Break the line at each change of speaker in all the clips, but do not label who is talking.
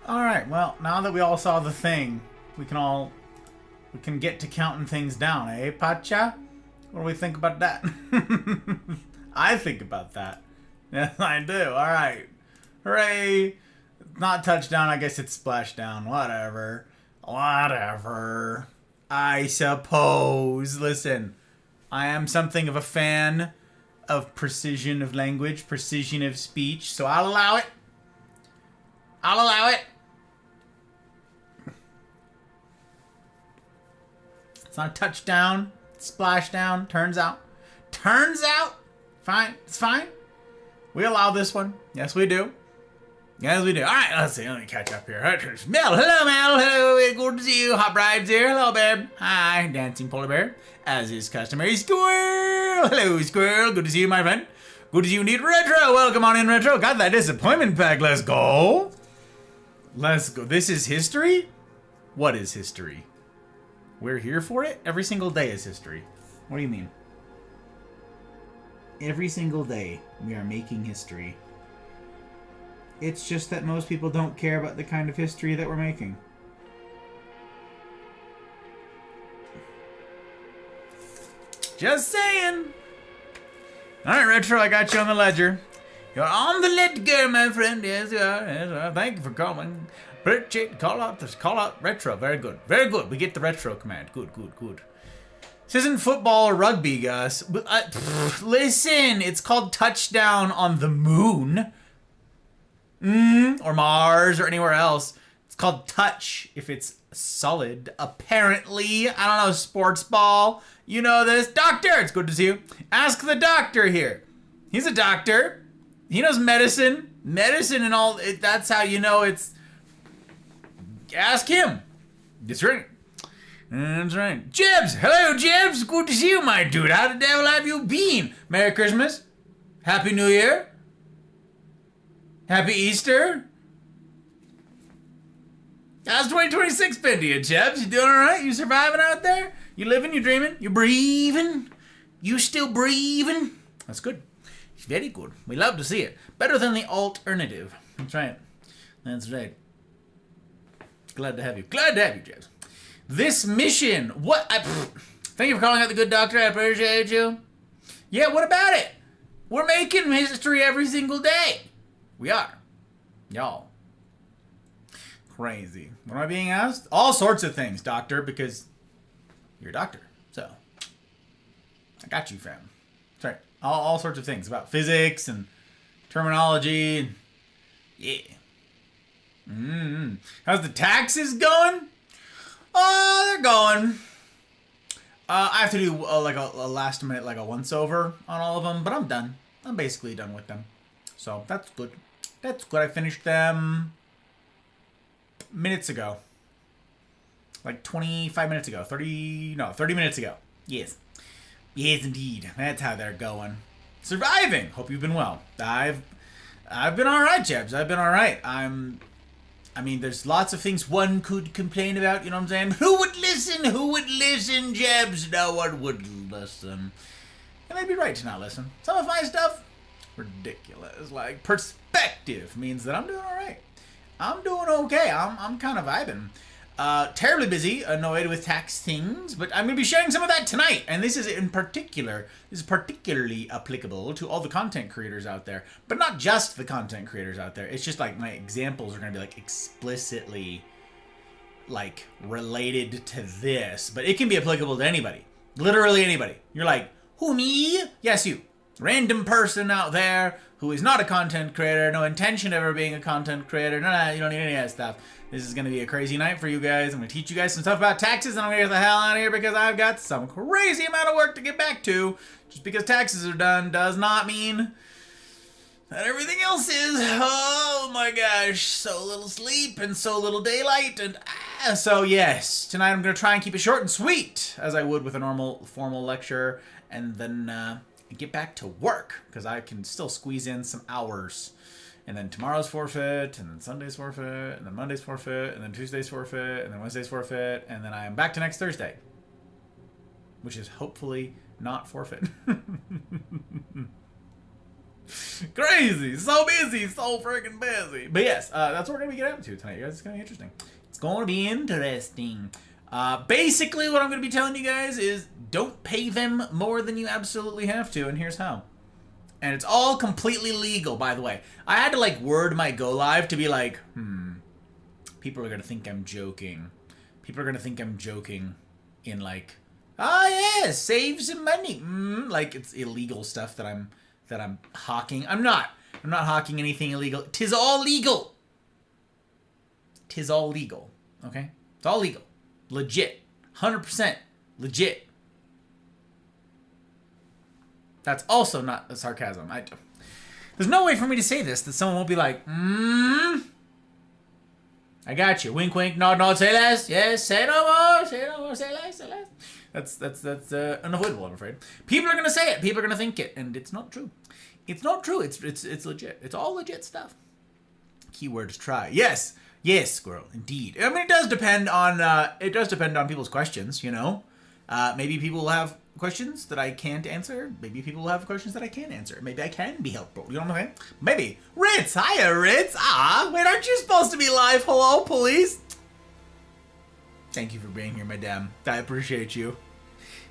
Alright, well, now that we all saw the thing, we can get to counting things down, eh, Pacha? What do we think about that? I think about that. Yes, I do. Alright. Hooray! Not touchdown, I guess it's splashdown. Whatever. Whatever. I suppose. Listen, I am something of a fan of precision of language, precision of speech, so I'll allow it. I'll allow it. It's not a touchdown, splashdown, turns out. Turns out! Fine, it's fine. We allow this one. Yes, we do. Yes, we do. Alright, let's see. Let me catch up here. Mel, hello, Mel. Hello, good to see you. Hot Bride's here. Hello, babe. Hi, dancing polar bear. As is customary. Squirrel. Hello, squirrel. Good to see you, my friend. Good to see you indeed. Retro. Welcome on in, Retro. Got that disappointment pack. Let's go. Let's go. This is history? What is history? We're here for it? Every single day is history. What do you mean? Every single day, we are making history. It's just that most people don't care about the kind of history that we're making. Just saying. Alright, Retro, I got you on the ledger. You're on the ledger, my friend. Yes, you are. Yes, you are. Thank you for calling. Appreciate. Call out Retro. Very good. Very good. We get the Retro command. Good, good, good. This isn't football or rugby, Gus. Listen, it's called touchdown on the moon. Or Mars or anywhere else. It's called touch if it's solid. Apparently. I don't know, sports ball. You know this. Doctor, it's good to see you. Ask the doctor here. He's a doctor. He knows medicine. Medicine and all. That's how you know it's... Ask him. That's right. That's right. Jibs! Hello, Jibs! Good to see you, my dude. How the devil have you been? Merry Christmas. Happy New Year. Happy Easter. How's 2026 been to you, Jibs? You doing alright? You surviving out there? You living? You dreaming? You breathing? You still breathing? That's good. It's very good. We love to see it. Better than the alternative. That's right. That's right. Glad to have you. Glad to have you, Jibs. This mission. What? Thank you for calling out the good doctor. I appreciate you. Yeah, what about it? We're making history every single day. We are. Y'all. Crazy. What am I being asked? All sorts of things, doctor, because you're a doctor. So, I got you, fam. That's right. All sorts of things about physics and terminology. And yeah. How's the taxes going? Oh, they're going. I have to do like a last minute, like a once over on all of them, but I'm done. I'm basically done with them. So that's good. That's good. I finished them minutes ago. Like 25 minutes ago. 30 minutes ago. Yes. Yes, indeed. That's how they're going. Surviving. Hope you've been well. I've been alright, Jebs. I've been alright. I mean, there's lots of things one could complain about, you know what I'm saying? Who would listen? Who would listen, Jebs? No one would listen. And they'd be right to not listen. Some of my stuff, ridiculous. Like, perspective means that I'm doing alright. I'm doing okay. I'm kind of vibing. Terribly busy, annoyed with tax things, but I'm going to be sharing some of that tonight. And this is particularly applicable to all the content creators out there. But not just the content creators out there. It's just like my examples are going to be like explicitly like related to this. But it can be applicable to anybody. Literally anybody. You're like, who, me? Yes, you. Random person out there who is not a content creator, no intention of ever being a content creator. No, you don't need any of that stuff. This is going to be a crazy night for you guys. I'm going to teach you guys some stuff about taxes, and I'm going to get the hell out of here because I've got some crazy amount of work to get back to. Just because taxes are done does not mean that everything else is. Oh my gosh, so little sleep and so little daylight. And so yes, tonight I'm going to try and keep it short and sweet, as I would with a normal formal lecture, and then get back to work because I can still squeeze in some hours. And then tomorrow's forfeit, and then Sunday's forfeit, and then Monday's forfeit, and then Tuesday's forfeit, and then Wednesday's forfeit, and then I am back to next Thursday. Which is hopefully not forfeit. Crazy. So busy. So freaking busy. But yes, that's what we're going to be getting up to tonight, you guys. It's going to be interesting. It's going to be interesting. Basically, what I'm going to be telling you guys is don't pay them more than you absolutely have to, and here's how. And it's all completely legal, by the way. I had to, like, word my go live to be like, people are going to think I'm joking. People are going to think I'm joking in, like, oh, yeah, save some money. Like, it's illegal stuff that I'm hawking. I'm not hawking anything illegal. Tis all legal. Tis all legal. Okay? It's all legal. Legit. 100% legit. That's also not a sarcasm. There's no way for me to say this that someone won't be like, I got you. Wink, wink, nod, nod, say less. Yes, say no more, say no more, say less, say less. That's unavoidable, I'm afraid. People are going to say it. People are going to think it. And it's not true. It's not true. It's legit. It's all legit stuff. Keywords try. Yes. Yes, squirrel. Indeed. I mean, it does depend on people's questions, you know. Maybe people will have questions that I can't answer. Maybe people will have questions that I can't answer. Maybe I can be helpful. You know what I'm saying? Maybe. Ritz! Hiya, Ritz! Wait, aren't you supposed to be live? Hello, police? Thank you for being here, madame. I appreciate you.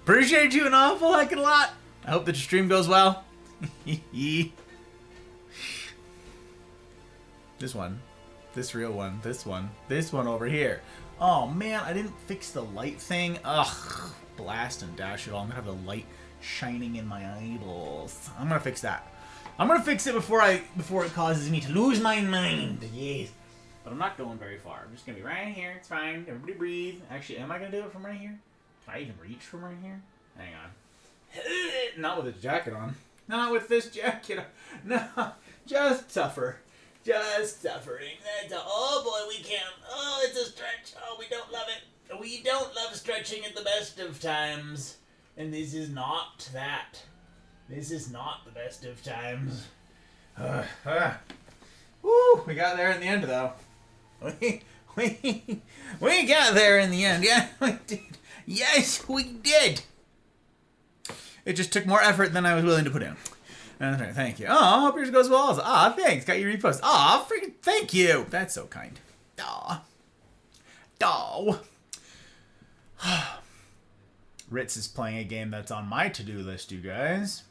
Appreciate you an awful heckin' lot. I hope that your stream goes well. This one. This real one. This one. This one over here. Oh, man, I didn't fix the light thing. Ugh. Blast and dash it all. I'm gonna have the light shining in my eyeballs. I'm gonna fix that. I'm gonna fix it before it causes me to lose my mind. Yes. But I'm not going very far. I'm just gonna be right here. It's fine. Everybody breathe. Actually, am I gonna do it from right here? Can I even reach from right here? Hang on. Not with this jacket on. Not with this jacket on. No. Just suffer. Just suffering. That's all. Oh boy, we can't. Oh, it's a stretch. Oh, we don't love it. We don't love stretching at the best of times. And this is not that. This is not the best of times. Woo, we got there in the end, though. We got there in the end. Yeah, we did. Yes, we did. It just took more effort than I was willing to put in. Right, thank you. Oh, hope yours goes well. Thanks. Got your repost. Freaking thank you. That's so kind. Ritz is playing a game that's on my to-do list, you guys.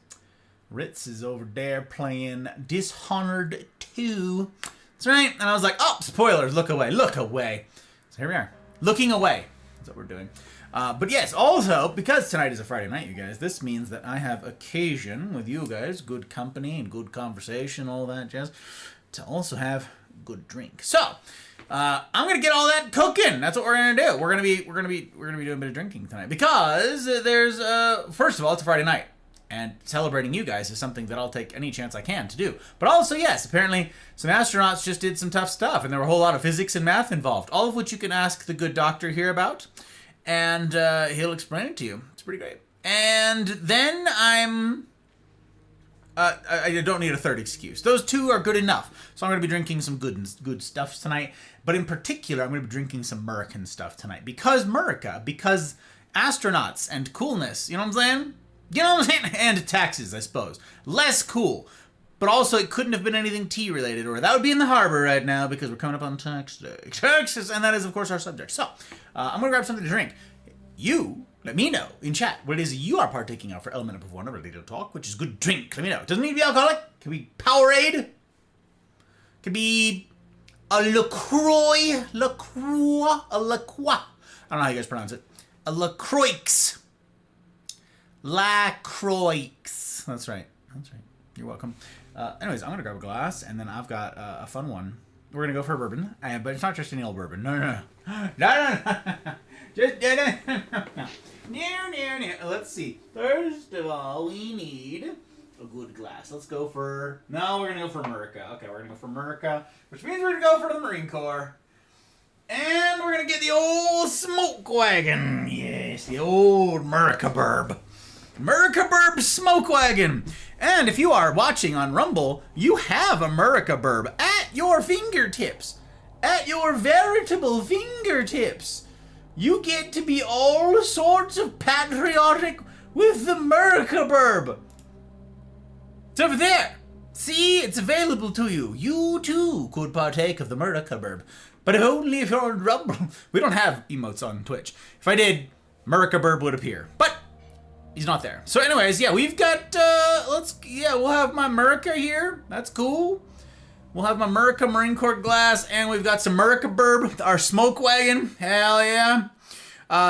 Ritz is over there playing Dishonored 2. That's right. And I was like, oh, spoilers. Look away. Look away. So here we are. Looking away. That's what we're doing. But yes, also, because tonight is a Friday night, you guys, this means that I have occasion with you guys, good company and good conversation, all that jazz, to also have good drink. So, I'm gonna get all that cooking. That's what we're gonna do. We're gonna be doing a bit of drinking tonight because there's first of all, it's a Friday night, and celebrating you guys is something that I'll take any chance I can to do. But also, yes, apparently some astronauts just did some tough stuff, and there were a whole lot of physics and math involved. All of which you can ask the good doctor here about. And he'll explain it to you. It's pretty great. And then I don't need a third excuse. Those two are good enough. So I'm going to be drinking some good stuff tonight. But in particular, I'm going to be drinking some American stuff tonight. Because America. Because astronauts and coolness. You know what I'm saying? You know what I'm saying? And taxes, I suppose. Less cool. But also, it couldn't have been anything tea-related, or that would be in the harbor right now, because we're coming up on tax day. Taxes, and that is, of course, our subject. So, I'm going to grab something to drink. You, let me know in chat what it is you are partaking of for element of one ready to talk, which is good drink. Let me know. It doesn't need to be alcoholic. It can be Powerade. It could be a LaCroix. A LaCroix. I don't know how you guys pronounce it. A LaCroix. LaCroix. That's right. That's right. You're welcome. Anyways, I'm going to grab a glass, and then I've got a fun one. We're going to go for a bourbon, but it's not just any old bourbon. No. Just, no. Let's see. First of all, we need a good glass. Let's go for... No, we're going to go for America. Okay, we're going to go for America, which means we're going to go for the Marine Corps. And we're going to get the old smoke wagon. Yes, the old America Burb. America Burb Smoke Wagon. And if you are watching on Rumble, you have America Burb at your fingertips. At your veritable fingertips. You get to be all sorts of patriotic with the America Burb. It's over there. See, it's available to you. You too could partake of the Murica burb. But only if you're in Rumble. We don't have emotes on Twitch. If I did, Murica burb would appear. But he's not there. So anyways, yeah, we've got, we'll have my Murica here. That's cool. We'll have my Murica Marine Corps glass, and we've got some Murica burb, our smoke wagon. Hell yeah.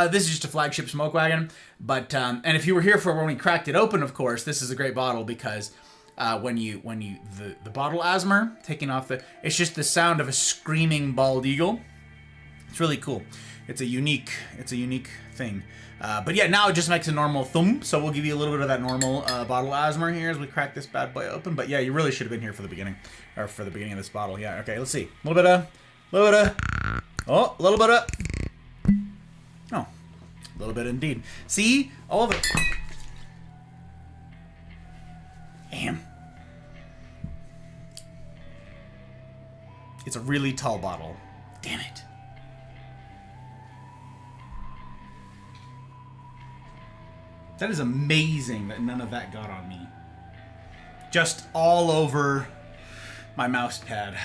This is just a flagship smoke wagon. But, and if you were here for when we cracked it open, of course, this is a great bottle because when you the bottle asthma taking off it's just the sound of a screaming bald eagle. It's really cool. It's a unique thing. But yeah, now it just makes a normal thump, so we'll give you a little bit of that normal bottle asthma here as we crack this bad boy open. But yeah, you really should have been here for the beginning, or for the beginning of this bottle. Yeah, okay, let's see. A little bit of, oh, a little bit of, oh, a little bit indeed. See, all of it. Damn. It's a really tall bottle. Damn it. That is amazing that none of that got on me. Just all over my mouse pad.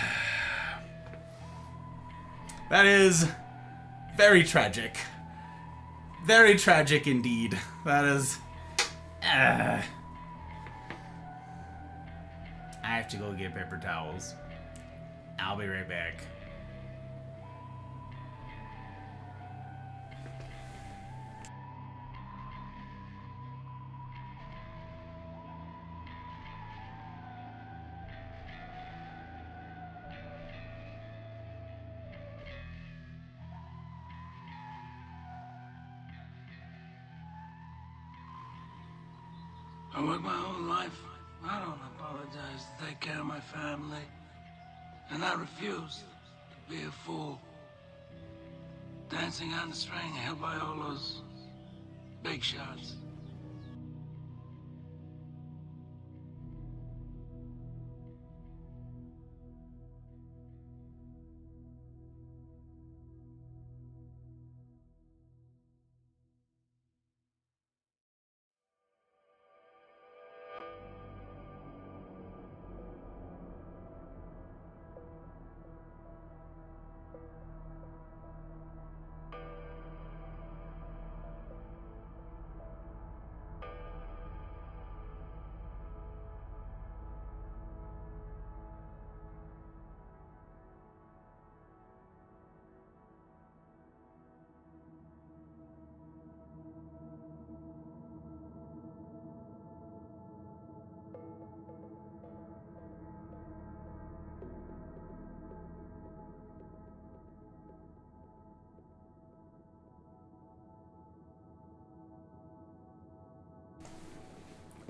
That is very tragic. Very tragic indeed. That is... I have to go get paper towels. I'll be right back.
I work my whole life. I don't apologize to take care of my family. And I refuse to be a fool. Dancing on the string held by all those big shots.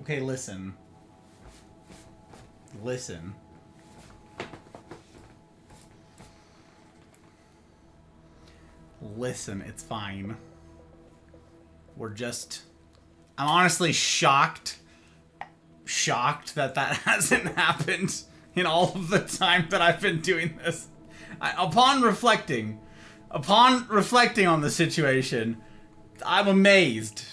Okay, listen. Listen. Listen, it's fine. We're just... I'm honestly shocked that that hasn't happened in all of the time that I've been doing this. Upon reflecting on the situation, I'm amazed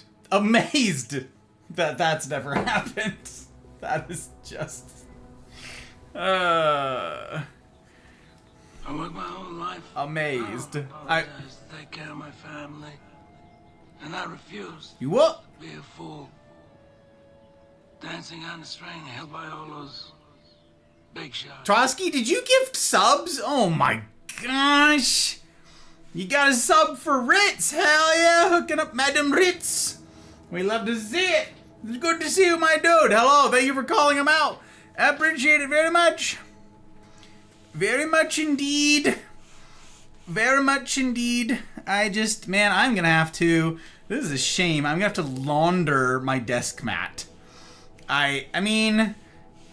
that that's never happened. That is just...
I work my whole life.
Amazed.
I apologize to take care of my family. And I refuse
You what?
to be a fool. Dancing on the string held by all those big shots.
Trotsky, did you gift subs? Oh my gosh. You got a sub for Ritz. Hell yeah. Hooking up Madam Ritz. We love to see it. It's good to see you, my dude. Hello. Thank you for calling him out. I appreciate it very much. Very much indeed. Very much indeed. I just, man, I'm going to have to, this is a shame. I'm going to have to launder my desk mat. I mean,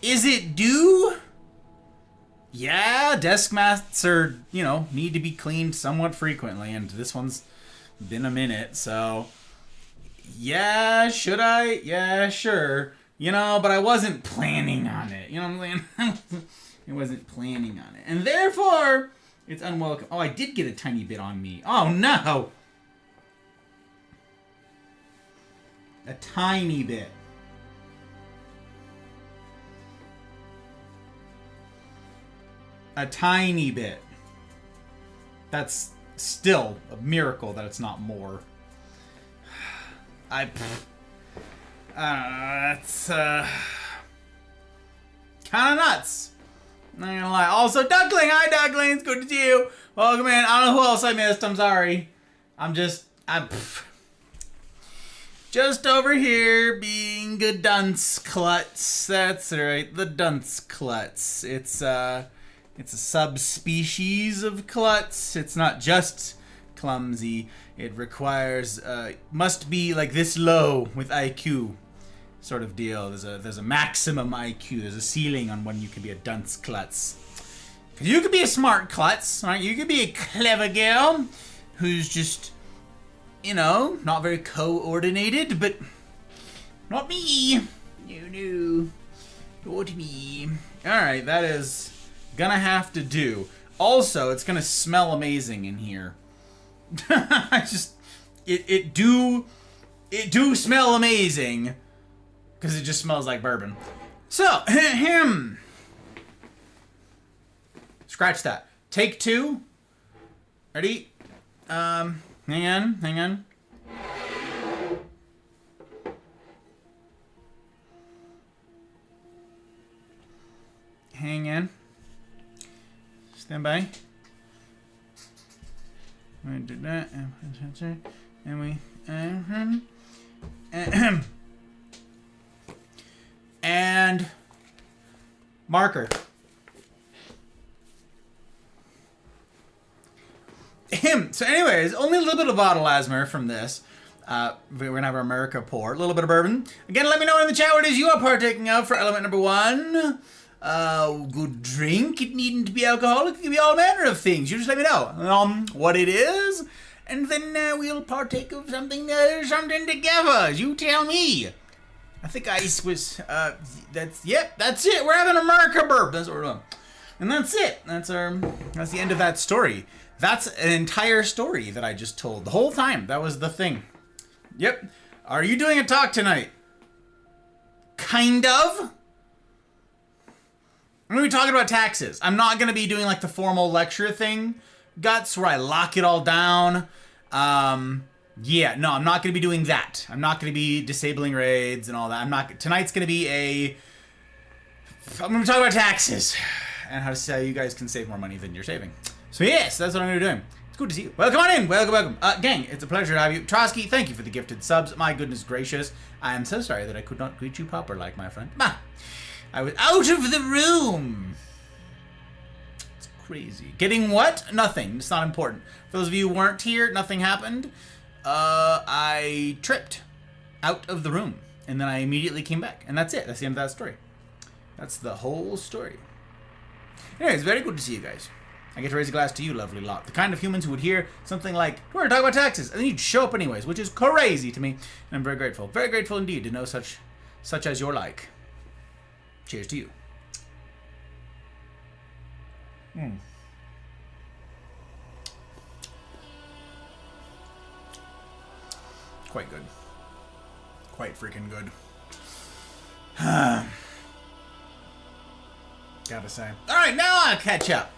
is it due? Yeah, desk mats are, you know, need to be cleaned somewhat frequently, and this one's been a minute, so yeah, should I? Yeah, sure. You know, but I wasn't planning on it. You know what I'm saying? I wasn't planning on it. And therefore, it's unwelcome. Oh, I did get a tiny bit on me. Oh, no! A tiny bit. A tiny bit. That's still a miracle that it's not more. That's kind of nuts. Not gonna lie. Also, Duckling! Hi, Duckling! It's good to see you. Welcome in. I don't know who else I missed. I'm sorry. I'm just over here being a dunce klutz. That's right, the dunce klutz. It's a subspecies of klutz. It's not just clumsy. It requires must be like this low with IQ, sort of deal. There's a maximum IQ. There's a ceiling on when you can be a dunce klutz. Because you could be a smart klutz, right? You could be a clever girl who's just, you know, not very coordinated, but not me. No, not me. All right, that is gonna have to do. Also, it's gonna smell amazing in here. It do smell amazing because it just smells like bourbon. So, scratch that. Take 2. Ready? Hang on. Hang on. Stand by. We did that, and we, and marker. So anyways, only a little bit of bottle asthma from this. We're gonna have our America pour. A little bit of bourbon. Again, let me know in the chat what it is you are partaking of for element number 1. Good drink. It needn't be alcoholic. It can be all manner of things. You just let me know what it is, and then we'll partake of something together. You tell me. I think ice was. That's it. We're having a America burp. That's what we're doing, and that's it. That's the end of that story. That's an entire story that I just told the whole time. That was the thing. Yep. Are you doing a talk tonight? Kind of. I'm going to be talking about taxes. I'm not going to be doing like the formal lecture thing, Guts, where I lock it all down. Yeah, no, I'm not going to be doing that. I'm not going to be disabling raids and all that. Tonight's going to be I'm going to talk about taxes and how you guys can save more money than you're saving. So yes, that's what I'm going to be doing. It's good to see you. Welcome on in. Welcome. Gang, it's a pleasure to have you. Trotsky, thank you for the gifted subs. My goodness gracious. I am so sorry that I could not greet you proper like my friend. Bah. I was out of the room. It's crazy. Getting what? Nothing. It's not important. For those of you who weren't here, nothing happened. I tripped out of the room. And then I immediately came back. And that's it. That's the end of that story. That's the whole story. Anyways, very good to see you guys. I get to raise a glass to you, lovely lot. The kind of humans who would hear something like, we're going to talk about taxes. And then you'd show up anyways, which is crazy to me. And I'm very grateful. Very grateful indeed to know such as you're like. Cheers to you. Quite good. Quite freaking good. Gotta say. Alright, now I'll catch up.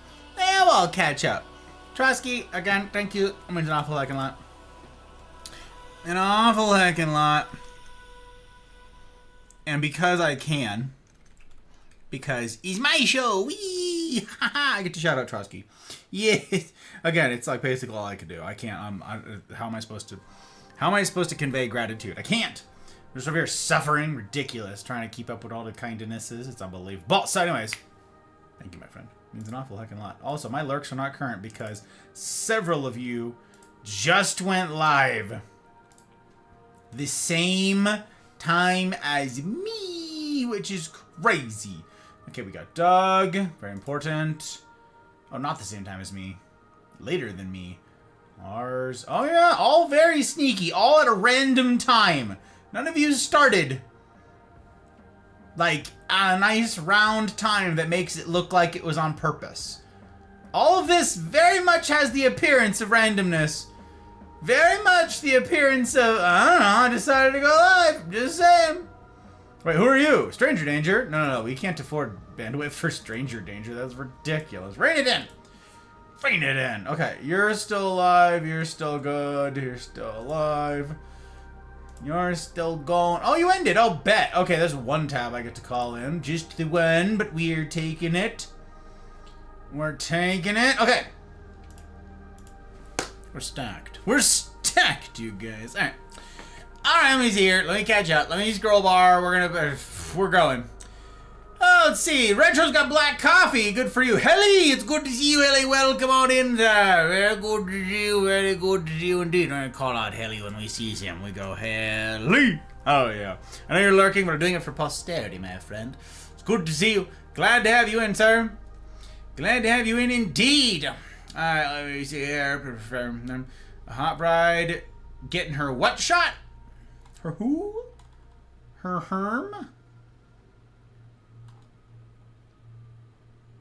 Trotsky, again, thank you. It means an awful heckin' lot. An awful heckin' lot. And because I can, because it's my show, wee! I get to shout out Trotsky. Yes. Again, it's like basically all I can do. I can't. How am I supposed to convey gratitude? I can't. I'm just over here suffering, ridiculous, trying to keep up with all the kindnesses. It's unbelievable. So, anyways, thank you, my friend. It means an awful heckin' lot. Also, my lurks are not current because several of you just went live the same time as me, which is crazy. Okay, we got Doug. Very important. Oh, not the same time as me. Later than me. Ours. Oh, yeah. All very sneaky. All at a random time. None of you started like a nice round time that makes it look like it was on purpose. All of this very much has the appearance of randomness. Very much the appearance of, I don't know, I decided to go live. Just saying. Wait, who are you? Stranger danger? No. We can't afford bandwidth for stranger danger. That's ridiculous. Rein it in. Rein it in. Okay, you're still alive. You're still good. You're still alive. You're still going. Oh, you ended. I'll bet. Okay, there's one tab I get to call in. Just the one, but we're taking it. We're taking it. Okay. We're stacked. We're stacked, you guys. All right. All right, Emily's here. Let me catch up. Let me scroll bar. We're going. Oh, let's see. Retro's got black coffee. Good for you. Helly, it's good to see you, Helly. Welcome on in there. Very good to see you. Very good to see you indeed. We're going to call out Helly when we see him. We go, Helly. Oh, yeah. I know you're lurking, but we're doing it for posterity, my friend. It's good to see you. Glad to have you in, sir. Glad to have you in indeed. All right, let me see here. A hot bride getting her what shot? Her who? Her herm?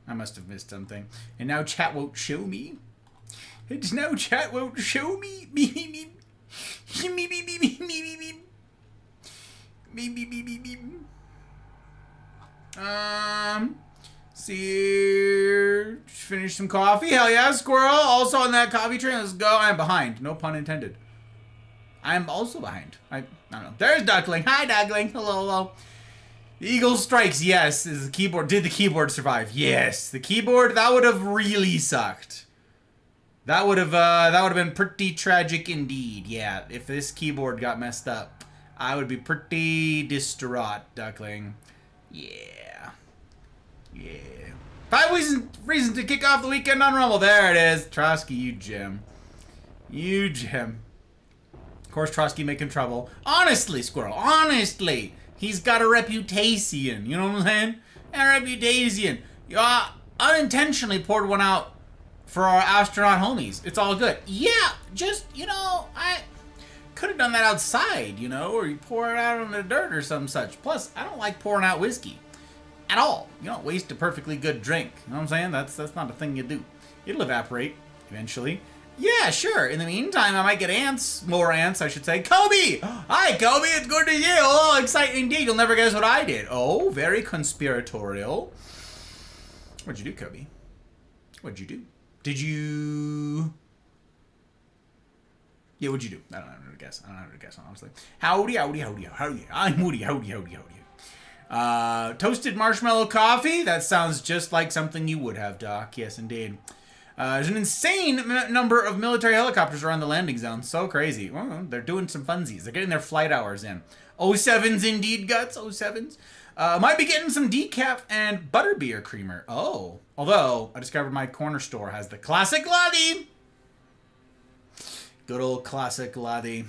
I must have missed something. And now chat won't show me. It's now chat won't show me. Me. See, finish some coffee. Hell yeah, squirrel. Also on that coffee train. Let's go. I'm behind. No pun intended. I'm also behind. I don't know. There's Duckling. Hi, Duckling. Hello. Eagle strikes. Yes. Is the keyboard? Did the keyboard survive? Yes. The keyboard. That would have really sucked. That would have been pretty tragic indeed. Yeah. If this keyboard got messed up, I would be pretty distraught, Duckling. Yeah. 5 reasons to kick off the weekend on Rumble. There it is. Trotsky, you gem. Of course, Trotsky making trouble. Honestly, Squirrel. Honestly. He's got a reputation. You know what I'm saying? A reputation. You unintentionally poured one out for our astronaut homies. It's all good. Yeah. Just, I could have done that outside, or you pour it out on the dirt or some such. Plus, I don't like pouring out whiskey. At all. You don't waste a perfectly good drink. You know what I'm saying? That's not a thing you do. It'll evaporate eventually. Yeah, sure. In the meantime, I might get ants. More ants, I should say. Kobe! Hi, Kobe. It's good to see you. Oh, exciting indeed. You'll never guess what I did. Oh, very conspiratorial. What'd you do, Kobe? What'd you do? Did you... Yeah, what'd you do? I don't know how to guess. Honestly. Howdy. I'm Woody. Howdy. Toasted marshmallow coffee? That sounds just like something you would have, Doc. Yes, indeed. There's an insane number of military helicopters around the landing zone. So crazy. Well, they're doing some funsies. They're getting their flight hours in. 07s indeed, Guts. 07s. Might be getting some decaf and butterbeer creamer. Oh. Although, I discovered my corner store has the classic latte. Good old classic latte.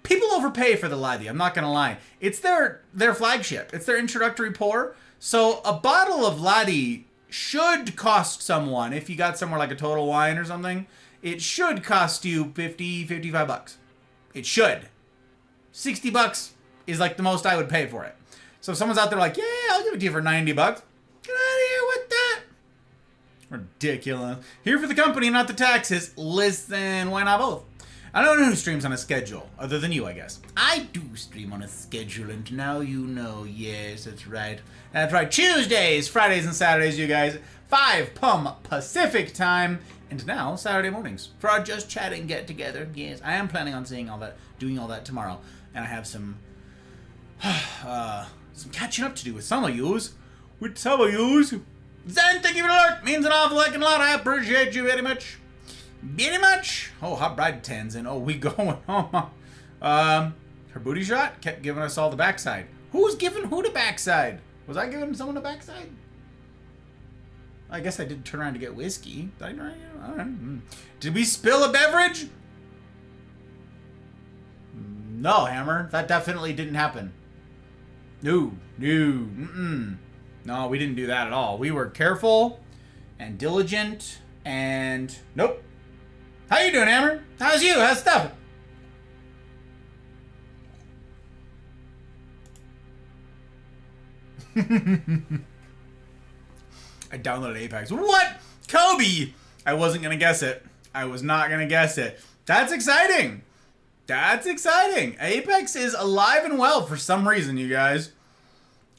People overpay for the latte. I'm not going to lie. It's their flagship. It's their introductory pour. So a bottle of latte should cost someone, if you got somewhere like a Total Wine or something, it should cost you $55. It should. $60 is like the most I would pay for it. So if someone's out there like, yeah, I'll give it to you for $90. Get out of here with that. Ridiculous. Here for the company, not the taxes. Listen, why not both? I don't know who streams on a schedule, other than you, I guess. I do stream on a schedule, and now you know. Yes, that's right. That's right. Tuesdays, Fridays, and Saturdays, you guys. 5 p.m. Pacific time. And now, Saturday mornings for our Just Chatting get-together. Yes, I am planning on doing all that tomorrow. And I have some catching up to do with some of yous. Zen, thank you for the alert. Means an awful heckin' lot. I appreciate you very much. Very much. Oh, hot bride tens in. Oh, we going home. Her booty shot kept giving us all the backside. Who's giving who the backside? Was I giving someone the backside? I guess I did turn around to get whiskey. Did I? All right. Did we spill a beverage? No, Hammer. That definitely didn't happen. No. No, we didn't do that at all. We were careful and diligent and... Nope. How you doing, Hammer? How's you? How's stuff? I downloaded Apex. What? Kobe! I wasn't going to guess it. I was not going to guess it. That's exciting. That's exciting. Apex is alive and well for some reason, you guys.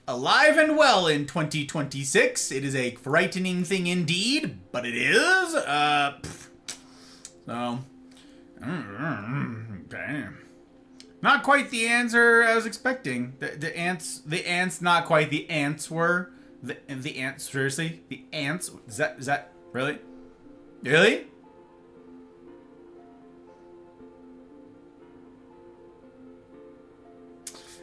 alive and well in 2026. It is a frightening thing indeed, but it is. So, damn. Not quite the answer I was expecting. The ants, not quite the ants were. The ants, seriously? The ants? Is that, really? Really?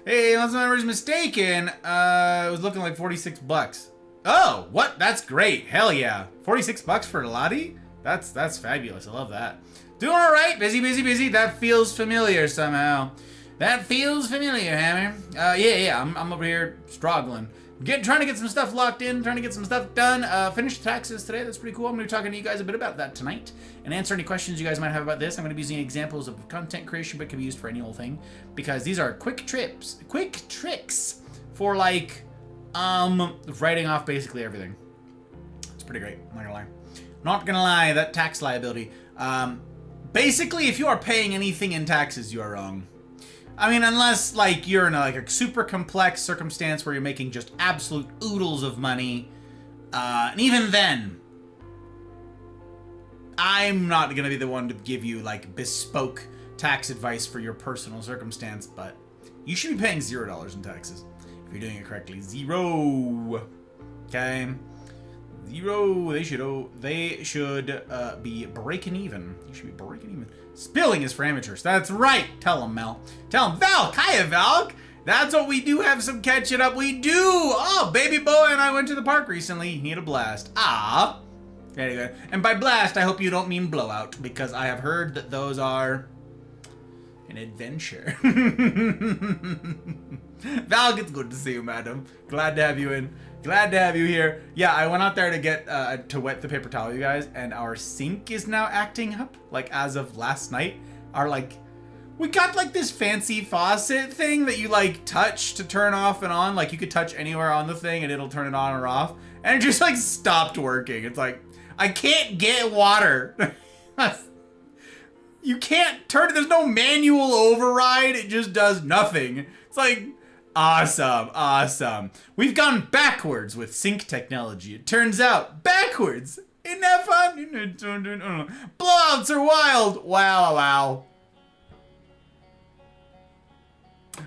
Hey, unless my memory's mistaken, it was looking like 46 bucks. Oh, what? That's great. Hell yeah. 46 bucks for a latte? That's fabulous. I love that. Doing all right. Busy, busy, busy. That feels familiar somehow. That feels familiar, Hammer. Yeah. I'm over here struggling. Trying to get some stuff locked in, trying to get some stuff done. Finished taxes today. That's pretty cool. I'm going to be talking to you guys a bit about that tonight and answer any questions you guys might have about this. I'm going to be using examples of content creation, but can be used for any old thing because these are quick tricks for like writing off basically everything. It's pretty great. I'm not gonna lie. That tax liability. Basically, if you are paying anything in taxes, you are wrong. I mean, unless like you're in a super complex circumstance where you're making just absolute oodles of money, and even then, I'm not gonna be the one to give you like bespoke tax advice for your personal circumstance, but you should be paying $0 in taxes if you're doing it correctly. Zero. Okay. Zero. They should be breaking even. You should be breaking even. Spilling is for amateurs. That's right. Tell them, Mel. Tell them, Val. Hiya, Val. That's what we do. Have some catching up. We do. Oh, baby boy and I went to the park recently. He had a blast. Ah. Anyway, and by blast, I hope you don't mean blowout because I have heard that those are an adventure. Val, it's good to see you, madam. Glad to have you in. Glad to have you here. Yeah, I went out there to get to wet the paper towel, you guys, and our sink is now acting up. Like as of last night, we got like this fancy faucet thing that you like touch to turn off and on. Like you could touch anywhere on the thing and it'll turn it on or off. And it just like stopped working. It's like I can't get water. You can't turn it. There's no manual override. It just does nothing. It's like awesome. We've gone backwards with sink technology. It turns out backwards. Isn't that fun? Blowouts are wild. Wow.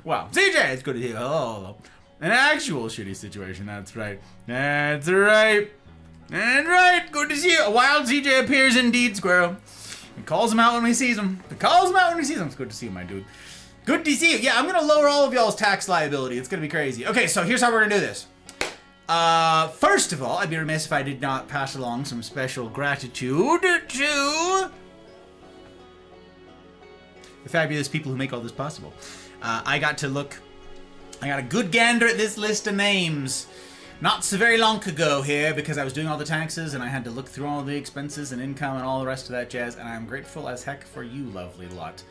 Wow. CJ, it's good to hear you. Oh, an actual shitty situation. That's right. And right. Good to see you. A wild CJ appears indeed, Squirrel. He calls him out when he sees him. It's good to see you, my dude. Good to see you. Yeah, I'm going to lower all of y'all's tax liability. It's going to be crazy. Okay, so here's how we're going to do this. First of all, I'd be remiss if I did not pass along some special gratitude to the fabulous people who make all this possible. I got a good gander at this list of names not so very long ago here because I was doing all the taxes and I had to look through all the expenses and income and all the rest of that jazz, and I'm grateful as heck for you, lovely lot.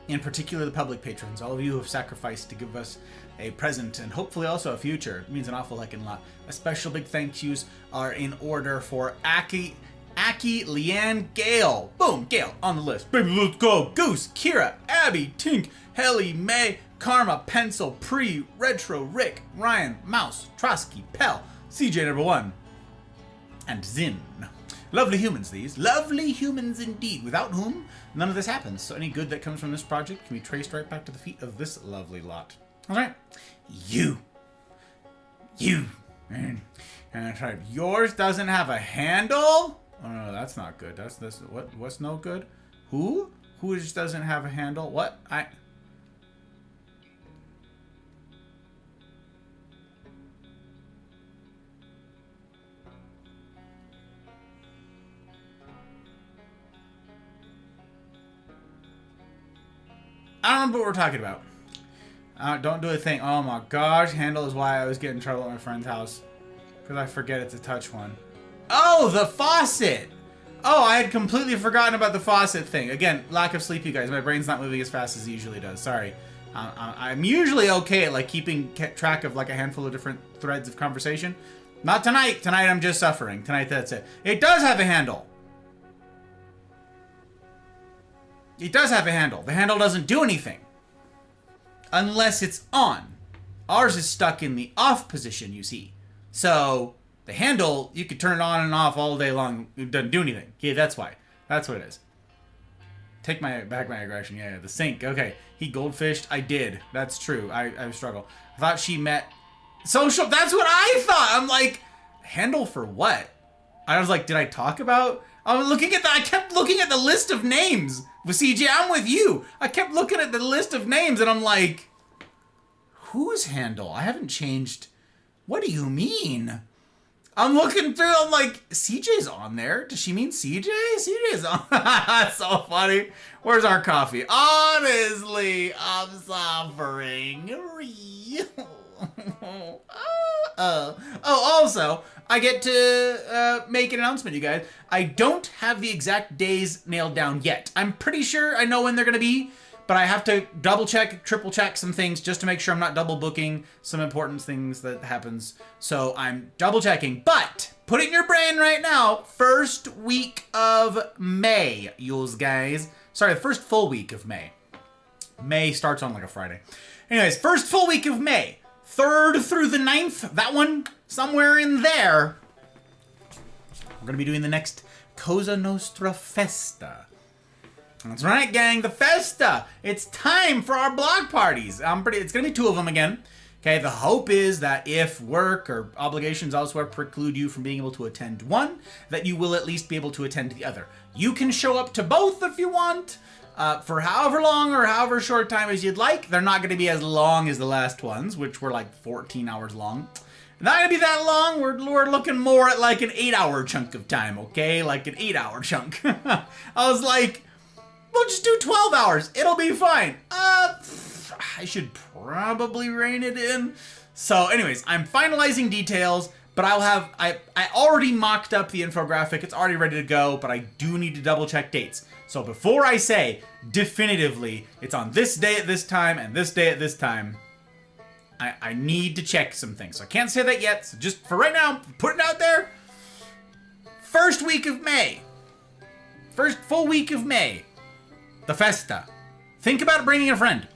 In particular, the public patrons, all of you who have sacrificed to give us a present and hopefully also a future. It means an awful heckin' lot. A special big thank yous are in order for Aki, Leanne, Gail. Boom, Gail on the list. Baby, let's go. Goose, Kira, Abby, Tink, Helly, May, Karma, Pencil, Pre, Retro, Rick, Ryan, Mouse, Trosky, Pell, CJ number 1, and Zin. Lovely humans, these. Lovely humans indeed, without whom none of this happens. So any good that comes from this project can be traced right back to the feet of this lovely lot. All right. You. And that's right. Yours doesn't have a handle? Oh, no, that's not good. That's this. What's no good? Who? Who just doesn't have a handle? What? I don't know what we're talking about. Don't do a thing. Oh my gosh. Handle is why I was getting in trouble at my friend's house. Because I forget it's a touch one. Oh, the faucet! Oh, I had completely forgotten about the faucet thing. Again, lack of sleep, you guys. My brain's not moving as fast as it usually does. Sorry. I'm usually okay at like keeping track of like a handful of different threads of conversation. Not tonight. Tonight I'm just suffering. Tonight that's it. It does have a handle. It does have a handle. The handle doesn't do anything. Unless it's on. Ours is stuck in the off position, you see. So the handle, you could turn it on and off all day long. It doesn't do anything. Yeah, that's why. That's what it is. Take back my aggression. Yeah, the sink. Okay. He goldfished. I did. That's true. I struggle. I thought she met social. That's what I thought. I'm like, handle for what? I was like, did I talk about? I was looking at I kept looking at the list of names. With CJ, I'm with you. I kept looking at the list of names and I'm like, whose handle? I haven't changed. What do you mean? I'm looking through, I'm like, CJ's on there. Does she mean CJ? CJ's on. That's so funny. Where's our coffee? Honestly, I'm suffering. Also, I get to make an announcement, you guys. I don't have the exact days nailed down yet. I'm pretty sure I know when they're going to be, but I have to double check, triple check some things just to make sure I'm not double booking some important things that happens. So I'm double checking, but put it in your brain right now. First week of May, yous guys. Sorry, the first full week of May. May starts on like a Friday. Anyways, first full week of May. 3rd through the 9th, that one somewhere in there. We're going to be doing the next Cosa Nostra Festa. That's right, gang, the Festa. It's time for our block parties. It's going to be 2 of them again. Okay, the hope is that if work or obligations elsewhere preclude you from being able to attend one, that you will at least be able to attend the other. You can show up to both if you want. For however long or however short time as you'd like. They're not going to be as long as the last ones, which were like 14 hours long. Not going to be that long. We're looking more at like an 8-hour chunk of time, okay? Like an 8-hour chunk. I was like, we'll just do 12 hours. It'll be fine. I should probably rein it in. So anyways, I'm finalizing details, but I already mocked up the infographic. It's already ready to go, but I do need to double check dates. So before I say definitively it's on this day at this time and this day at this time, I need to check some things. So I can't say that yet. So just for right now, put it out there. First week of May. First full week of May. The Festa. Think about bringing a friend.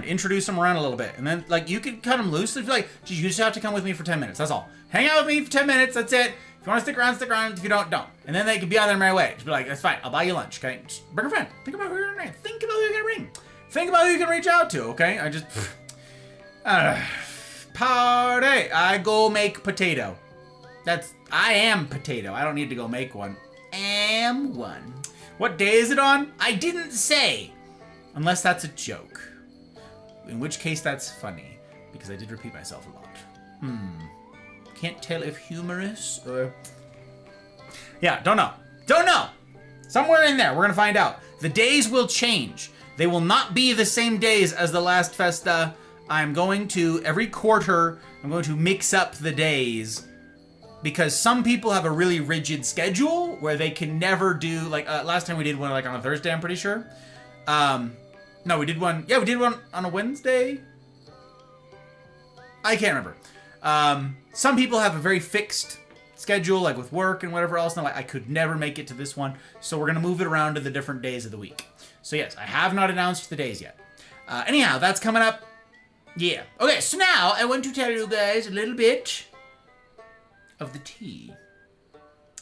Introduce them around a little bit. And then, like, you could cut them loose. If you're like, you just have to come with me for 10 minutes. That's all. Hang out with me for 10 minutes. That's it. If you want to stick around, stick around. If you don't, don't. And then they can be on their merry way. Just be like, that's fine. I'll buy you lunch, okay? Just bring a friend. Think about who you're going to bring. Think about who you're going to bring. Think about who you can reach out to, okay? Party. I go make potato. I am potato. I don't need to go make one. Am one. What day is it on? I didn't say. Unless that's a joke. In which case that's funny. Because I did repeat myself a lot. Can't tell if humorous or... Yeah, don't know. Don't know. Somewhere in there, we're going to find out. The days will change. They will not be the same days as the last Festa. I'm going to, every quarter, I'm going to mix up the days. Because some people have a really rigid schedule where they can never do, like, last time we did one, like, on a Thursday, I'm pretty sure. No, we did one, we did one on a Wednesday. I can't remember. Some people have a very fixed schedule, like with work and whatever else. And I could never make it to this one. So we're going to move it around to the different days of the week. So yes, I have not announced the days yet. Anyhow, that's coming up. Yeah. Okay, so now I want to tell you guys a little bit of the tea.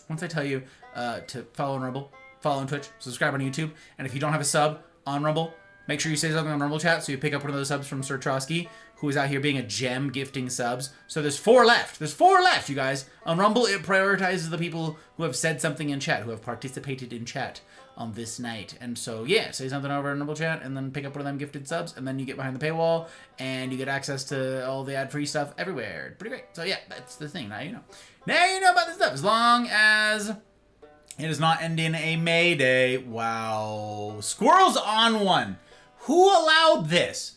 Once I tell you to follow on Rumble, follow on Twitch, subscribe on YouTube, and if you don't have a sub on Rumble, make sure you say something on Rumble chat so you pick up one of those subs from Sir Trotsky, who is out here being a gem gifting subs. So there's 4 left. There's 4 left, you guys. On Rumble, it prioritizes the people who have said something in chat, who have participated in chat on this night. And so, yeah, say something over in Rumble chat and then pick up one of them gifted subs, and then you get behind the paywall and you get access to all the ad-free stuff everywhere. Pretty great. So, yeah, that's the thing. Now you know. Now you know about this stuff. As long as it does not end in a Mayday. Wow. Squirrel's on one. Who allowed this?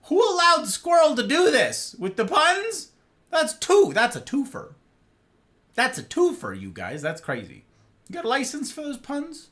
Who allowed Squirrel to do this? With the puns? That's 2. That's a twofer. That's a twofer, you guys. That's crazy. You got a license for those puns?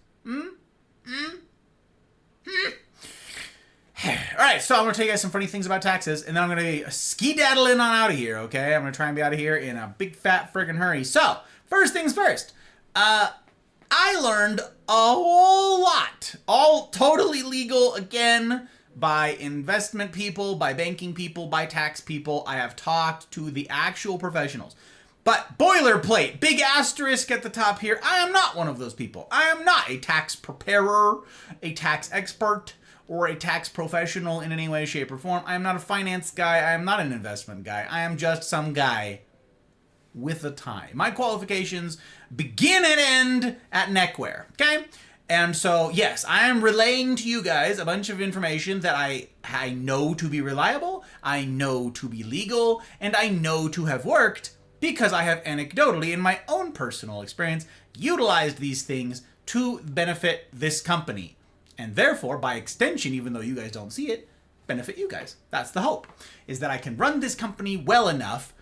Alright, so I'm going to tell you guys some funny things about taxes, and then I'm going to ski-daddling on out of here, okay? I'm going to try and be out of here in a big, fat, friggin' hurry. So, first things first. I learned a whole lot. All totally legal, again. by investment people, by banking people, by tax people. I have talked to the actual professionals. But boilerplate, big asterisk at the top here, I am not one of those people. I am not a tax preparer, a tax expert, or a tax professional in any way, shape, or form. I am not a finance guy. I am not an investment guy. I am just some guy with a tie. My qualifications begin and end at neckwear, okay? And so, yes, I am relaying to you guys a bunch of information that I know to be reliable, I know to be legal, and I know to have worked because I have anecdotally, in my own personal experience, utilized these things to benefit this company. And therefore, by extension, even though you guys don't see it, benefit you guys. That's the hope, is that I can run this company well enough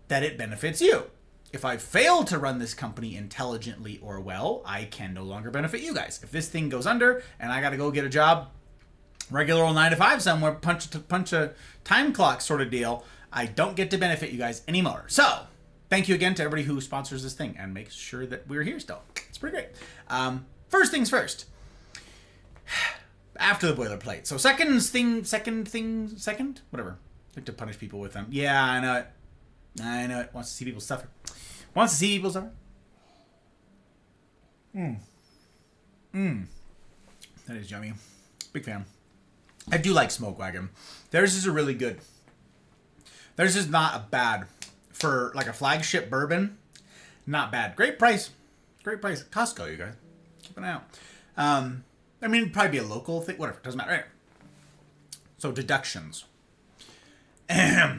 that it benefits you. If I fail to run this company intelligently or well, I can no longer benefit you guys. If this thing goes under and I got to go get a job, regular old 9 to 5 somewhere, punch a time clock sort of deal, I don't get to benefit you guys anymore. So, thank you again to everybody who sponsors this thing and makes sure that we're here still. It's pretty great. First things first. After the boilerplate. So second? Whatever. I like to punish people with them. Yeah, I know it. Wants to see people suffer. That is yummy. Big fan. I do like Smoke Wagon. Theirs is a really good. Theirs is not a bad. For like a flagship bourbon, not bad. Great price. Costco, you guys. Keep an eye out. I mean, it'd probably be a local thing. Whatever. Doesn't matter. Right. So, deductions. I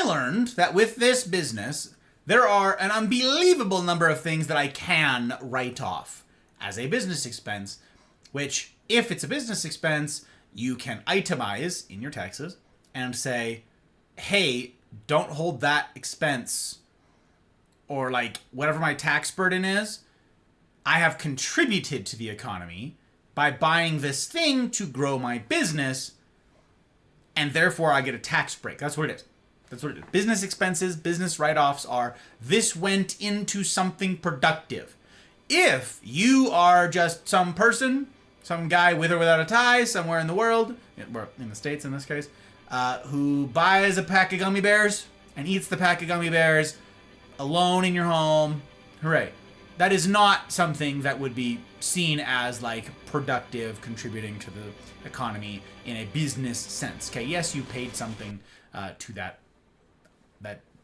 learned that with this business, there are an unbelievable number of things that I can write off as a business expense, which, if it's a business expense, you can itemize in your taxes and say, hey, don't hold that expense, or like whatever my tax burden is, I have contributed to the economy by buying this thing to grow my business, and therefore I get a tax break. That's what it is. Business expenses, business write-offs are, this went into something productive. If you are just some person, some guy with or without a tie somewhere in the world, in the States in this case, who buys a pack of gummy bears and eats the pack of gummy bears alone in your home, hooray. That is not something that would be seen as like productive, contributing to the economy in a business sense. Okay, yes, you paid something to that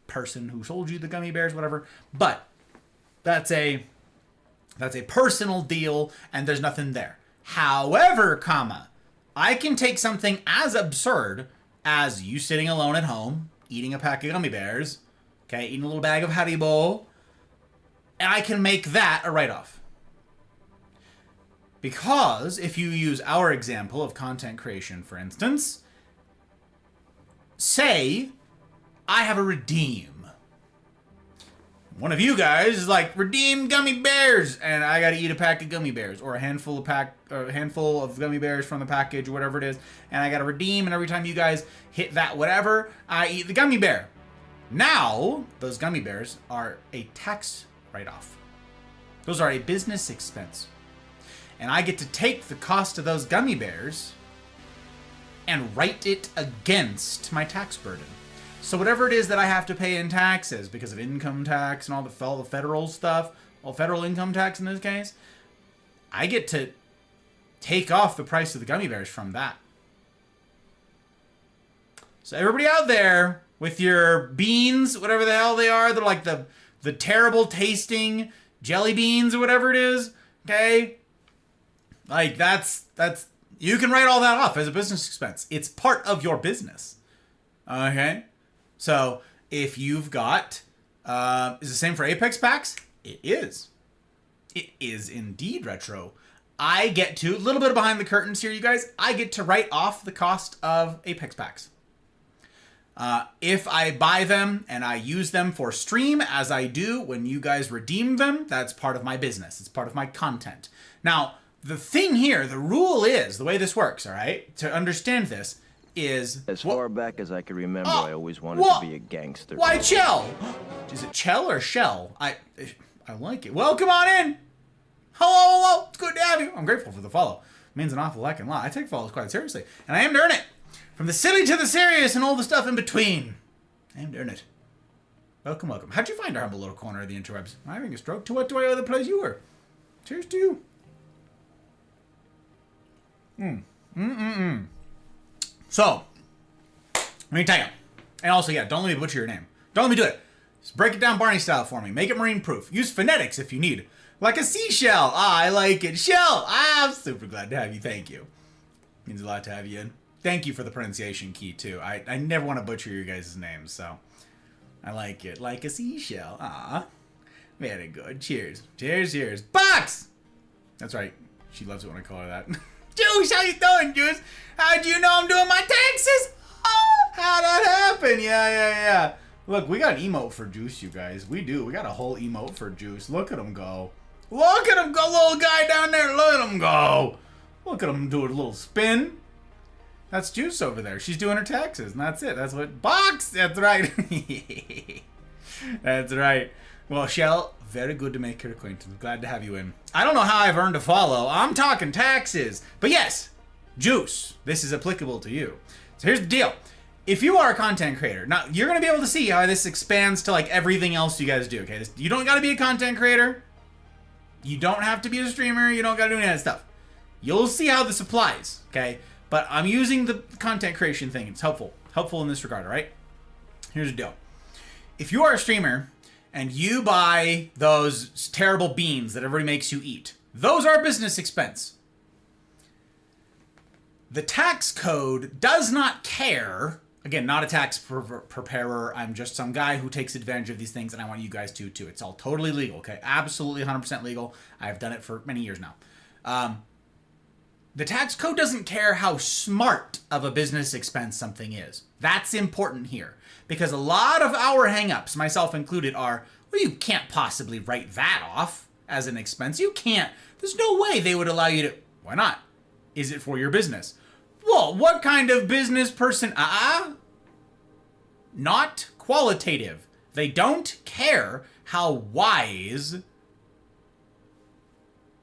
person who sold you the gummy bears, whatever, but that's a personal deal and there's nothing there. However, I can take something as absurd as you sitting alone at home, eating a pack of gummy bears, okay, eating a little bag of Haribo, and I can make that a write-off. Because if you use our example of content creation, for instance, say I have a redeem. One of you guys is like, redeem gummy bears, and I got to eat a pack of gummy bears, or a handful of gummy bears from the package, or whatever it is, and I got to redeem, and every time you guys hit that whatever, I eat the gummy bear. Now, those gummy bears are a tax write-off. Those are a business expense. And I get to take the cost of those gummy bears and write it against my tax burden. So whatever it is that I have to pay in taxes because of income tax and all the federal stuff, all federal income tax in this case, I get to take off the price of the gummy bears from that. So everybody out there with your beans, whatever the hell they are, they're like the terrible tasting jelly beans or whatever it is, okay? Like that's you can write all that off as a business expense. It's part of your business. Okay? So if you've got, is the same for Apex packs? It is. It is indeed, Retro. I get to, a little bit behind the curtains here, you guys, I get to write off the cost of Apex packs. If I buy them and I use them for stream, as I do when you guys redeem them, that's part of my business. It's part of my content. Now, the thing here, the rule is, the way this works, all right, to understand this, is...
As far back as I can remember, I always wanted to be a gangster.
Why Chell? Is it Chell or Shell? I like it. Well, come on in. Hello. It's good to have you. I'm grateful for the follow. means an awful heckin' lot. I take follows quite seriously. And I aim to earn it. From the silly to the serious and all the stuff in between. I aim to earn it. Welcome, welcome. How'd you find our humble little corner of the interwebs? I'm having a stroke. To what do I owe the place you were? Cheers to you. So, let me tell you. And also, yeah, don't let me butcher your name. Don't let me do it. Just break it down Barney style for me. Make it marine proof. Use phonetics if you need. Like a seashell. Ah, I like it. Shell. I'm super glad to have you. Thank you. Means a lot to have you in. Thank you for the pronunciation key, too. I never want to butcher your guys' names, so I like it. Like a seashell. Ah, very good. Cheers. Cheers, cheers. Box! That's right. She loves it when I call her that. Juice, how you doing, Juice? How'd you know I'm doing my taxes? Oh, how'd that happen? Yeah. Look, we got an emote for Juice, you guys. We do. We got a whole emote for Juice. Look at him go. Look at him go, little guy down there. Look at him go. Look at him do a little spin. That's Juice over there. She's doing her taxes, and that's it. That's what... Box! That's right. That's right. Well, Shell, very good to make your acquaintance. Glad to have you in. I don't know how I've earned a follow. I'm talking taxes. But yes, Juice, this is applicable to you. So here's the deal. If you are a content creator, now you're going to be able to see how this expands to like everything else you guys do, okay? You don't got to be a content creator. You don't have to be a streamer. You don't got to do any of that stuff. You'll see how this applies, okay? But I'm using the content creation thing. It's helpful. Helpful in this regard, all right? Here's the deal. If you are a streamer and you buy those terrible beans that everybody makes you eat, those are business expense. The tax code does not care. Again, not a tax preparer. I'm just some guy who takes advantage of these things, and I want you guys to too. It's all totally legal, okay? Absolutely 100% legal. I've done it for many years now. The tax code doesn't care how smart of a business expense something is. That's important here. Because a lot of our hangups, myself included, are, well, you can't possibly write that off as an expense. You can't. There's no way they would allow you to. Why not? Is it for your business? Well, what kind of business person? Not qualitative. They don't care how wise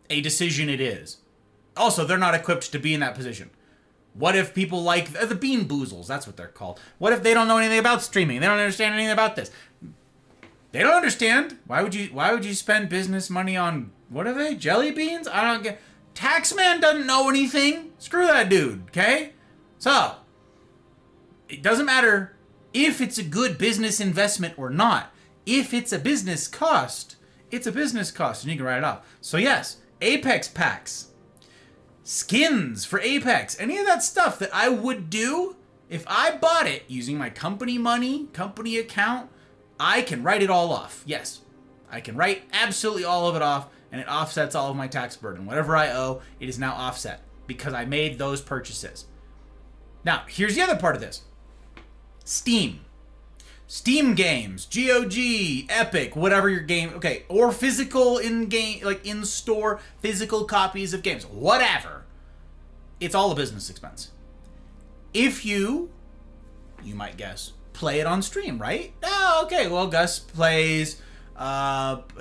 a decision it is. Also, they're not equipped to be in that position. What if people like the bean boozles? That's what they're called. What if they don't know anything about streaming? They don't understand anything about this. They don't understand. Why would you spend business money on, what are they? Jelly beans? I don't get. Taxman doesn't know anything. Screw that dude, okay? So, it doesn't matter if it's a good business investment or not. If it's a business cost, it's a business cost, and you can write it off. So yes, Apex packs. Skins for Apex, any of that stuff that I would do, if I bought it using my company money, company account, I can write it all off. Yes, I can write absolutely all of it off, and it offsets all of my tax burden. Whatever I owe, it is now offset because I made those purchases. Now, here's the other part of this. Steam. Steam games, GOG, Epic, whatever your game, okay, or physical in-game, like in-store physical copies of games, whatever. It's all a business expense. If you might guess, play it on stream, right? Oh, okay, well, Gus plays,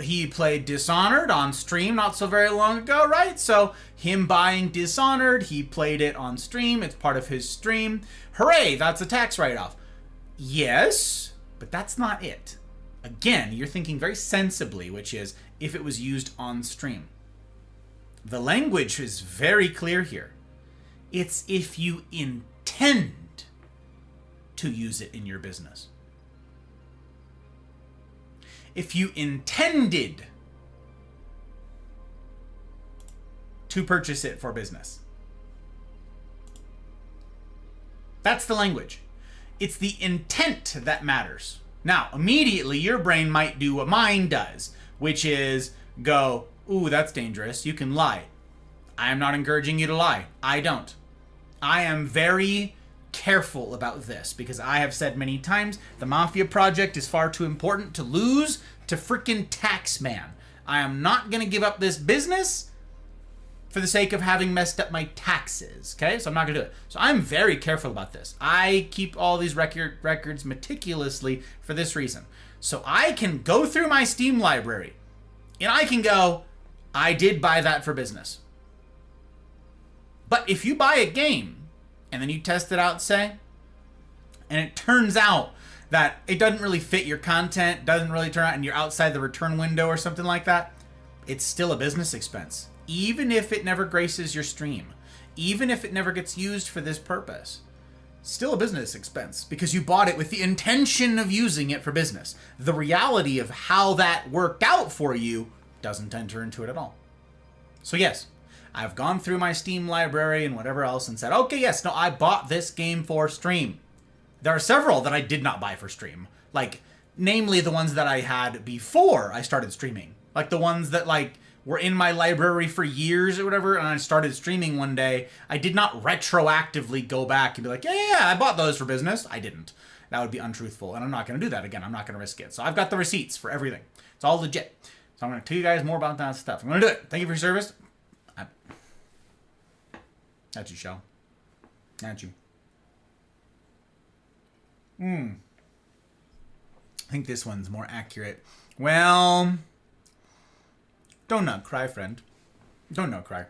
he played Dishonored on stream not so very long ago, right? So, him buying Dishonored, he played it on stream, it's part of his stream. Hooray, that's a tax write-off. Yes, but that's not it. Again, you're thinking very sensibly, which is if it was used on stream. The language is very clear here. It's if you intend to use it in your business. If you intended to purchase it for business. That's the language. It's the intent that matters. Now, immediately your brain might do what mine does, which is go, ooh, that's dangerous. You can lie. I am not encouraging you to lie. I don't. I am very careful about this because I have said many times the Mafia project is far too important to lose to frickin' Taxman. I am not going to give up this business for the sake of having messed up my taxes, okay? So I'm not gonna do it. So I'm very careful about this. I keep all these records meticulously for this reason. So I can go through my Steam library, and I can go, I did buy that for business. But if you buy a game and then you test it out, say, and it turns out that it doesn't really fit your content, doesn't really turn out, and you're outside the return window or something like that, it's still a business expense. Even if it never graces your stream, even if it never gets used for this purpose, still a business expense because you bought it with the intention of using it for business. The reality of how that worked out for you doesn't enter into it at all. So yes, I've gone through my Steam library and whatever else and said, okay, yes, no, I bought this game for stream. There are several that I did not buy for stream. Like, namely the ones that I had before I started streaming. Like the ones that like were in my library for years or whatever, and I started streaming one day. I did not retroactively go back and be like, yeah, I bought those for business. I didn't. That would be untruthful, and I'm not going to do that again. I'm not going to risk it. So I've got the receipts for everything. It's all legit. So I'm going to tell you guys more about that stuff. I'm going to do it. Thank you for your service. That's you, Shell. That's you. I think this one's more accurate. Well, don't not cry, friend. Don't not cry.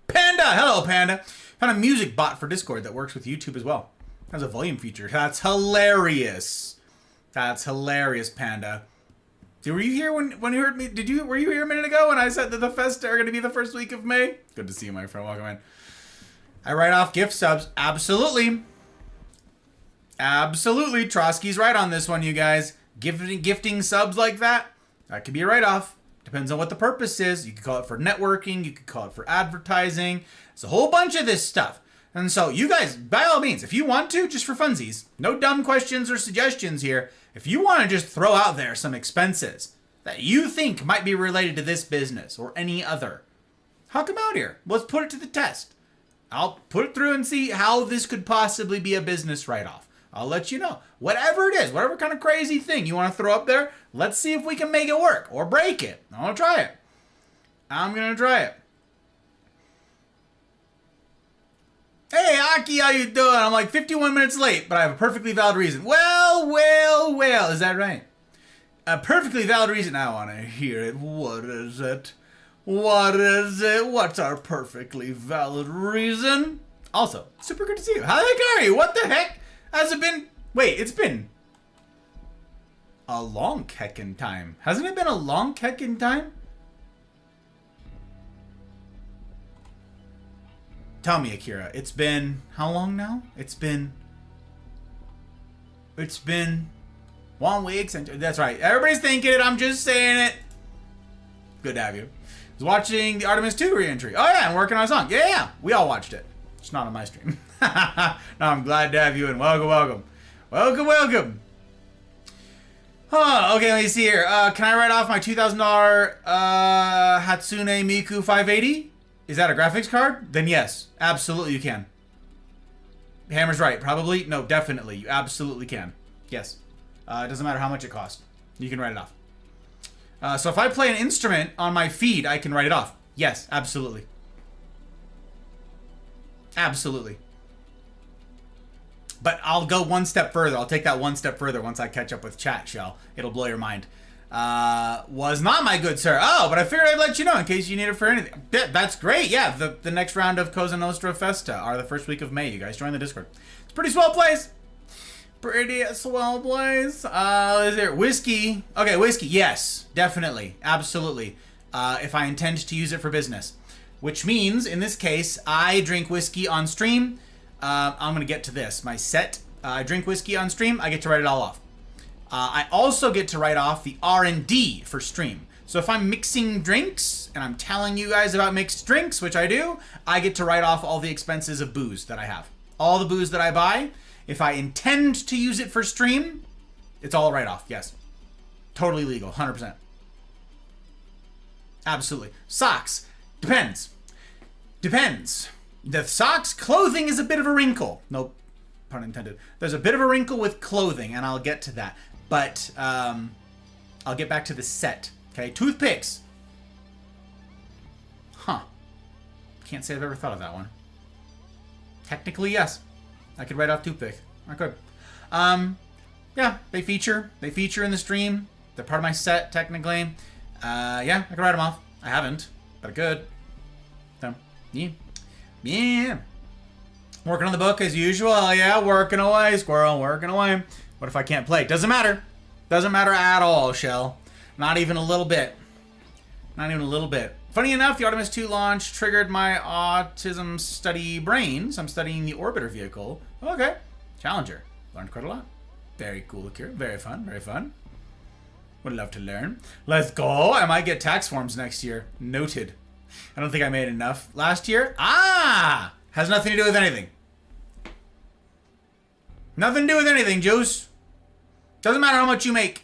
Panda! Hello, Panda! Found a music bot for Discord that works with YouTube as well. Has a volume feature. That's hilarious. That's hilarious, Panda. Were you here when you heard me? Were you here a minute ago when I said that the Festa are going to be the first week of May? Good to see you, my friend. Welcome in. I write off gift subs. Absolutely. Absolutely. Trotsky's right on this one, you guys. Gifting subs like that could be a write-off. Depends on what the purpose is. You could call it for networking. You could call it for advertising. It's a whole bunch of this stuff. And so you guys, by all means, if you want to, just for funsies, no dumb questions or suggestions here. If you want to just throw out there some expenses that you think might be related to this business or any other, huck them out here. Let's put it to the test. I'll put it through and see how this could possibly be a business write-off. I'll let you know. Whatever it is, whatever kind of crazy thing you want to throw up there, let's see if we can make it work or break it. I'll try it. I'm going to try it. Hey, Aki, how you doing? I'm like 51 minutes late, but I have a perfectly valid reason. Well. Is that right? A perfectly valid reason. I want to hear it. What is it? What is it? What's our perfectly valid reason? Also, super good to see you. How the heck are you? What the heck? Has it been... Wait, it's been... a long heckin' time. Hasn't it been a long heckin' time? Tell me, Akira. It's been... how long now? It's been 1 week since... That's right. Everybody's thinking it. I'm just saying it. Good to have you. I was watching the Artemis 2 re-entry. Oh, yeah, I'm working on a song. Yeah. We all watched it. It's not on my stream. No, I'm glad to have you in. Welcome. Okay, let me see here. Can I write off my $2,000 Hatsune Miku 580? Is that a graphics card? Then yes, absolutely you can. Hammer's right. Probably? No, definitely. You absolutely can. Yes. It doesn't matter how much it costs. You can write it off. So if I play an instrument on my feed, I can write it off. Yes, absolutely. Absolutely. But I'll go one step further. I'll take that one step further once I catch up with chat, Shell. It'll blow your mind. Was not, my good sir. Oh, but I figured I'd let you know in case you need it for anything. That's great. Yeah, the next round of Cosa Nostra Festa are the first week of May. You guys join the Discord. It's a pretty swell place. Pretty swell place. Is there whiskey? Okay, whiskey. Yes, definitely. Absolutely. If I intend to use it for business. Which means, in this case, I drink whiskey on stream. I'm going to get to this. My set, I drink whiskey on stream. I get to write it all off. I also get to write off the R&D for stream. So if I'm mixing drinks, and I'm telling you guys about mixed drinks, which I do, I get to write off all the expenses of booze that I have. All the booze that I buy, if I intend to use it for stream, it's all a write-off, yes. Totally legal, 100%. Absolutely. Socks. Depends. The socks, clothing is a bit of a wrinkle. Nope, pun intended. There's a bit of a wrinkle with clothing, and I'll get to that. But I'll get back to the set. Okay, toothpicks. Huh. Can't say I've ever thought of that one. Technically, yes. I could write off toothpicks. I could. Yeah, they feature in the stream. They're part of my set, technically. Yeah, I could write them off. I haven't, but I could. So, yeah. Yeah. Working on the book as usual. Yeah, working away, squirrel, working away. What if I can't play? Doesn't matter. Doesn't matter at all, Shell. Not even a little bit. Not even a little bit. Funny enough, the Artemis 2 launch triggered my autism study brains. I'm studying the orbiter vehicle. Okay. Challenger. Learned quite a lot. Very cool, Akira. Very fun. Very fun. Would love to learn. Let's go. I might get tax forms next year. Noted. I don't think I made enough last year. Ah! Has nothing to do with anything. Nothing to do with anything, Juice. Doesn't matter how much you make.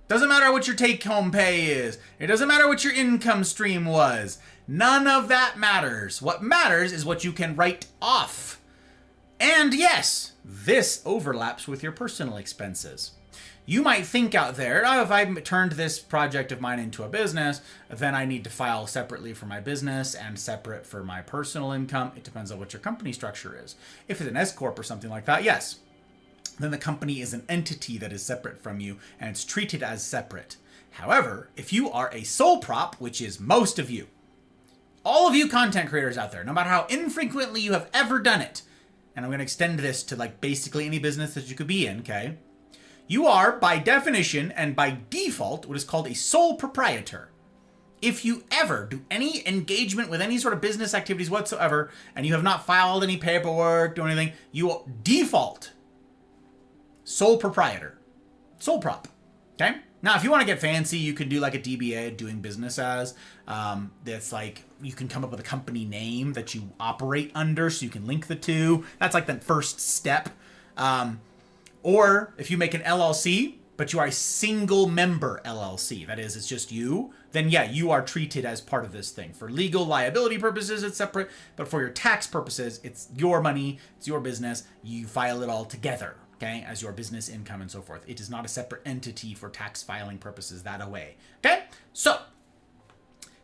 Doesn't matter what your take-home pay is. It doesn't matter what your income stream was. None of that matters. What matters is what you can write off. And yes, this overlaps with your personal expenses. You might think out there, oh, if I turned this project of mine into a business, then I need to file separately for my business and separate for my personal income. It depends on what your company structure is. If it's an S-Corp or something like that, yes. Then the company is an entity that is separate from you and it's treated as separate. However, if you are a sole prop, which is most of you, all of you content creators out there, no matter how infrequently you have ever done it, and I'm going to extend this to like basically any business that you could be in, okay? You are, by definition and by default, what is called a sole proprietor. If you ever do any engagement with any sort of business activities whatsoever, and you have not filed any paperwork or anything, you will default sole proprietor. Sole prop. Okay? Now, if you want to get fancy, you can do like a DBA, doing business as. That's like, you can come up with a company name that you operate under so you can link the two. That's like the first step. Or if you make an LLC, but you are a single member LLC, that is, it's just you, then yeah, you are treated as part of this thing. For legal liability purposes, it's separate, but for your tax purposes, it's your money, it's your business, you file it all together, okay, as your business income and so forth. It is not a separate entity for tax filing purposes that away, okay? So,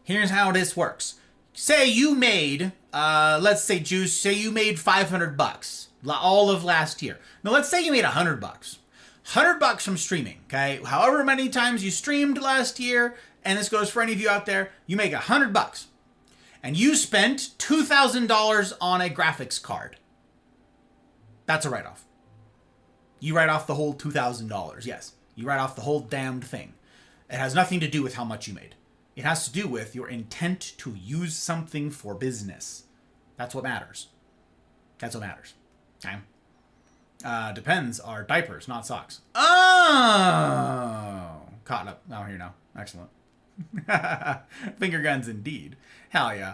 here's how this works. Say you made, let's say, Juice, say you made $500 all of last year. Now, let's say you made $100. $100 from streaming, okay? However many times you streamed last year, and this goes for any of you out there, you make $100. And you spent $2,000 on a graphics card. That's a write-off. You write off the whole $2,000, yes. You write off the whole damned thing. It has nothing to do with how much you made. It has to do with your intent to use something for business. That's what matters. That's what matters. Okay? Depends are diapers, not socks. Oh! Caught up. Oh, here now. Excellent. Finger guns indeed. Hell yeah.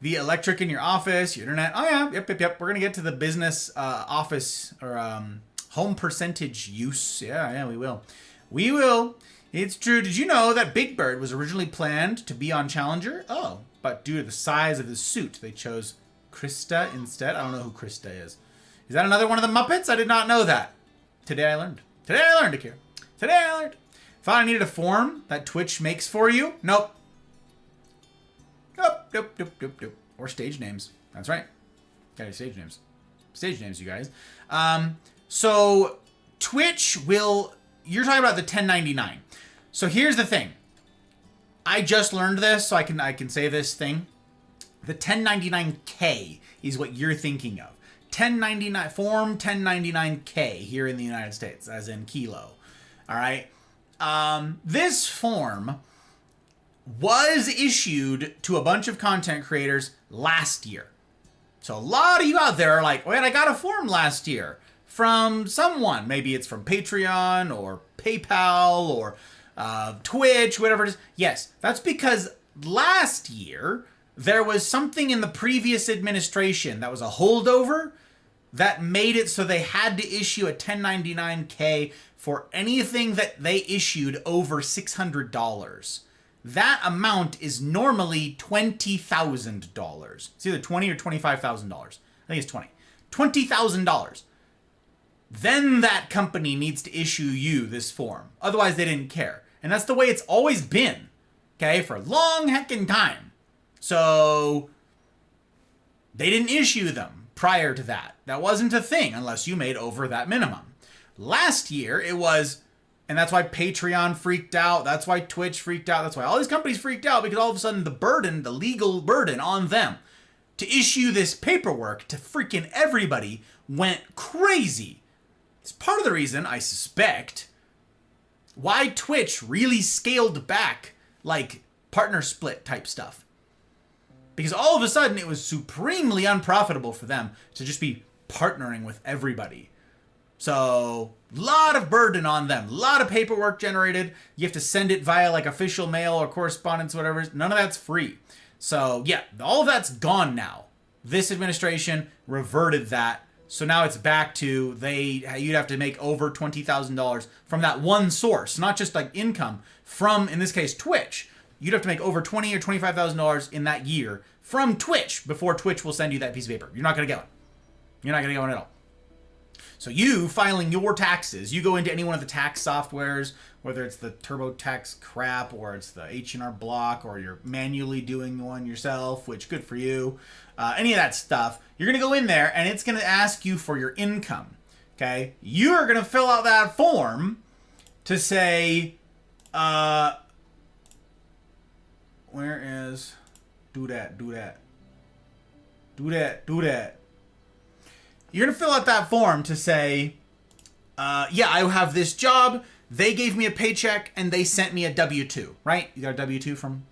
The electric in your office, your internet. Oh yeah, yep. We're going to get to the business office or home percentage use. Yeah, we will. We will. It's true. Did you know that Big Bird was originally planned to be on Challenger? Oh, but due to the size of his suit, they chose Krista instead. I don't know who Krista is. Is that another one of the Muppets? I did not know that. Today I learned. Akira. Today I learned. Thought I needed a form that Twitch makes for you. Nope. Nope. Or stage names. That's right. Got stage names. Stage names, you guys. So Twitch will... You're talking about the 1099. So here's the thing. I just learned this, so I can say this thing. The 1099K is what you're thinking of. 1099 form 1099K here in the United States, as in kilo. All right. This form was issued to a bunch of content creators last year. So a lot of you out there are like, wait, I got a form last year from someone. Maybe it's from Patreon or PayPal or Twitch, whatever it is. Yes, that's because last year there was something in the previous administration that was a holdover that made it so they had to issue a 1099K for anything that they issued over $600. That amount is normally $20,000. It's either $20,000 or $25,000. I think it's $20,000. Then that company needs to issue you this form. Otherwise, they didn't care. And that's the way it's always been, okay, for a long heckin' time. So they didn't issue them prior to that. That wasn't a thing unless you made over that minimum. Last year, it was, and that's why Patreon freaked out. That's why Twitch freaked out. That's why all these companies freaked out, because all of a sudden the burden, the legal burden on them to issue this paperwork to freaking everybody went crazy. It's part of the reason, I suspect, why Twitch really scaled back, like, partner split type stuff. Because all of a sudden, it was supremely unprofitable for them to just be partnering with everybody. So, a lot of burden on them. A lot of paperwork generated. You have to send it via, like, official mail or correspondence, whatever. None of that's free. So, yeah, all of that's gone now. This administration reverted that. So now it's back to you'd have to make over $20,000 from that one source, not just like income from, in this case, Twitch. You'd have to make over $20,000 or $25,000 in that year from Twitch before Twitch will send you that piece of paper. You're not going to get one. You're not going to get one at all. So you filing your taxes, you go into any one of the tax softwares, whether it's the TurboTax crap or it's the H&R Block or you're manually doing one yourself, which good for you. Any of that stuff, you're going to go in there and it's going to ask you for your income. Okay? You're going to fill out that form to say, where is, do that. You're going to fill out that form to say, yeah, I have this job. They gave me a paycheck and they sent me a W-2, right? You got a W-2 from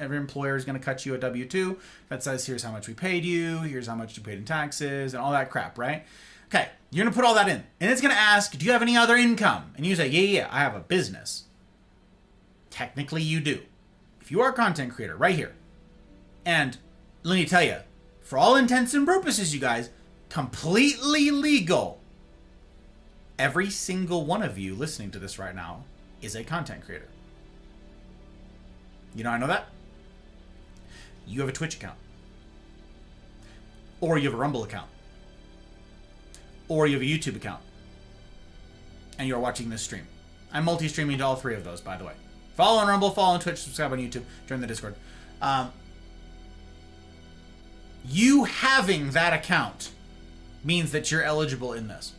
every employer is going to cut you a W-2 that says, here's how much we paid you, here's how much you paid in taxes and all that crap, right? Okay, you're going to put all that in. And it's going to ask, do you have any other income? And you say, yeah, I have a business. Technically, you do. If you are a content creator, right here. And let me tell you, for all intents and purposes, you guys, completely legal. Every single one of you listening to this right now is a content creator. You know how I know that? You have a Twitch account. Or you have a Rumble account. Or you have a YouTube account. And you're watching this stream. I'm multi-streaming to all three of those, by the way. Follow on Rumble, follow on Twitch, subscribe on YouTube, join the Discord. You having that account means that you're eligible in this.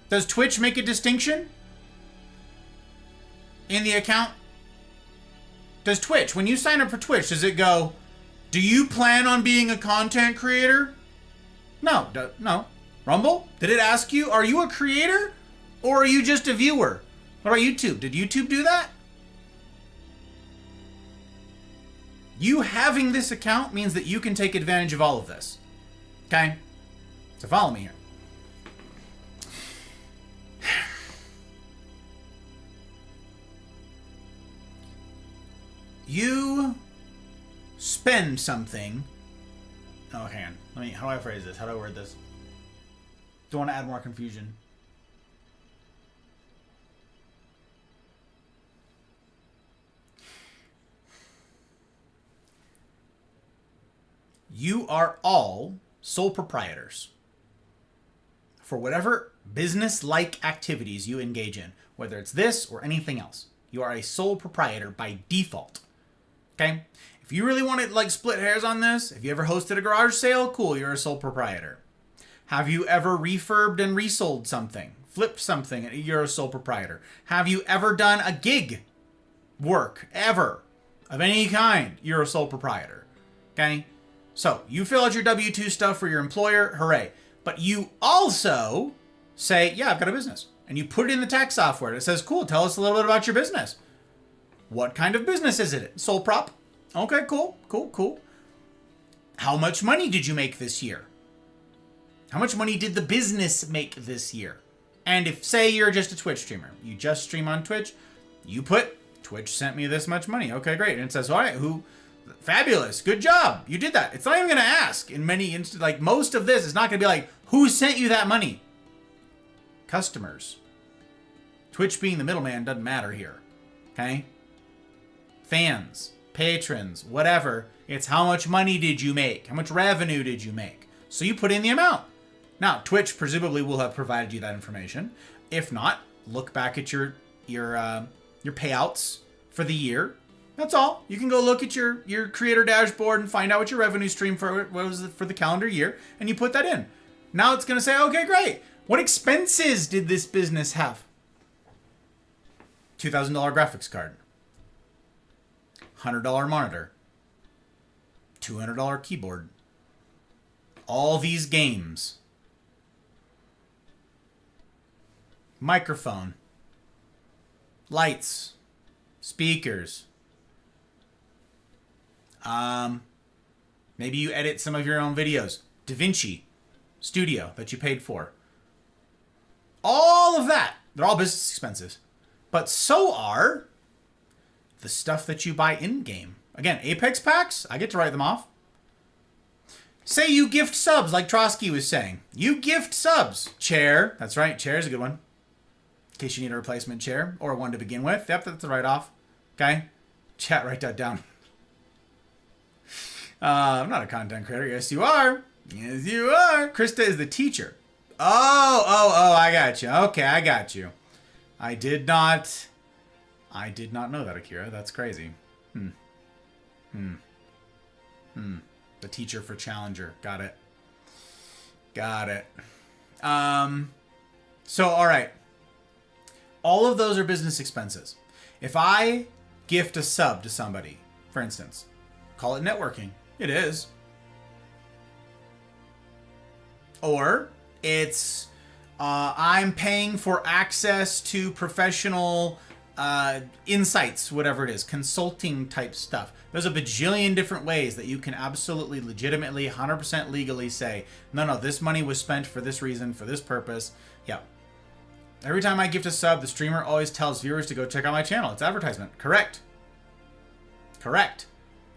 Does Twitch make a distinction in the account? Does Twitch, when you sign up for Twitch, does it go, do you plan on being a content creator? No. No. Rumble, did it ask you, are you a creator or are you just a viewer? What about YouTube? Did YouTube do that? You having this account means that you can take advantage of all of this. Okay? So follow me here. You spend something. Oh, hang on. How do I phrase this? How do I word this? Don't want to add more confusion. You are all sole proprietors for whatever business-like activities you engage in, whether it's this or anything else. You are a sole proprietor by default. Okay? If you really want to like split hairs on this, if you ever hosted a garage sale, cool, you're a sole proprietor. Have you ever refurbed and resold something? Flipped something, you're a sole proprietor. Have you ever done a gig work, ever, of any kind? You're a sole proprietor. Okay? So, you fill out your W-2 stuff for your employer, hooray. But you also say, yeah, I've got a business. And you put it in the tax software. It says, cool, tell us a little bit about your business. What kind of business is it? Sole prop? Okay, cool. How much money did you make this year? How much money did the business make this year? And if, say, you're just a Twitch streamer, you just stream on Twitch, you put, Twitch sent me this much money. Okay, great. And it says, all right, fabulous, good job, you did that. It's not even going to ask in many instances, like most of this is not going to be like, who sent you that money? Customers. Twitch being the middleman doesn't matter here. Okay? Fans, patrons, whatever. It's how much money did you make? How much revenue did you make? So you put in the amount. Now, Twitch presumably will have provided you that information. If not, look back at your payouts for the year. That's all. You can go look at your creator dashboard and find out what your revenue stream was for the calendar year, and you put that in. Now it's going to say, okay, great. What expenses did this business have? $2,000 graphics card. $100 monitor. $200 keyboard. All these games. Microphone. Lights. Speakers. Maybe you edit some of your own videos. DaVinci Studio that you paid for. All of that. They're all business expenses. But so are the stuff that you buy in-game. Again, Apex packs, I get to write them off. Say you gift subs, like Trotsky was saying. You gift subs. Chair. That's right. Chair is a good one. In case you need a replacement chair or one to begin with. Yep, that's a write-off. Okay? Chat, write that down. I'm not a content creator. Yes, you are. Yes, you are. Krista is the teacher. Oh, I got you. Okay, I got you. I did not know that, Akira. That's crazy. The teacher for Challenger. Got it. So, all right. All of those are business expenses. If I gift a sub to somebody, for instance, call it networking. It is. Or it's I'm paying for access to professional insights, whatever it is, consulting type stuff. There's a bajillion different ways that you can absolutely, legitimately, 100% legally say, no, this money was spent for this reason, for this purpose. Yeah. Every time I gift a sub, the streamer always tells viewers to go check out my channel. It's advertisement. Correct.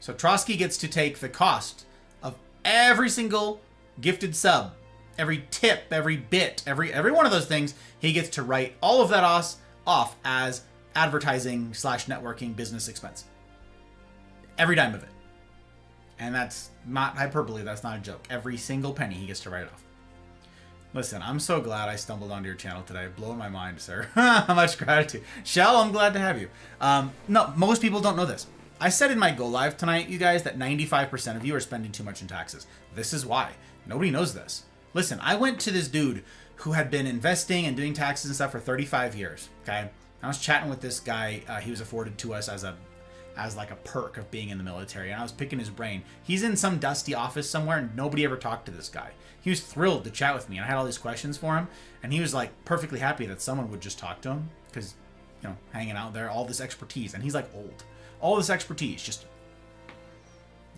So Trotsky gets to take the cost of every single gifted sub, every tip, every bit, every one of those things. He gets to write all of that off as advertising / networking business expense. Every dime of it. And that's not hyperbole. That's not a joke. Every single penny he gets to write it off. Listen, I'm so glad I stumbled onto your channel today. Blowing my mind, sir. How much gratitude. Shell, I'm glad to have you. No, most people don't know this. I said in my Go Live tonight, you guys, that 95% of you are spending too much in taxes. This is why. Nobody knows this. Listen, I went to this dude who had been investing and doing taxes and stuff for 35 years, okay? I was chatting with this guy. He was afforded to us as like a perk of being in the military, and I was picking his brain. He's in some dusty office somewhere, and nobody ever talked to this guy. He was thrilled to chat with me, and I had all these questions for him, and he was like perfectly happy that someone would just talk to him, because, you know, hanging out there, all this expertise, and he's like old. All this expertise, just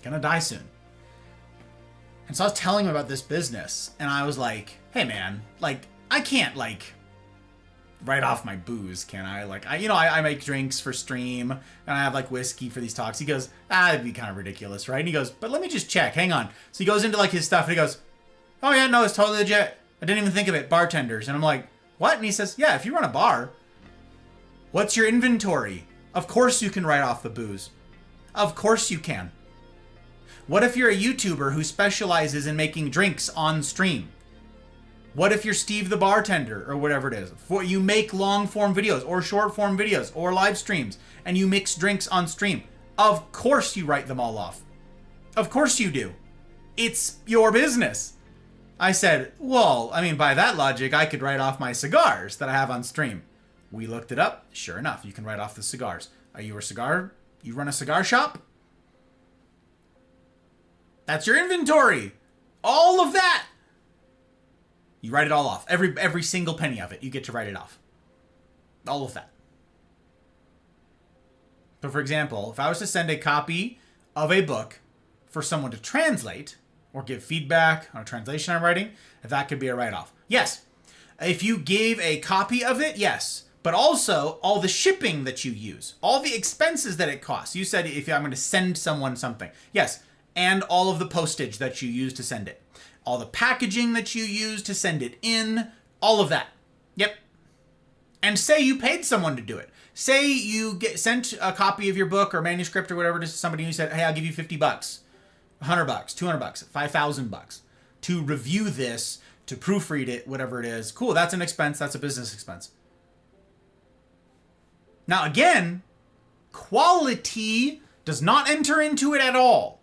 gonna die soon. And so I was telling him about this business, and I was like, hey man, like, I can't, like, write off my booze, can I? Like, I make drinks for stream, and I have, like, whiskey for these talks. He goes, it'd be kind of ridiculous, right? And he goes, but let me just check, hang on. So he goes into, like, his stuff, and he goes, oh yeah, no, it's totally legit. I didn't even think of it, bartenders. And I'm like, what? And he says, yeah, if you run a bar, what's your inventory? Of course you can write off the booze. Of course you can. What if you're a YouTuber who specializes in making drinks on stream? What if you're Steve the bartender or whatever it is? You make long form videos or short form videos or live streams and you mix drinks on stream. Of course you write them all off. Of course you do. It's your business. I said, well, I mean, by that logic, I could write off my cigars that I have on stream. We looked it up. Sure enough, you can write off the cigars. Are you you run a cigar shop? That's your inventory. All of that. You write it all off. Every single penny of it, you get to write it off. All of that. So for example, if I was to send a copy of a book for someone to translate or give feedback on a translation I'm writing, that could be a write-off. Yes. If you gave a copy of it, yes. But also all the shipping that you use, all the expenses that it costs. You said if I'm going to send someone something. Yes. And all of the postage that you use to send it. All the packaging that you use to send it in. All of that. Yep. And say you paid someone to do it. Say you sent a copy of your book or manuscript or whatever to somebody and you said, hey, I'll give you $50, $100, $200, $5,000 to review this, to proofread it, whatever it is. Cool. That's an expense. That's a business expense. Now, again, quality does not enter into it at all.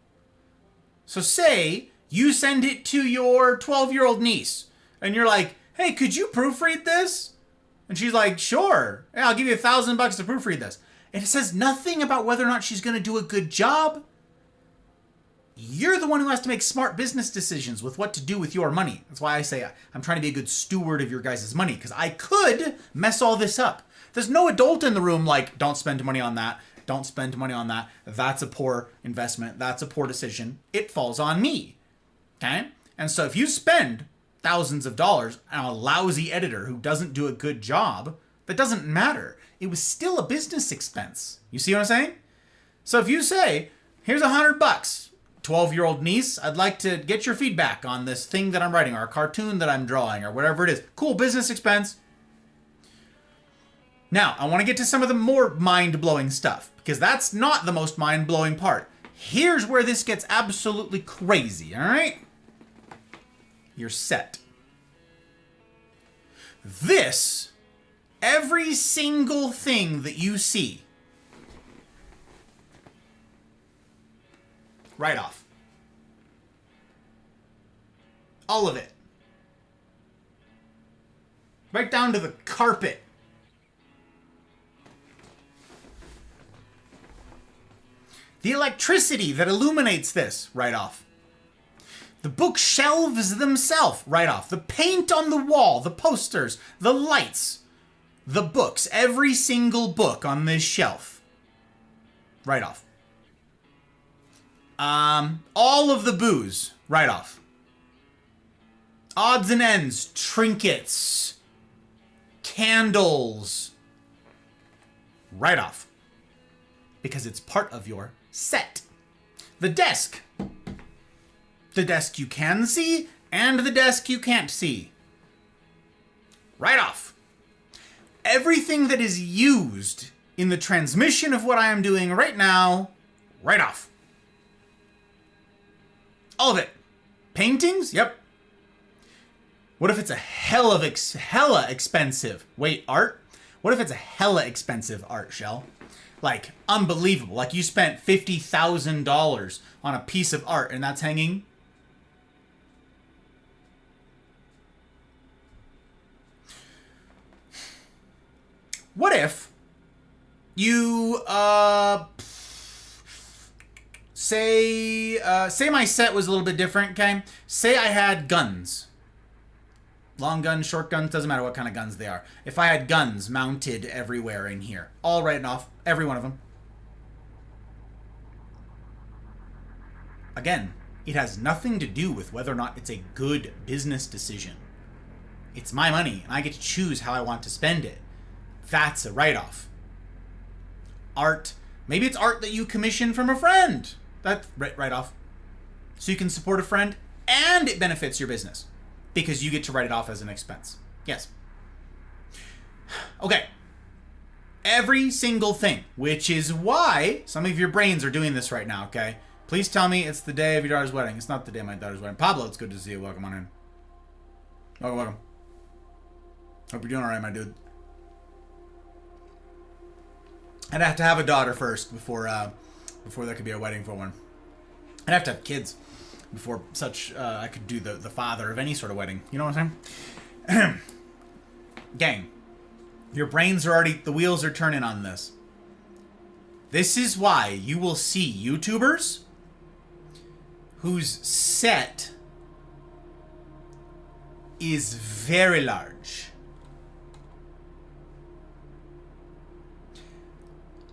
So say you send it to your 12-year-old niece and you're like, hey, could you proofread this? And she's like, sure. Yeah, I'll give you $1,000 to proofread this. And it says nothing about whether or not she's going to do a good job. You're the one who has to make smart business decisions with what to do with your money. That's why I say I'm trying to be a good steward of your guys' money, because I could mess all this up. There's no adult in the room like, don't spend money on that. Don't spend money on that. That's a poor investment. That's a poor decision. It falls on me. Okay? And so if you spend thousands of dollars on a lousy editor who doesn't do a good job, that doesn't matter. It was still a business expense. You see what I'm saying? So if you say, here's $100, 12-year-old niece, I'd like to get your feedback on this thing that I'm writing or a cartoon that I'm drawing or whatever it is. Cool, business expense. Now, I want to get to some of the more mind-blowing stuff, because that's not the most mind-blowing part. Here's where this gets absolutely crazy, all right? You're set. This, every single thing that you see, write off. All of it. Right down to the carpet. The electricity that illuminates this, write off. The bookshelves themselves, write off. The paint on the wall, the posters, the lights, the books, every single book on this shelf, write off. All of the booze, write off. Odds and ends, trinkets, candles, write off. Because it's part of your set. The desk you can see and the desk you can't see, write off. Everything that is used in the transmission of what I am doing right now, write off. All of it. Paintings? Yep. What if it's a hella expensive? Wait, art? What if it's a hella expensive art, Shell? Like, unbelievable. Like, you spent $50,000 on a piece of art and that's hanging. What if you, say my set was a little bit different, okay? Say I had guns. Long guns, short guns, doesn't matter what kind of guns they are. If I had guns mounted everywhere in here, all written off, every one of them. Again, it has nothing to do with whether or not it's a good business decision. It's my money, and I get to choose how I want to spend it. That's a write-off. Art, maybe it's art that you commission from a friend. That's write-off. So you can support a friend, and it benefits your business. Because you get to write it off as an expense. Yes. Okay. Every single thing, which is why some of your brains are doing this right now, okay? Please tell me it's the day of your daughter's wedding. It's not the day of my daughter's wedding. Pablo, it's good to see you. Welcome on in. Welcome. Hope you're doing all right, my dude. I'd have to have a daughter first before there could be a wedding for one. I'd have to have kids before I could do the father of any sort of wedding. You know what I'm saying? Gang, your brains are already, the wheels are turning on this. This is why you will see YouTubers whose set is very large.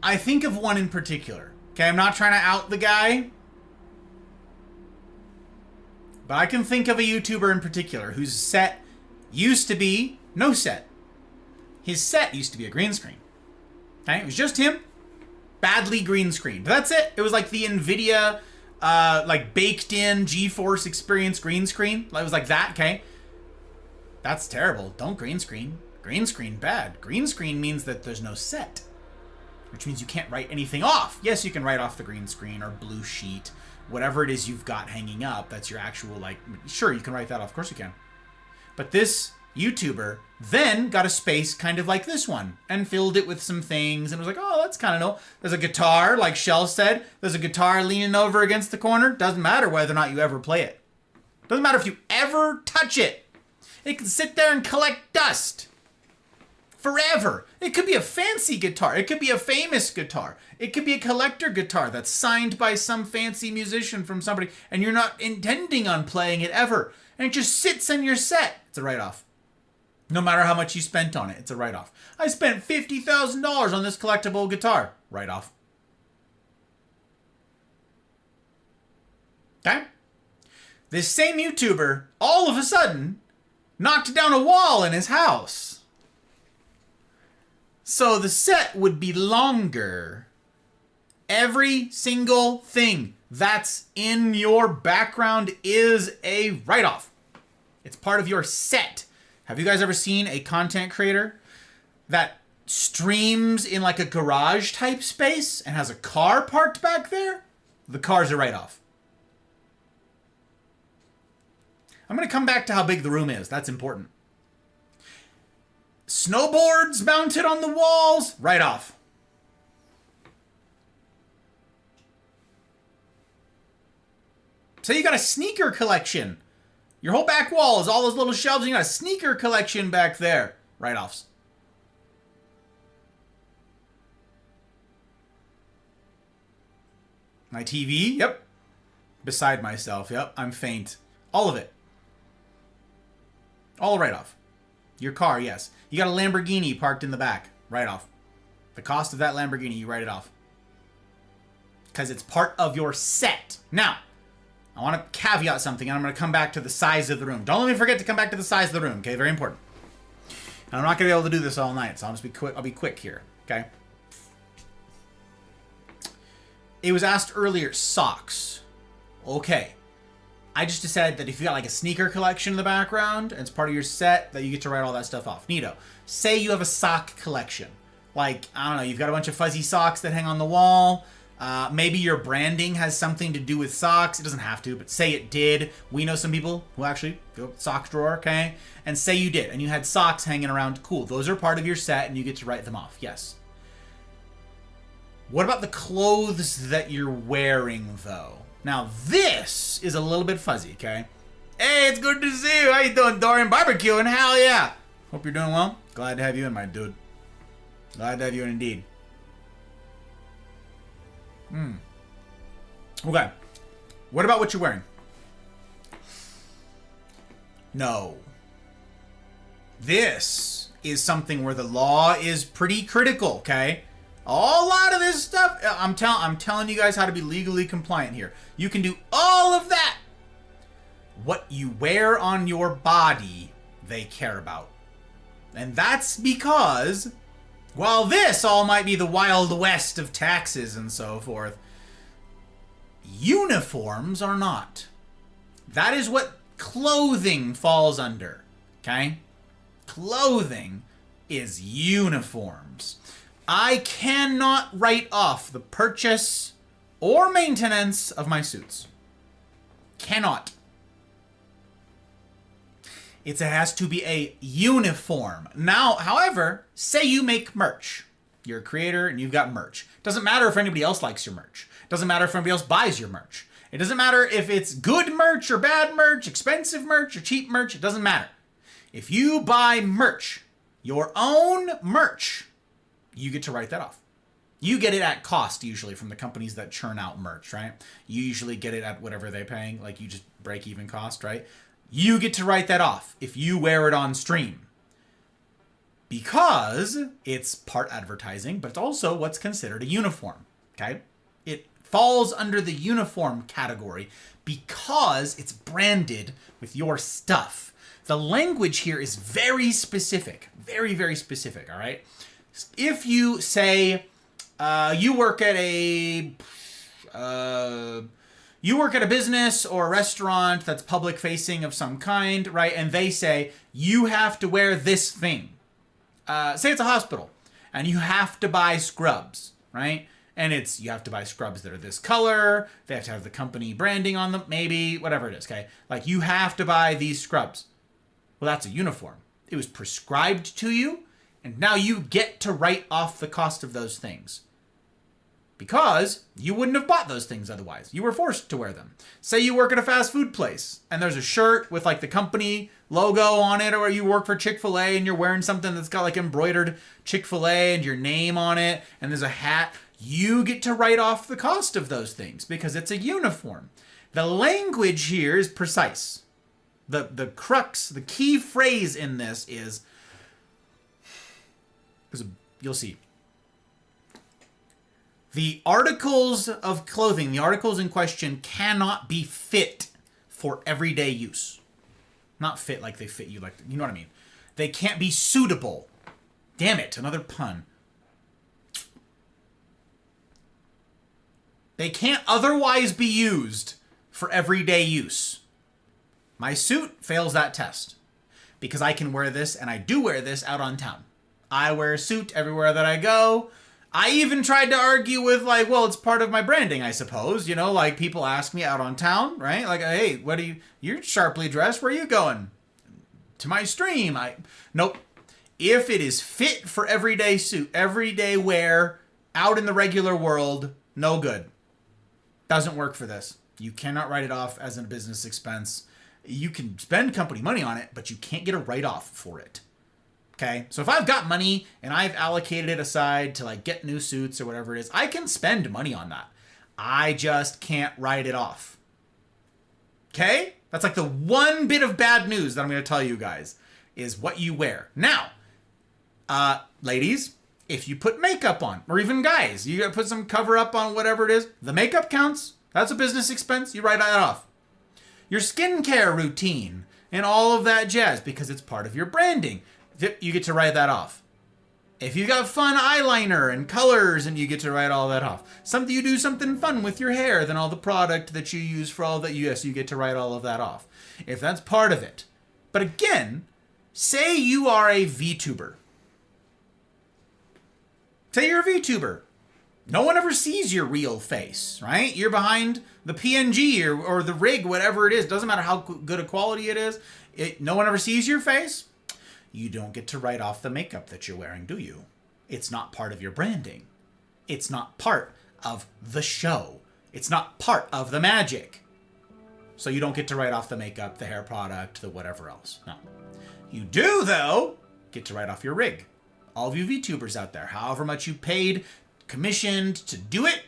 I think of one in particular. Okay, I'm not trying to out the guy, but I can think of a YouTuber in particular whose set used to be no set. His set used to be a green screen. Okay, it was just him, badly green screened. That's it. It was like the NVIDIA, like baked in GeForce Experience green screen. It was like that. Okay, that's terrible. Don't green screen. Green screen bad. Green screen means that there's no set, which means you can't write anything off. Yes, you can write off the green screen or blue sheet, whatever it is you've got hanging up. That's your actual, like, sure, you can write that off. Of course you can. But this YouTuber then got a space kind of like this one and filled it with some things and was like, oh, that's kind of no. There's a guitar, like Shell said. There's a guitar leaning over against the corner. Doesn't matter whether or not you ever play it. Doesn't matter if you ever touch it. It can sit there and collect dust. forever. It could be a fancy guitar. It could be a famous guitar. It could be a collector guitar that's signed by some fancy musician from somebody, and you're not intending on playing it ever. And it just sits in your set. It's a write-off. No matter how much you spent on it, it's a write-off. I spent $50,000 on this collectible guitar. Write-off. Okay? This same YouTuber, all of a sudden, knocked down a wall in his house. So the set would be longer. Every single thing that's in your background is a write-off. It's part of your set. Have you guys ever seen a content creator that streams in like a garage type space and has a car parked back there? The car's a write-off. I'm going to come back to how big the room is. That's important. Snowboards mounted on the walls, write-off. Say you got a sneaker collection. Your whole back wall is all those little shelves, and you got a sneaker collection back there. Write-offs. My TV, yep. Beside myself, yep. I'm faint. All of it. All a write-off. Your car, yes. You got a Lamborghini parked in the back. Write-off. The cost of that Lamborghini, you write it off. Because it's part of your set. Now, I want to caveat something, and I'm going to come back to the size of the room. Don't let me forget to come back to the size of the room, okay? Very important. And I'm not going to be able to do this all night, so I'll just be quick. I'll be quick here, okay? It was asked earlier, socks. Okay. I just decided that if you got like a sneaker collection in the background, and it's part of your set, that you get to write all that stuff off. Neato. Say you have a sock collection. Like, I don't know, you've got a bunch of fuzzy socks that hang on the wall. Maybe your branding has something to do with socks. It doesn't have to, but say it did. We know some people who actually go sock drawer, okay? And say you did, and you had socks hanging around. Cool. Those are part of your set, and you get to write them off. Yes. What about the clothes that you're wearing, though? Now, this is a little bit fuzzy, okay? Hey, it's good to see you. How you doing, Dorian? Barbecuing? Hell yeah. Hope you're doing well. Glad to have you in, my dude. Glad to have you in, indeed. Okay. What about what you're wearing? No. This is something where the law is pretty critical, okay? A lot of this stuff, I'm telling you guys how to be legally compliant here. You can do all of that. What you wear on your body, they care about. And that's because, while this all might be the Wild West of taxes and so forth, uniforms are not. That is what clothing falls under, okay? Clothing is uniforms. I cannot write off the purchase or maintenance of my suits. Cannot. It has to be a uniform. Now, however, say you make merch. You're a creator and you've got merch. Doesn't matter if anybody else likes your merch. Doesn't matter if anybody else buys your merch. It doesn't matter if it's good merch or bad merch, expensive merch or cheap merch. It doesn't matter. If you buy merch, your own merch, you get to write that off. You get it at cost, usually, from the companies that churn out merch, right? You usually get it at whatever they're paying, like you just break even cost, right? You get to write that off if you wear it on stream. Because it's part advertising, but it's also what's considered a uniform, okay? It falls under the uniform category because it's branded with your stuff. The language here is very specific, very, very specific, all right? If you say you work at a business or a restaurant that's public facing of some kind, right? And they say you have to wear this thing. Say it's a hospital, and you have to buy scrubs, right? And you have to buy scrubs that are this color. They have to have the company branding on them, maybe whatever it is. Okay, like you have to buy these scrubs. Well, that's a uniform. It was prescribed to you. And now you get to write off the cost of those things. Because you wouldn't have bought those things otherwise. You were forced to wear them. Say you work at a fast food place, and there's a shirt with like the company logo on it, or you work for Chick-fil-A and you're wearing something that's got like embroidered Chick-fil-A and your name on it, and there's a hat, you get to write off the cost of those things because it's a uniform. The language here is precise. The crux, the key phrase in this is, you'll see. The articles of clothing, the articles in question, cannot be fit for everyday use. Not fit like they fit you, like, you know what I mean. They can't be suitable. Damn it, another pun. They can't otherwise be used for everyday use. My suit fails that test because I can wear this, and I do wear this out on town. I wear a suit everywhere that I go. I even tried to argue with, like, well, it's part of my branding, I suppose. You know, like, people ask me out on town, right? Like, hey, you're sharply dressed. Where are you going? To my stream. Nope. If it is fit for everyday wear, out in the regular world, no good. Doesn't work for this. You cannot write it off as a business expense. You can spend company money on it, but you can't get a write-off for it. Okay, so if I've got money and I've allocated it aside to like get new suits or whatever it is, I can spend money on that. I just can't write it off. Okay? That's like the one bit of bad news that I'm going to tell you guys is what you wear. Now, ladies, if you put makeup on, or even guys, you got to put some cover up on whatever it is, the makeup counts. That's a business expense. You write that off. Your skincare routine and all of that jazz, because it's part of your branding. You get to write that off. If you got fun eyeliner and colors, and you get to write all that off. You do something fun with your hair, then all the product that you use for all that, yes, you get to write all of that off. If that's part of it. But again, say you are a VTuber. Say you're a VTuber. No one ever sees your real face, right? You're behind the PNG or the rig, whatever it is. Doesn't matter how good a quality it is. No one ever sees your face. You don't get to write off the makeup that you're wearing, do you? It's not part of your branding. It's not part of the show. It's not part of the magic. So you don't get to write off the makeup, the hair product, the whatever else. No. You do, though, get to write off your rig. All of you VTubers out there, however much you paid, commissioned to do it,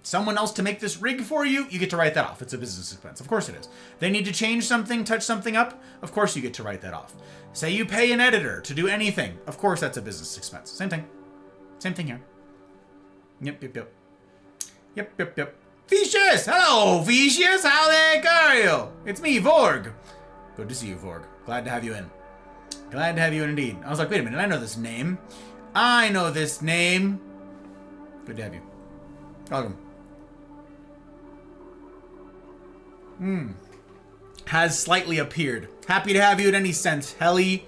someone else to make this rig for you, you get to write that off. It's a business expense. Of course it is. They need to change something, touch something up, of course you get to write that off. Say you pay an editor to do anything, of course that's a business expense. Same thing. Same thing here. Yep. Vicious! Hello, Vicious! How the heck are you? It's me, Vorg. Good to see you, Vorg. Glad to have you in. Glad to have you in indeed. I was like, wait a minute, I know this name. I know this name. Good to have you. Welcome. Has slightly appeared. Happy to have you in any sense, Helly.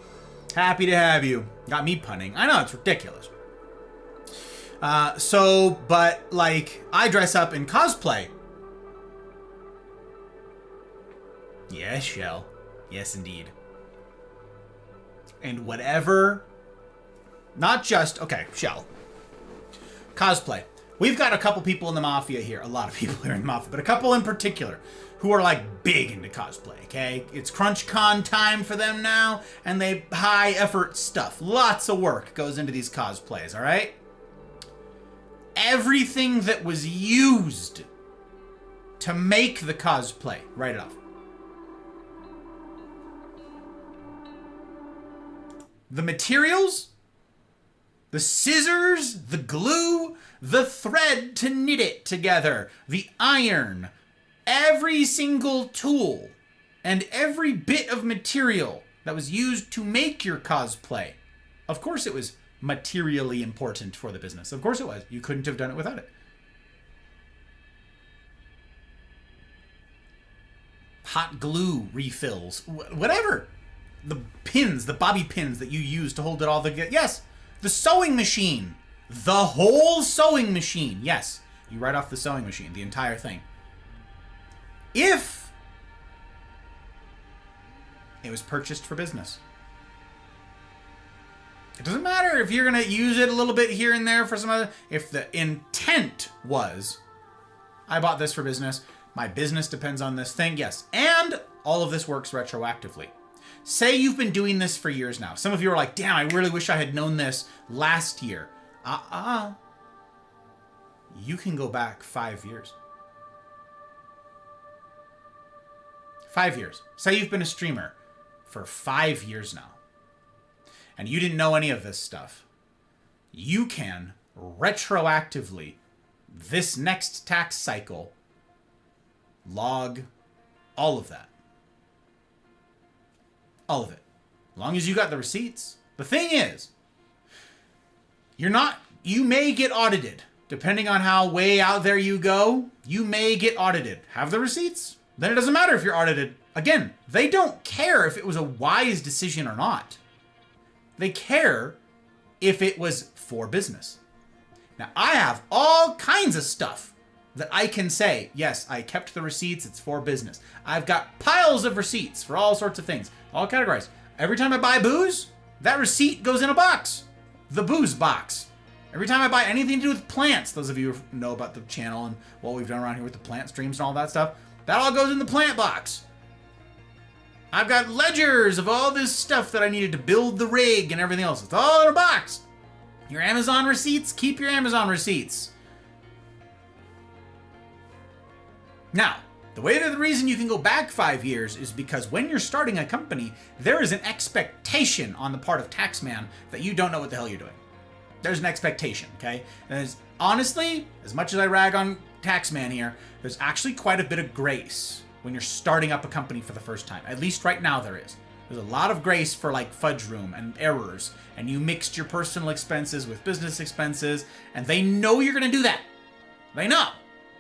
Happy to have you. Got me punning. I know, it's ridiculous. But, like, I dress up in cosplay. Yes, Shell. Yes, indeed. And whatever... Not just... Okay, Shell. Cosplay. We've got a couple people in the Mafia here. A lot of people here in the Mafia. But a couple in particular who are, like, big into cosplay, okay? It's CrunchCon time for them now. And they high-effort stuff. Lots of work goes into these cosplays, all right? Everything that was used to make the cosplay, write it off. The materials, the scissors, the glue, the thread to knit it together, the iron, every single tool, and every bit of material that was used to make your cosplay. Of course it was materially important for the business. Of course it was. You couldn't have done it without it. Hot glue refills, whatever. The pins, the bobby pins that you use to hold it all together. Yes, the sewing machine. The whole sewing machine. Yes, you write off the sewing machine, the entire thing. If it was purchased for business. It doesn't matter if you're going to use it a little bit here and there for some other... If the intent was, I bought this for business, my business depends on this thing, yes. And all of this works retroactively. Say you've been doing this for years now. Some of you are like, damn, I really wish I had known this last year. You can go back 5 years. 5 years. Say you've been a streamer for 5 years now, and you didn't know any of this stuff. You can retroactively, this next tax cycle, log all of that. All of it. As long as you got the receipts. The thing is, you may get audited. Depending on how way out there you go, you may get audited. Have the receipts? Then it doesn't matter if you're audited. Again, they don't care if it was a wise decision or not. They care if it was for business. Now, I have all kinds of stuff that I can say, yes, I kept the receipts, it's for business. I've got piles of receipts for all sorts of things, all categorized. Every time I buy booze, that receipt goes in a box. The booze box. Every time I buy anything to do with plants, those of you who know about the channel and what we've done around here with the plant streams and all that stuff, that all goes in the plant box. I've got ledgers of all this stuff that I needed to build the rig and everything else. It's all in a box. Your Amazon receipts, keep your Amazon receipts. Now, the reason you can go back 5 years is because when you're starting a company, there is an expectation on the part of Taxman that you don't know what the hell you're doing. There's an expectation, okay? And honestly, as much as I rag on Taxman here, there's actually quite a bit of grace when you're starting up a company for the first time. At least right now there is. There's a lot of grace for like fudge room and errors, and you mixed your personal expenses with business expenses, and they know you're gonna do that. They know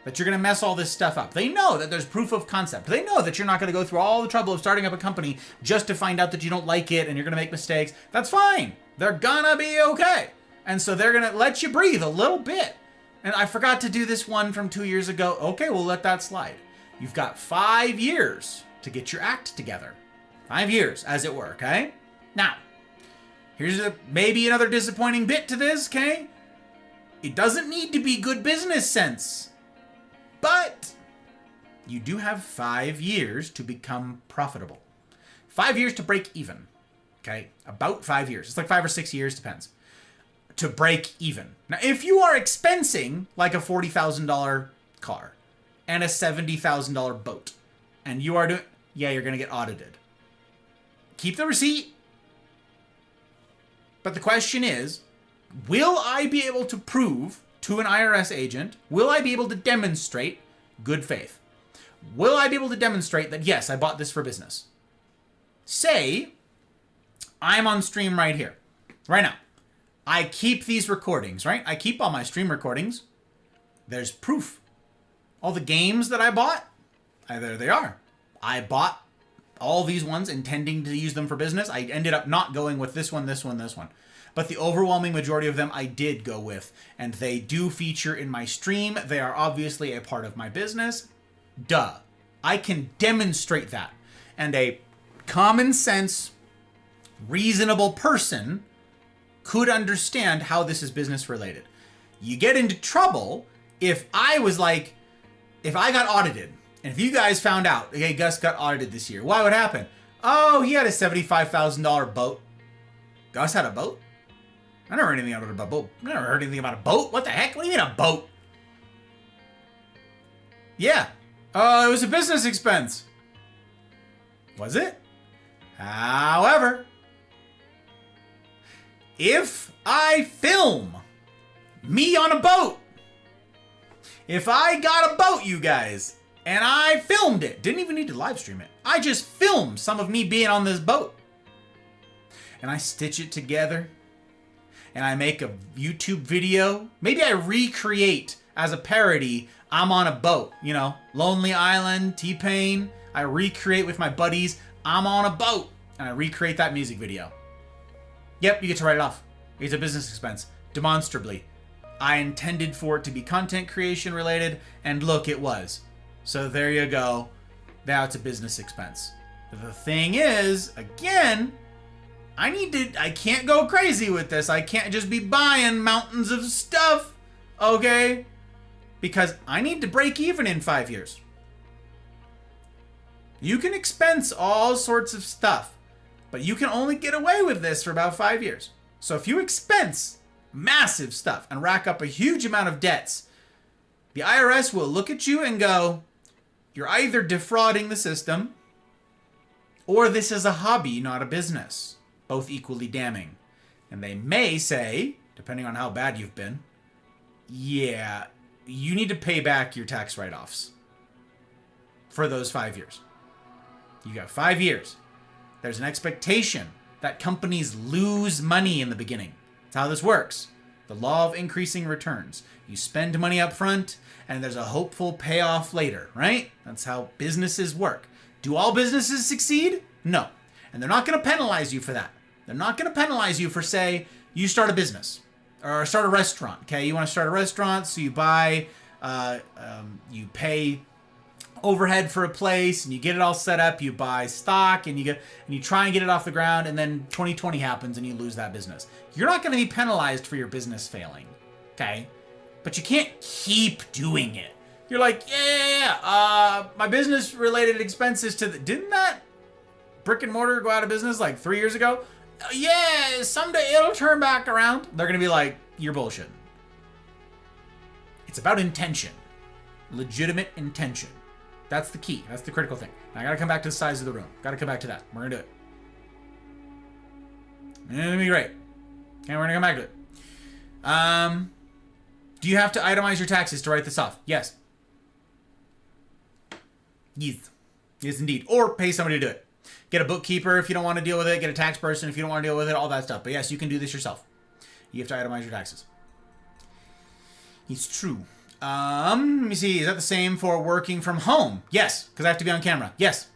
that you're gonna mess all this stuff up. They know that there's proof of concept. They know that you're not gonna go through all the trouble of starting up a company just to find out that you don't like it and you're gonna make mistakes. That's fine. They're gonna be okay. And so they're gonna let you breathe a little bit. And I forgot to do this one from 2 years ago. Okay, we'll let that slide. You've got 5 years to get your act together. 5 years, as it were, okay? Now, here's maybe another disappointing bit to this, okay? It doesn't need to be good business sense. But you do have 5 years to become profitable. 5 years to break even, okay? About 5 years. It's like 5 or 6 years, depends. To break even. Now, if you are expensing like a $40,000 car and a $70,000 boat, and you are doing, yeah, you're going to get audited. Keep the receipt. But the question is, will I be able to prove to an IRS agent, will I be able to demonstrate good faith? Will I be able to demonstrate that, yes, I bought this for business? Say, I'm on stream right here, right now. I keep these recordings, right? I keep all my stream recordings. There's proof. All the games that I bought, there they are. I bought all these ones intending to use them for business. I ended up not going with this one, this one, this one. But the overwhelming majority of them I did go with. And they do feature in my stream. They are obviously a part of my business. Duh. I can demonstrate that. And a common sense, reasonable person could understand how this is business related. You get into trouble if I got audited, and if you guys found out, okay, Gus got audited this year, what would happen? Oh, he had a $75,000 boat. Gus had a boat? I never heard anything about a boat. I never heard anything about a boat. What the heck? What do you mean a boat? Yeah. It was a business expense. Was it? However, if I film me on a boat, if I got a boat, you guys, and I filmed it, didn't even need to live stream it. I just filmed some of me being on this boat. And I stitch it together, and I make a YouTube video. Maybe I recreate as a parody, I'm on a boat, you know, Lonely Island, T-Pain. I recreate with my buddies, I'm on a boat, and I recreate that music video. Yep, you get to write it off. It's a business expense, demonstrably. I intended for it to be content creation related, and look, it was. So there you go. Now it's a business expense. The thing is, again, I can't go crazy with this. I can't just be buying mountains of stuff, okay? Because I need to break even in 5 years. You can expense all sorts of stuff. But you can only get away with this for about 5 years. So if you expense massive stuff and rack up a huge amount of debts, the IRS will look at you and go, you're either defrauding the system or this is a hobby, not a business. Both equally damning. And they may say, depending on how bad you've been, yeah, you need to pay back your tax write-offs for those 5 years. You got 5 years. There's an expectation that companies lose money in the beginning. That's how this works. The law of increasing returns. You spend money up front, and there's a hopeful payoff later, right? That's how businesses work. Do all businesses succeed? No. And they're not going to penalize you for that. They're not going to penalize you for, say, you start a business or start a restaurant. Okay, you want to start a restaurant, so you buy, you pay overhead for a place, and you get it all set up. You buy stock, and you try and get it off the ground, and then 2020 happens, and you lose that business. You're not going to be penalized for your business failing, okay? But you can't keep doing it. You're like, my business-related expenses to the... Didn't that brick and mortar go out of business like 3 years ago? Yeah, someday it'll turn back around. They're going to be like, you're bullshit. It's about intention. Legitimate intention. That's the key. That's the critical thing. Now, I got to come back to the size of the room. Got to come back to that. We're going to do it. And it'll be great. Okay, we're going to come back to it. Do you have to itemize your taxes to write this off? Yes. Yes. Yes, indeed. Or pay somebody to do it. Get a bookkeeper if you don't want to deal with it. Get a tax person if you don't want to deal with it. All that stuff. But yes, you can do this yourself. You have to itemize your taxes. It's true. Let me see. Is that the same for working from home? Yes, because I have to be on camera. Yes.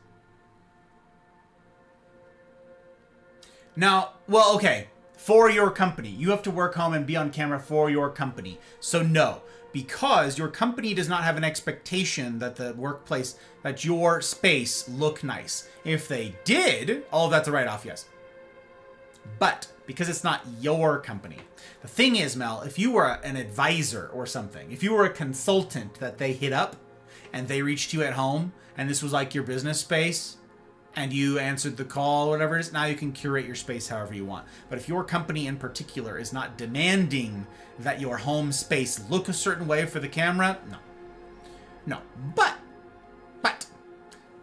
Now, well, okay. For your company. You have to work home and be on camera for your company. So no. Because your company does not have an expectation that the workplace, that your space look nice. If they did, all of that's a write-off, yes. But because it's not your company. The thing is, Mel, if you were an advisor or something, if you were a consultant that they hit up and they reached you at home and this was like your business space and you answered the call or whatever it is, now you can curate your space however you want. But if your company in particular is not demanding that your home space look a certain way for the camera, no. No. But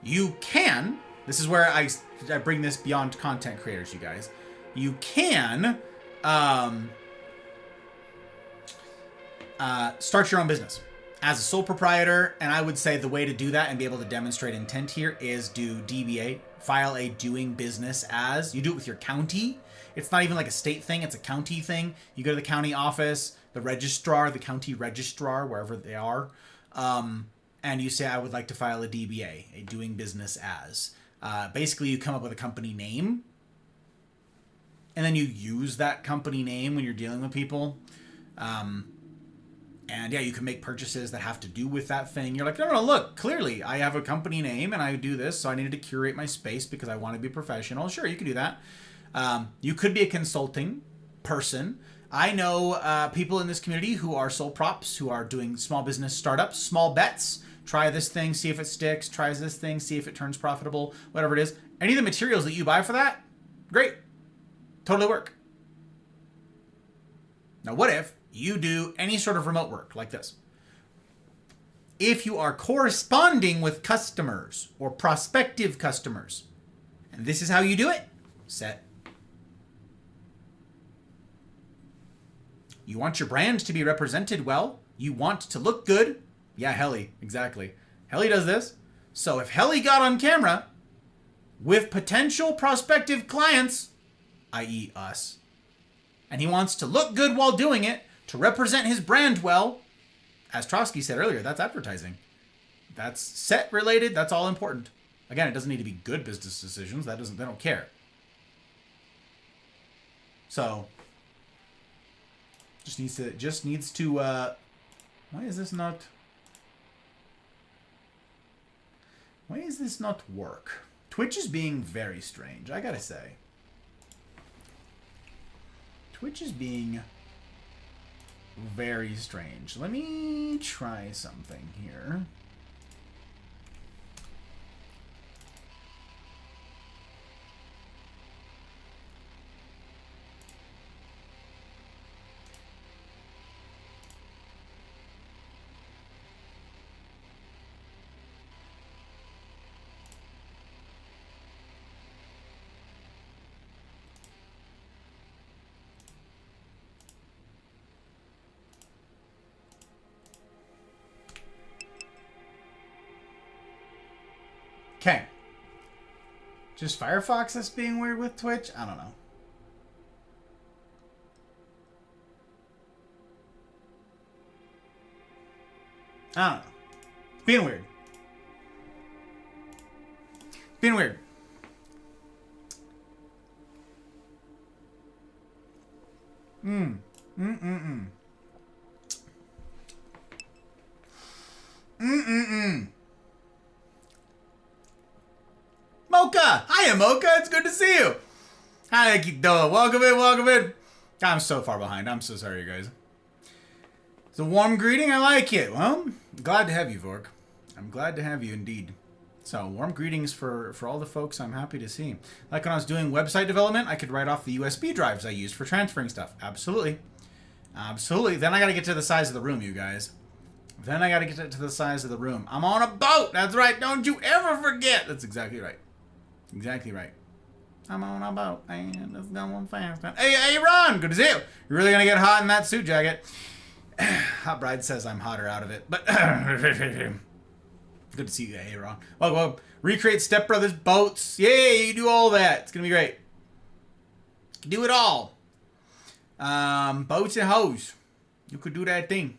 you can, this is where I bring this beyond content creators, you guys. You can start your own business as a sole proprietor, and I would say the way to do that and be able to demonstrate intent here is do DBA, file a doing business as. You do it with your county. It's not even like a state thing, it's a county thing. You go to the county office, the registrar, the county registrar, wherever they are, and you say, I would like to file a DBA, a doing business as. Basically, you come up with a company name, and then you use that company name when you're dealing with people. And yeah, you can make purchases that have to do with that thing. You're like, no, look, clearly I have a company name and I do this, so I needed to curate my space because I want to be professional. Sure, you can do that. You could be a consulting person. I know people in this community who are sole props, who are doing small business startups, small bets. Try this thing, see if it sticks. Try this thing, see if it turns profitable, whatever it is. Any of the materials that you buy for that, great. Totally work. Now, what if you do any sort of remote work like this? If you are corresponding with customers or prospective customers, and this is how you do it, set. You want your brand to be represented well. You want to look good. Yeah, Helly, exactly. Helly does this. So if Helly got on camera with potential prospective clients, i.e. us, and he wants to look good while doing it, to represent his brand well, as Trotsky said earlier, that's advertising. That's set related, that's all important. Again, it doesn't need to be good business decisions, they don't care. So just needs to why is this not work? Twitch is being very strange, I gotta say. Twitch is being very strange. Let me try something here. Okay. Just Firefox that's being weird with Twitch? I don't know. I don't know. Being weird. Being weird. Mocha! Hiya, Mocha! It's good to see you! Hi, Kido. Welcome in, welcome in. I'm so far behind. I'm so sorry, you guys. It's a warm greeting. I like it. Well, glad to have you, Vork. I'm glad to have you indeed. So, warm greetings for all the folks I'm happy to see. Like when I was doing website development, I could write off the USB drives I used for transferring stuff. Absolutely. Absolutely. Then I gotta get to the size of the room, you guys. Then I gotta get to the size of the room. I'm on a boat! That's right. Don't you ever forget! That's exactly right. Exactly right. I'm on a boat, and it's going fast. Hey, Ron! Good to see you! You're really gonna get hot in that suit jacket. Hot Bride says I'm hotter out of it, but... Good to see you, hey, Ron. Well, recreate Step Brothers boats. Yay, you do all that. It's gonna be great. Do it all. Boats and hoes. You could do that thing.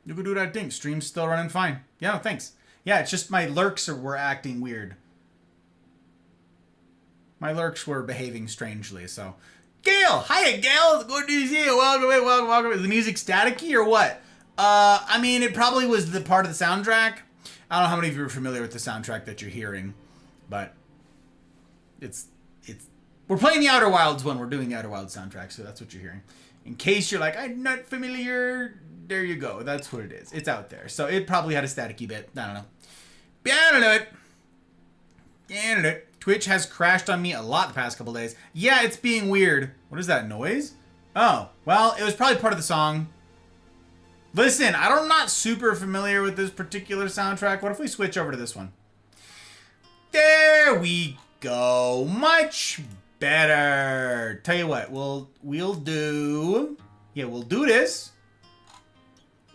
You could do that thing. Stream's still running fine. Yeah, thanks. Yeah, it's just my lurks were acting weird. My lurks were behaving strangely, so... Gail! Hiya, Gail! It's good to see you. Welcome in, welcome, welcome. Is the music staticky or what? I mean, it probably was the part of the soundtrack. I don't know how many of you are familiar with the soundtrack that you're hearing, but it's... We're playing the Outer Wilds when we're doing the Outer Wilds soundtrack, so that's what you're hearing. In case you're like, I'm not familiar, there you go. That's what it is. It's out there. So it probably had a staticky bit. I don't know. But yeah, I don't know it. Yeah, I don't know it. Twitch has crashed on me a lot the past couple days. Yeah, it's being weird. What is that noise? Oh, well, it was probably part of the song. Listen, I'm not super familiar with this particular soundtrack. What if we switch over to this one? There we go. Much better. Tell you what, we'll do this.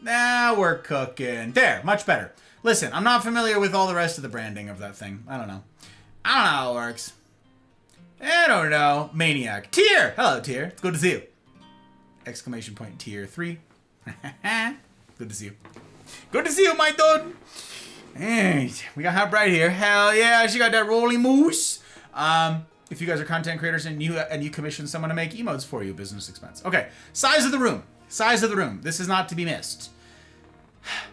Now we're cooking. There, much better. Listen, I'm not familiar with all the rest of the branding of that thing. I don't know how it works. I don't know. Maniac. Tier! Hello, Tier. It's good to see you. Exclamation point Tier 3. Good to see you. Good to see you, my dude. Hey, we got Hot Bright here. Hell yeah, she got that rolly moose. If you guys are content creators and you commission someone to make emotes for you, business expense. Okay, size of the room. Size of the room. This is not to be missed.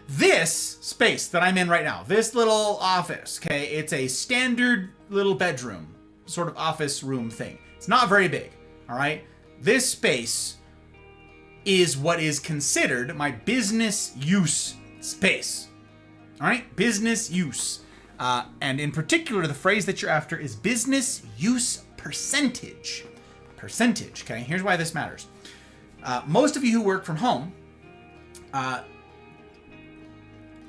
This space that I'm in right now, this little office, okay, it's a standard little bedroom, sort of office room thing. It's not very big, all right? This space is what is considered my business use space, all right? Business use. And in particular, the phrase that you're after is business use percentage. Percentage, okay? Here's why this matters. Most of you who work from home,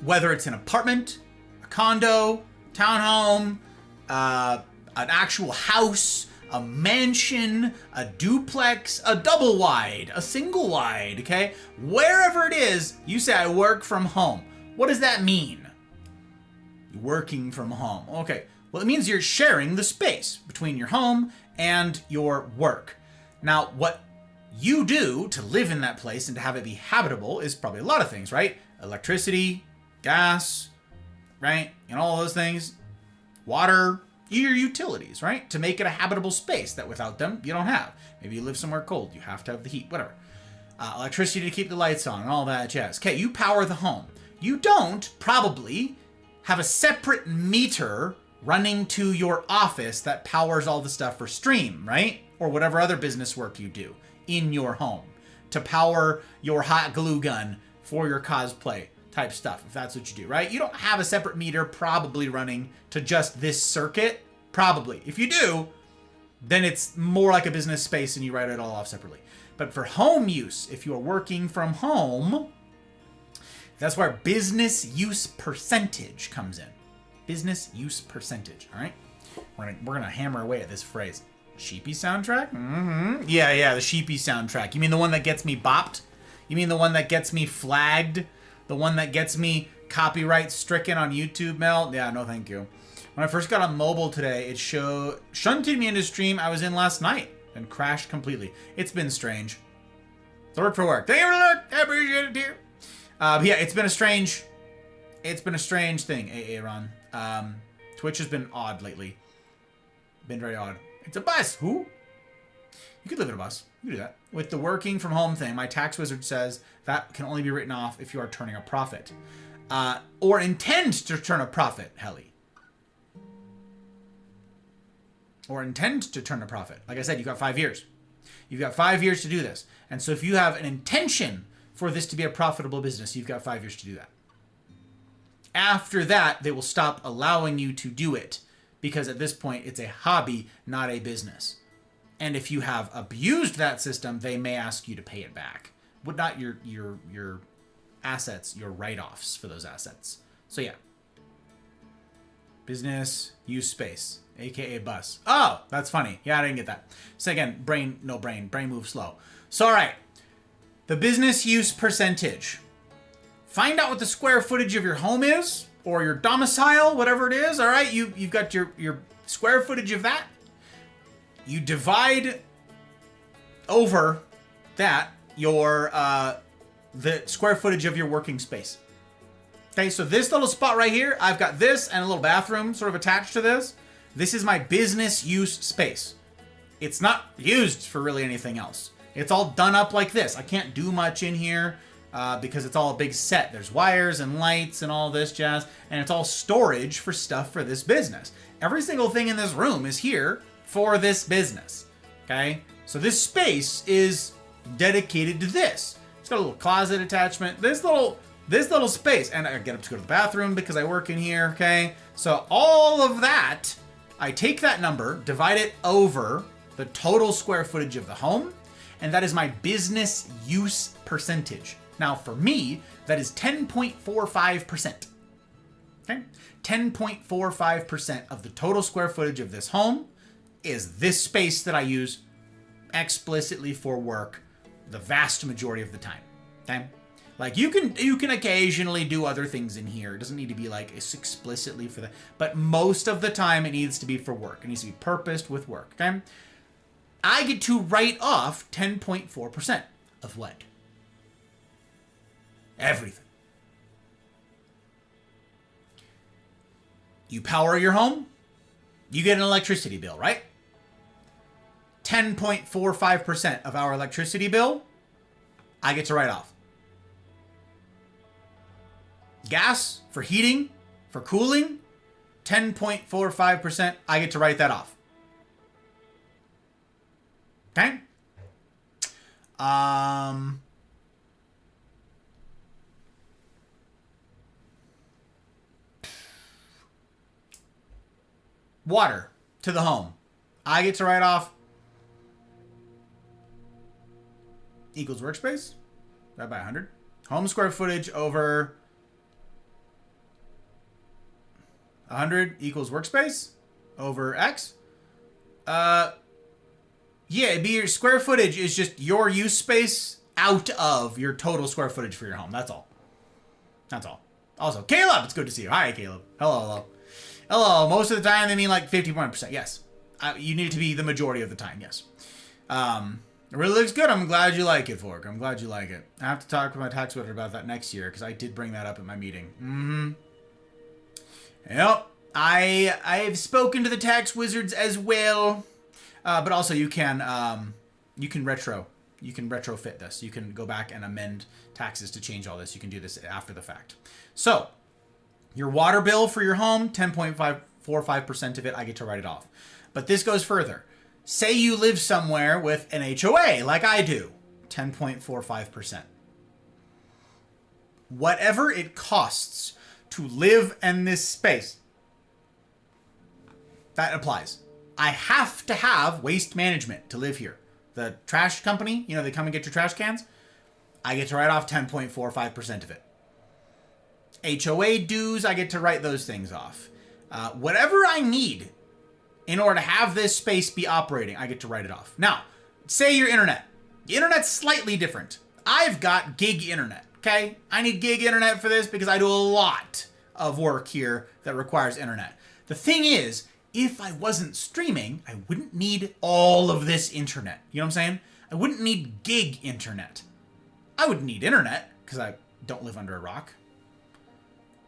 whether it's an apartment, a condo, townhome, an actual house, a mansion, a duplex, a double wide, a single wide, okay? Wherever it is, you say, I work from home. What does that mean? Working from home. Okay, well, it means you're sharing the space between your home and your work. Now, what you do to live in that place and to have it be habitable is probably a lot of things, right? Electricity, gas, right? And all those things. Water, your utilities, right? To make it a habitable space that without them, you don't have. Maybe you live somewhere cold. You have to have the heat, whatever. Electricity to keep the lights on and all that jazz. Okay, you power the home. You don't probably have a separate meter running to your office that powers all the stuff for stream, right? Or whatever other business work you do in your home to power your hot glue gun for your cosplay type stuff, if that's what you do, right? You don't have a separate meter probably running to just this circuit, probably. If you do, then it's more like a business space and you write it all off separately. But for home use, if you're working from home, that's where business use percentage comes in. Business use percentage, all right? We're gonna hammer away at this phrase. Sheepy soundtrack? Mm-hmm. Yeah, the Sheepy soundtrack. You mean the one that gets me bopped? You mean the one that gets me flagged? The one that gets me copyright stricken on YouTube, Mel? Yeah, no thank you. When I first got on mobile today, it shunted me into stream I was in last night and crashed completely. It's been strange. So work for work. Thank you for the look. I appreciate it, dear. But yeah, it's been a strange thing, Aaron. Twitch has been odd lately. Been very odd. It's a bus. Who? You could live in a bus. You could do that. With the working from home thing, my tax wizard says that can only be written off if you are turning a profit. Or intend to turn a profit, Helly. Or intend to turn a profit. Like I said, you've got 5 years. You've got 5 years to do this. And so if you have an intention for this to be a profitable business, you've got 5 years to do that. After that, they will stop allowing you to do it because at this point, it's a hobby, not a business. And if you have abused that system, they may ask you to pay it back. But not your assets, your write-offs for those assets. So yeah. Business use space, aka bus. Oh, that's funny. Yeah, I didn't get that. So again, brain moves slow. So all right, the business use percentage. Find out what the square footage of your home is, or your domicile, whatever it is. All right, you've got your square footage of that. You divide over that your the square footage of your working space. Okay, so this little spot right here, I've got this and a little bathroom sort of attached to this. This is my business use space. It's not used for really anything else. It's all done up like this. I can't do much in here because it's all a big set. There's wires and lights and all this jazz, and it's all storage for stuff for this business. Every single thing in this room is here for this business. Okay, so this space is dedicated to this. It's got a little closet attachment. This little space, and I get up to go to the bathroom because I work in here, okay? So all of that, I take that number, divide it over the total square footage of the home, and that is my business use percentage. Now for me, that is 10.45%. Okay? 10.45% of the total square footage of this home is this space that I use explicitly for work the vast majority of the time. Okay? Like you can occasionally do other things in here. It doesn't need to be like it's explicitly for that. But most of the time it needs to be for work. It needs to be purposed with work. Okay? I get to write off 10.4% of what? Everything. You power your home, you get an electricity bill, right? 10.45% of our electricity bill, I get to write off. Gas for heating, for cooling, 10.45%, I get to write that off. Okay? Water to the home, I get to write off equals workspace, divided by 100. Home square footage over 100 equals workspace over X. Yeah, it'd be your square footage is just your use space out of your total square footage for your home. That's all. That's all. Also, Caleb, it's good to see you. Hi, Caleb. Hello. Hello. Most of the time, they mean like 51%. Yes. You need it to be the majority of the time. Yes. It really looks good. I'm glad you like it, Fork. I'm glad you like it. I have to talk with my tax auditor about that next year because I did bring that up at my meeting. Mm-hmm. Yep. I've spoken to the tax wizards as well. But also you can retrofit this. You can go back and amend taxes to change all this. You can do this after the fact. So your water bill for your home, 10.45% of it, I get to write it off. But this goes further. Say you live somewhere with an HOA, like I do, 10.45%. Whatever it costs to live in this space, that applies. I have to have waste management to live here. The trash company, they come and get your trash cans. I get to write off 10.45% of it. HOA dues, I get to write those things off. Whatever I need in order to have this space be operating, I get to write it off. Now, say your internet. The internet's slightly different. I've got gig internet, okay? I need gig internet for this because I do a lot of work here that requires internet. The thing is, if I wasn't streaming, I wouldn't need all of this internet. You know what I'm saying? I wouldn't need gig internet. I would need internet, because I don't live under a rock.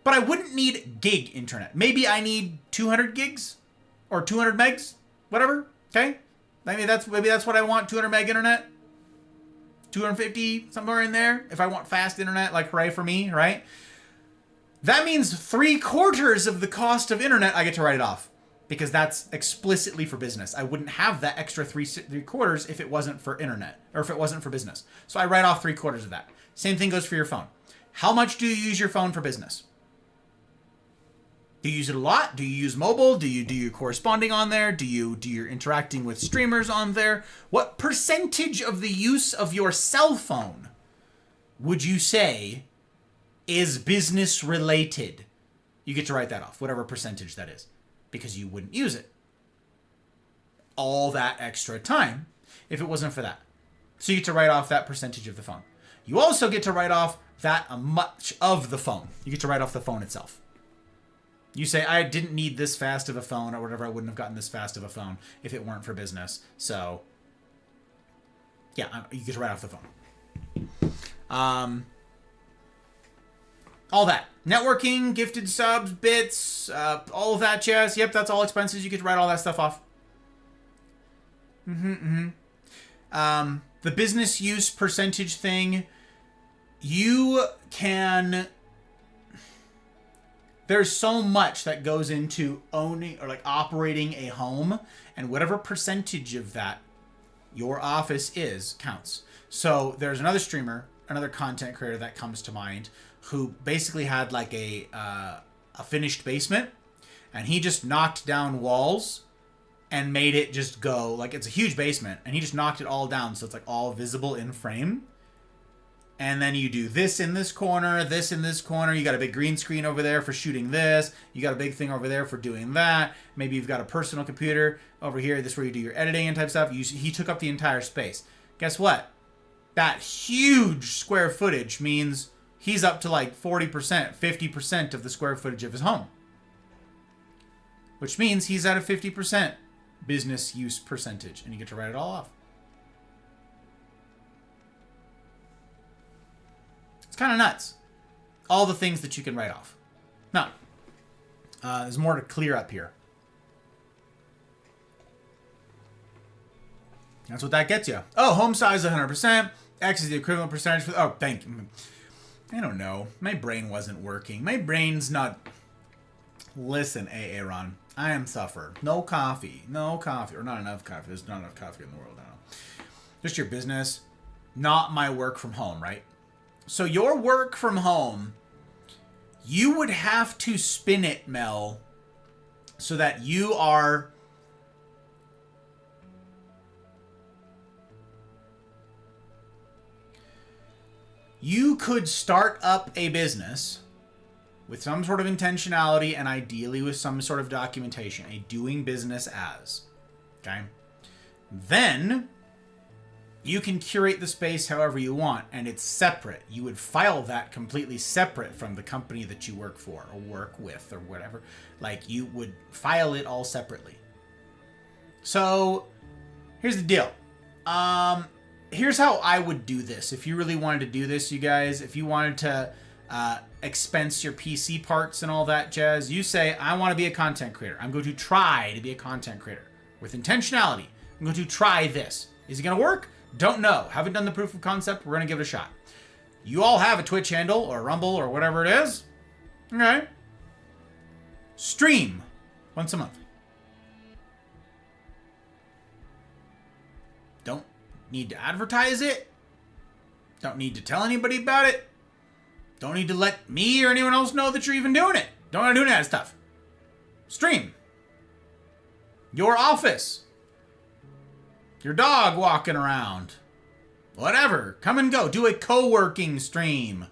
But I wouldn't need gig internet. Maybe I need 200 gigs? Or 200 megs? Whatever. Okay? Maybe that's what I want, 200 meg internet. 250, somewhere in there. If I want fast internet, like hooray for me, right? That means 3/4 of the cost of internet, I get to write it off. Because that's explicitly for business. I wouldn't have that extra 3/4 if it wasn't for internet. Or if it wasn't for business. So I write off 3/4 of that. Same thing goes for your phone. How much do you use your phone for business? Do you use it a lot? Do you use mobile? Do you do your corresponding on there? Do you do your interacting with streamers on there? What percentage of the use of your cell phone would you say is business related? You get to write that off, whatever percentage that is, because you wouldn't use it all that extra time if it wasn't for that. So you get to write off that percentage of the phone. You also get to write off that much of the phone. You get to write off the phone itself. You say, I didn't need this fast of a phone or whatever. I wouldn't have gotten this fast of a phone if it weren't for business. So, yeah, you get to write off the phone. All that. Networking, gifted subs, bits, all of that jazz. Yep, that's all expenses. You get to write all that stuff off. The business use percentage thing, you can... There's so much that goes into owning or like operating a home, and whatever percentage of that your office is counts. So there's another streamer, another content creator that comes to mind who basically had like a finished basement, and he just knocked down walls and made it just go like it's a huge basement, and he just knocked it all down so it's like all visible in frame. And then you do this in this corner, this in this corner. You got a big green screen over there for shooting this. You got a big thing over there for doing that. Maybe you've got a personal computer over here. This is where you do your editing and type stuff. He took up the entire space. Guess what? That huge square footage means he's up to like 40%, 50% of the square footage of his home. Which means he's at a 50% business use percentage. And you get to write it all off. It's kind of nuts. All the things that you can write off. Now, there's more to clear up here. That's what that gets you. Oh, home size 100%. X is the equivalent percentage for... Oh, thank you. I don't know. My brain wasn't working. My brain's not... Listen, Aaron. I am suffered. No coffee. No coffee. Or not enough coffee. There's not enough coffee in the world. I don't know. Just your business. Not my work from home, right? So your work from home, you would have to spin it, Mel, so that you are... You could start up a business with some sort of intentionality and ideally with some sort of documentation, a doing business as. Okay? Then... You can curate the space however you want, and it's separate. You would file that completely separate from the company that you work for or work with or whatever. Like, you would file it all separately. So, here's the deal. Here's how I would do this. If you really wanted to do this, you guys, if you wanted to expense your PC parts and all that jazz, you say, I want to be a content creator. I'm going to try to be a content creator with intentionality. I'm going to try this. Is it going to work? Don't know. Haven't done the proof of concept. We're going to give it a shot. You all have a Twitch handle or Rumble or whatever it is. Okay. Stream once a month. Don't need to advertise it. Don't need to tell anybody about it. Don't need to let me or anyone else know that you're even doing it. Don't want to do any of that stuff. Stream. Your office. Your dog walking around. Whatever. Come and go. Do a co-working stream.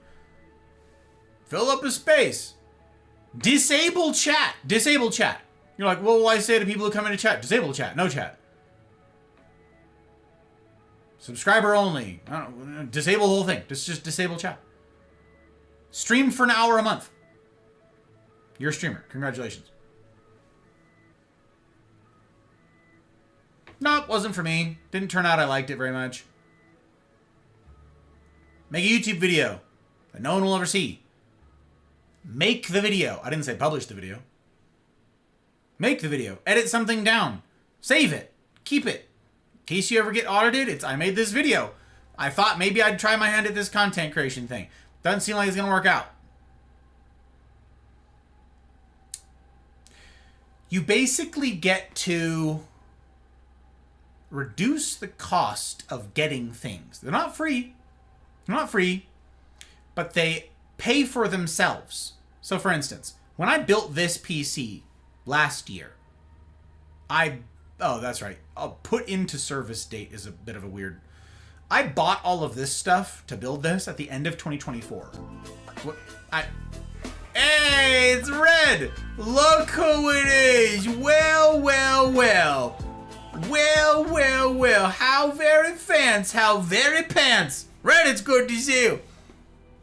Fill up a space. Disable chat. Disable chat. You're like, what will I say to people who come into chat? Disable chat. No chat. Subscriber only. I don't know, disable the whole thing. Just disable chat. Stream for an hour a month. You're a streamer. Congratulations. Nope, wasn't for me. Didn't turn out I liked it very much. Make a YouTube video that no one will ever see. Make the video. I didn't say publish the video. Make the video. Edit something down. Save it. Keep it. In case you ever get audited, it's I made this video. I thought maybe I'd try my hand at this content creation thing. Doesn't seem like it's going to work out. You basically get to reduce the cost of getting things. They're not free. They're not free, but they pay for themselves. So for instance, when I built this PC last year, oh, that's right. I'll put into service date is a bit of a weird. I bought all of this stuff to build this at the end of 2024. Hey, it's red. Look who it is. Well, well, well. Well, well, well. How very fancy. How very pants. Red, it's good to see you.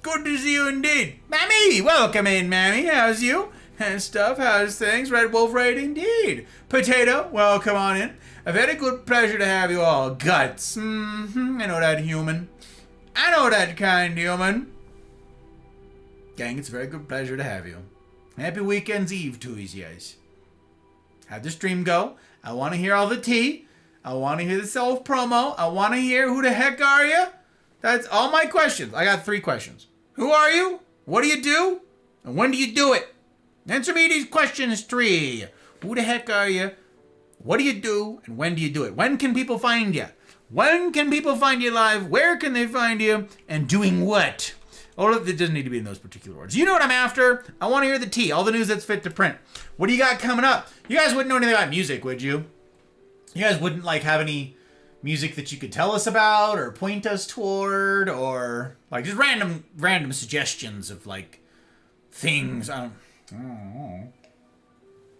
Good to see you indeed. Mammy, welcome in, Mammy. How's you? And stuff, how's things? Red Wolf, right indeed. Potato, welcome on in. A very good pleasure to have you all. Guts. I know that human. I know that kind human. Gang, it's a very good pleasure to have you. Happy weekend's eve to you guys. How'd the stream go? I want to hear all the tea. I want to hear the self-promo. I want to hear who the heck are you? That's all my questions. I got 3 questions. Who are you? What do you do? And when do you do it? Answer me these questions 3. Who the heck are you? What do you do? And when do you do it? When can people find you? When can people find you live? Where can they find you? And doing what? Oh, it doesn't need to be in those particular words. You know what I'm after? I want to hear the tea. All the news that's fit to print. What do you got coming up? You guys wouldn't know anything about music, would you? You guys wouldn't like have any music that you could tell us about or point us toward, or like just random suggestions of like things. I don't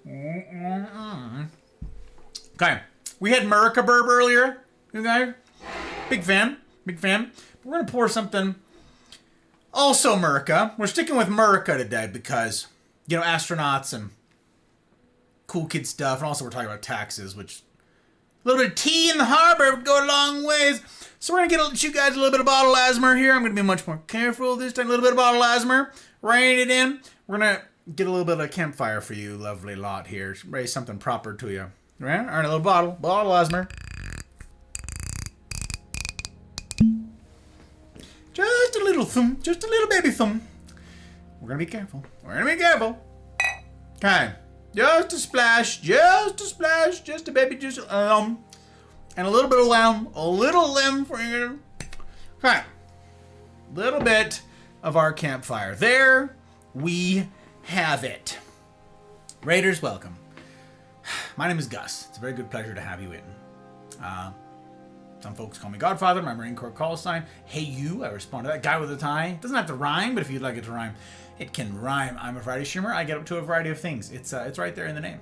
know. Okay, we had Murica Burb earlier. You guys, big fan. We're gonna pour something. Also Murica. We're sticking with Murica today because, you know, astronauts and cool kid stuff, and also we're talking about taxes, which a little bit of tea in the harbor would go a long ways. So we're gonna get you guys a little bit of bottle asthma here. I'm gonna be much more careful this time. A little bit of bottle asthma. Rein it in. We're gonna get a little bit of a campfire for you, lovely lot here. Raise something proper to you. Right? All right, a little bottle asthma. Just a little thumb, just a little baby thumb. We're gonna be careful. Okay. Just a splash, just a baby juice, and a little bit of lemon for you. Okay. Little bit of our campfire. There we have it. Raiders, welcome. My name is Gus. It's a very good pleasure to have you in. Some folks call me Godfather, my Marine Corps call sign. Hey you, I respond to that. Guy with a tie. It doesn't have to rhyme, but if you'd like it to rhyme, it can rhyme. I'm a variety streamer. I get up to a variety of things. It's right there in the name.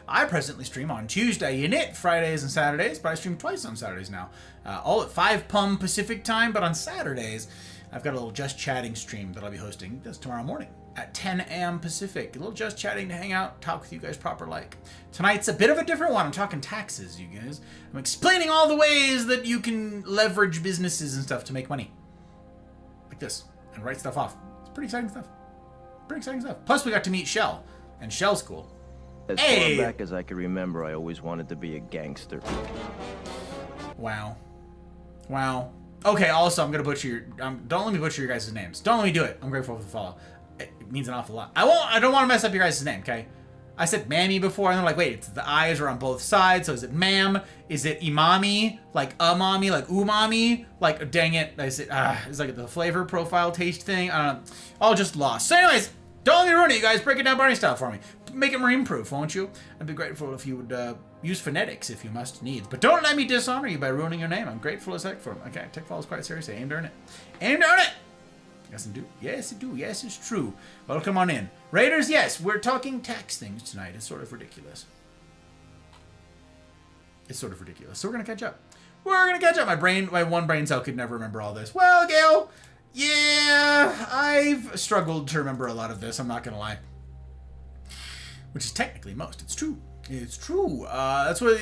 I presently stream on Tuesday in it, Fridays and Saturdays, but I stream twice on Saturdays now. All at 5 p.m. Pacific time, but on Saturdays, I've got a little Just Chatting stream that I'll be hosting this tomorrow morning at 10 a.m. Pacific. A little Just Chatting to hang out, talk with you guys proper like. Tonight's a bit of a different one. I'm talking taxes, you guys. I'm explaining all the ways that you can leverage businesses and stuff to make money. Like this. And write stuff off. It's pretty exciting stuff. Plus, we got to meet Shell. And Shell's cool.
As far back as I can remember, I always wanted to be a gangster.
Wow. Okay, also, I'm going to butcher your... don't let me butcher your guys' names. Don't let me do it. I'm grateful for the follow. It means an awful lot. I don't want to mess up your guys' name, okay? I said Mammy before, and they're like, wait, the I's are on both sides, so is it ma'am? Is it imami? Like mommy? Like umami? Like, dang it. I said, it's like the flavor profile taste thing. I don't know. All just lost. So anyways, don't let me ruin it, you guys. Break it down Barney style for me. Make it marine proof, won't you? I'd be grateful if you would use phonetics if you must needs. But don't let me dishonor you by ruining your name. I'm grateful as heck for them. Okay, take follows quite seriously. Ain't earn it. Yes, I do. Yes, I do. Yes, it's true. Welcome on in. Raiders, yes, we're talking tax things tonight. It's sort of ridiculous. So we're going to catch up. My one brain cell could never remember all this. Well, Gail, yeah, I've struggled to remember a lot of this. I'm not going to lie. Which is technically most. It's true. It's true. That's what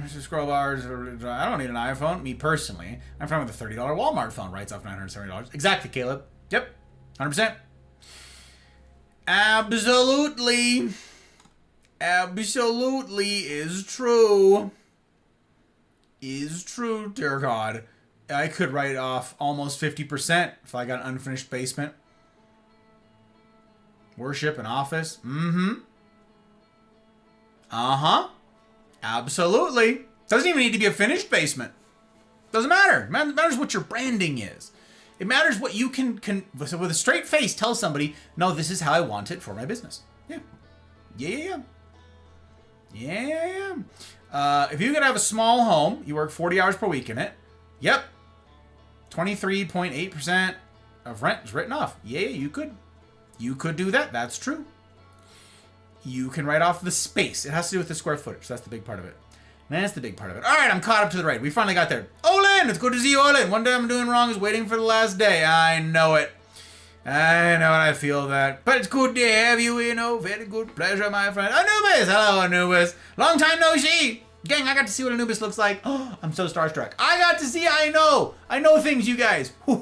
scroll bars. I don't need an iPhone. Me personally, I'm fine with a $30 Walmart phone. Writes off $970. Exactly, Caleb. Yep, 100%. Absolutely. Absolutely is true. Is true, dear God. I could write off almost 50% if I got an unfinished basement. Worship and office. Mm-hmm. Uh-huh. Absolutely. Doesn't even need to be a finished basement. Doesn't matter. It matters what your branding is. It matters what you can so with a straight face tell somebody, no, this is how I want it for my business. Yeah. Yeah. If you could have a small home, you work 40 hours per week in it. Yep. 23.8% of rent is written off. Yeah, you could. You could do that. That's true. You can write off the space. It has to do with the square footage. That's the big part of it. That's the big part of it. All right, I'm caught up to the raid. We finally got there. Olin, it's good to see you, Olin. One day I'm doing wrong is waiting for the last day. I know it. I feel that. But it's good to have you, Very good pleasure, my friend. Anubis. Hello, Anubis. Long time no see. Gang, I got to see what Anubis looks like. Oh, I'm so starstruck. I got to see. I know things, you guys. I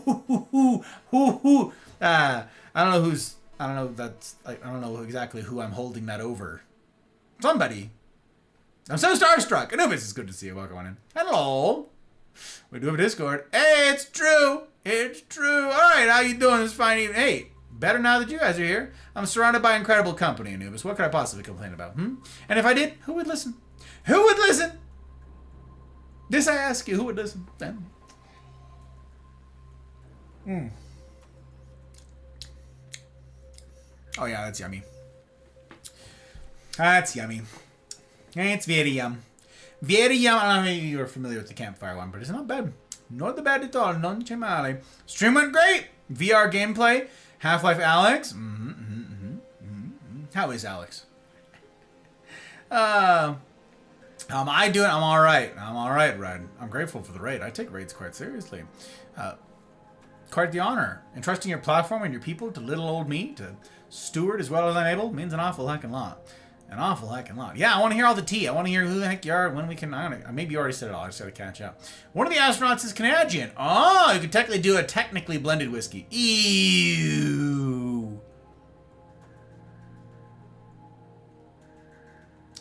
don't know exactly who I'm holding that over. Somebody. I'm so starstruck. Anubis, it's good to see you. Welcome on in. Hello. We do have a Discord. Hey, it's true. It's true. All right, how you doing this fine evening? Hey, better now that you guys are here. I'm surrounded by incredible company, Anubis. What could I possibly complain about? And if I did, who would listen? Who would listen? This I ask you, who would listen? Oh yeah, that's yummy. That's yummy. It's very yum. Very yum. I don't know if you're familiar with the campfire one, but it's not bad. Not bad at all. Non c'è male. Stream went great. VR gameplay. Half-Life Alex. How is Alex? How am I doing? I'm alright. I'm alright, Red. I'm grateful for the raid. I take raids quite seriously. Quite the honor. Entrusting your platform and your people to little old me to steward as well as I'm able means an awful heckin' lot. An awful heckin' lot. Yeah, I want to hear all the tea. I want to hear who the heck you are, when we can... maybe you already said it all. I just got to catch up. One of the astronauts is Canadian. Oh, you could technically do a technically blended whiskey. Ew.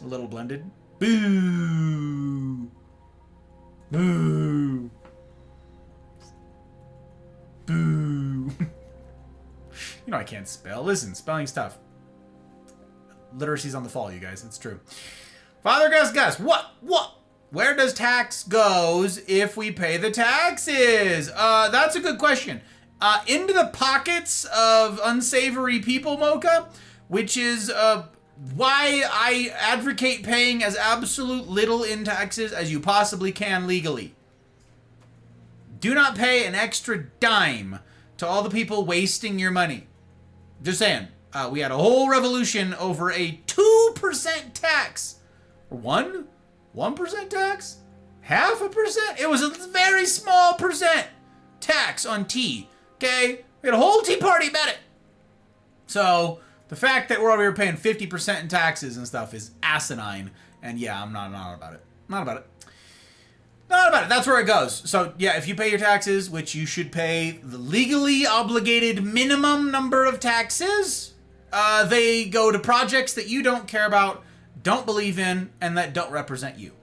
A little blended. Boo. Boo. Boo. You know I can't spell. Listen, spelling's tough. Literacy's on the fall, you guys. It's true. Father Gus. What? Where does tax goes if we pay the taxes? That's a good question. Into the pockets of unsavory people, Mocha, which is why I advocate paying as absolute little in taxes as you possibly can legally. Do not pay an extra dime to all the people wasting your money. Just saying. We had a whole revolution over a 2% tax. 1% tax? 0.5%? It was a very small percent tax on tea. Okay? We had a whole tea party about it. So, the fact that we're over here paying 50% in taxes and stuff is asinine. And yeah, I'm not about it. Not about it. That's where it goes. So, yeah, if you pay your taxes, which you should pay the legally obligated minimum number of taxes, they go to projects that you don't care about, don't believe in, and that don't represent you.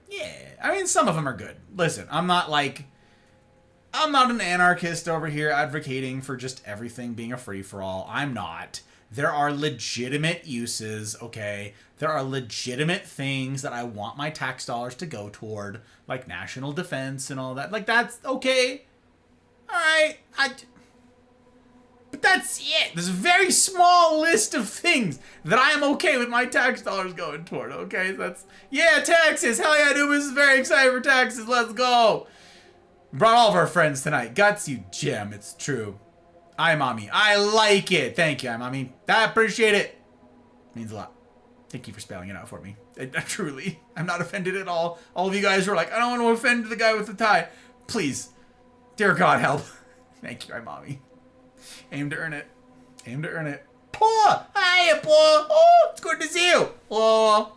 Yeah. I mean, some of them are good. Listen, I'm not an anarchist over here advocating for just everything being a free-for-all. I'm not. There are legitimate uses, okay? There are legitimate things that I want my tax dollars to go toward, like national defense and all that. Like, that's okay. All right. But that's it. There's a very small list of things that I am okay with my tax dollars going toward, okay? Yeah, taxes. Hell yeah, Anubis is very excited for taxes. Let's go. Brought all of our friends tonight. Guts, you gem. It's true. Mommy. I like it. Thank you, Mommy. I appreciate it. Means a lot. Thank you for spelling it out for me. Truly. I'm not offended at all. All of you guys were like, I don't want to offend the guy with the tie. Please. Dear God, help. Thank you, Mommy. Aim to earn it. Aim to earn it. Paul. Hiya, Paul. Oh, it's good to see you. Oh,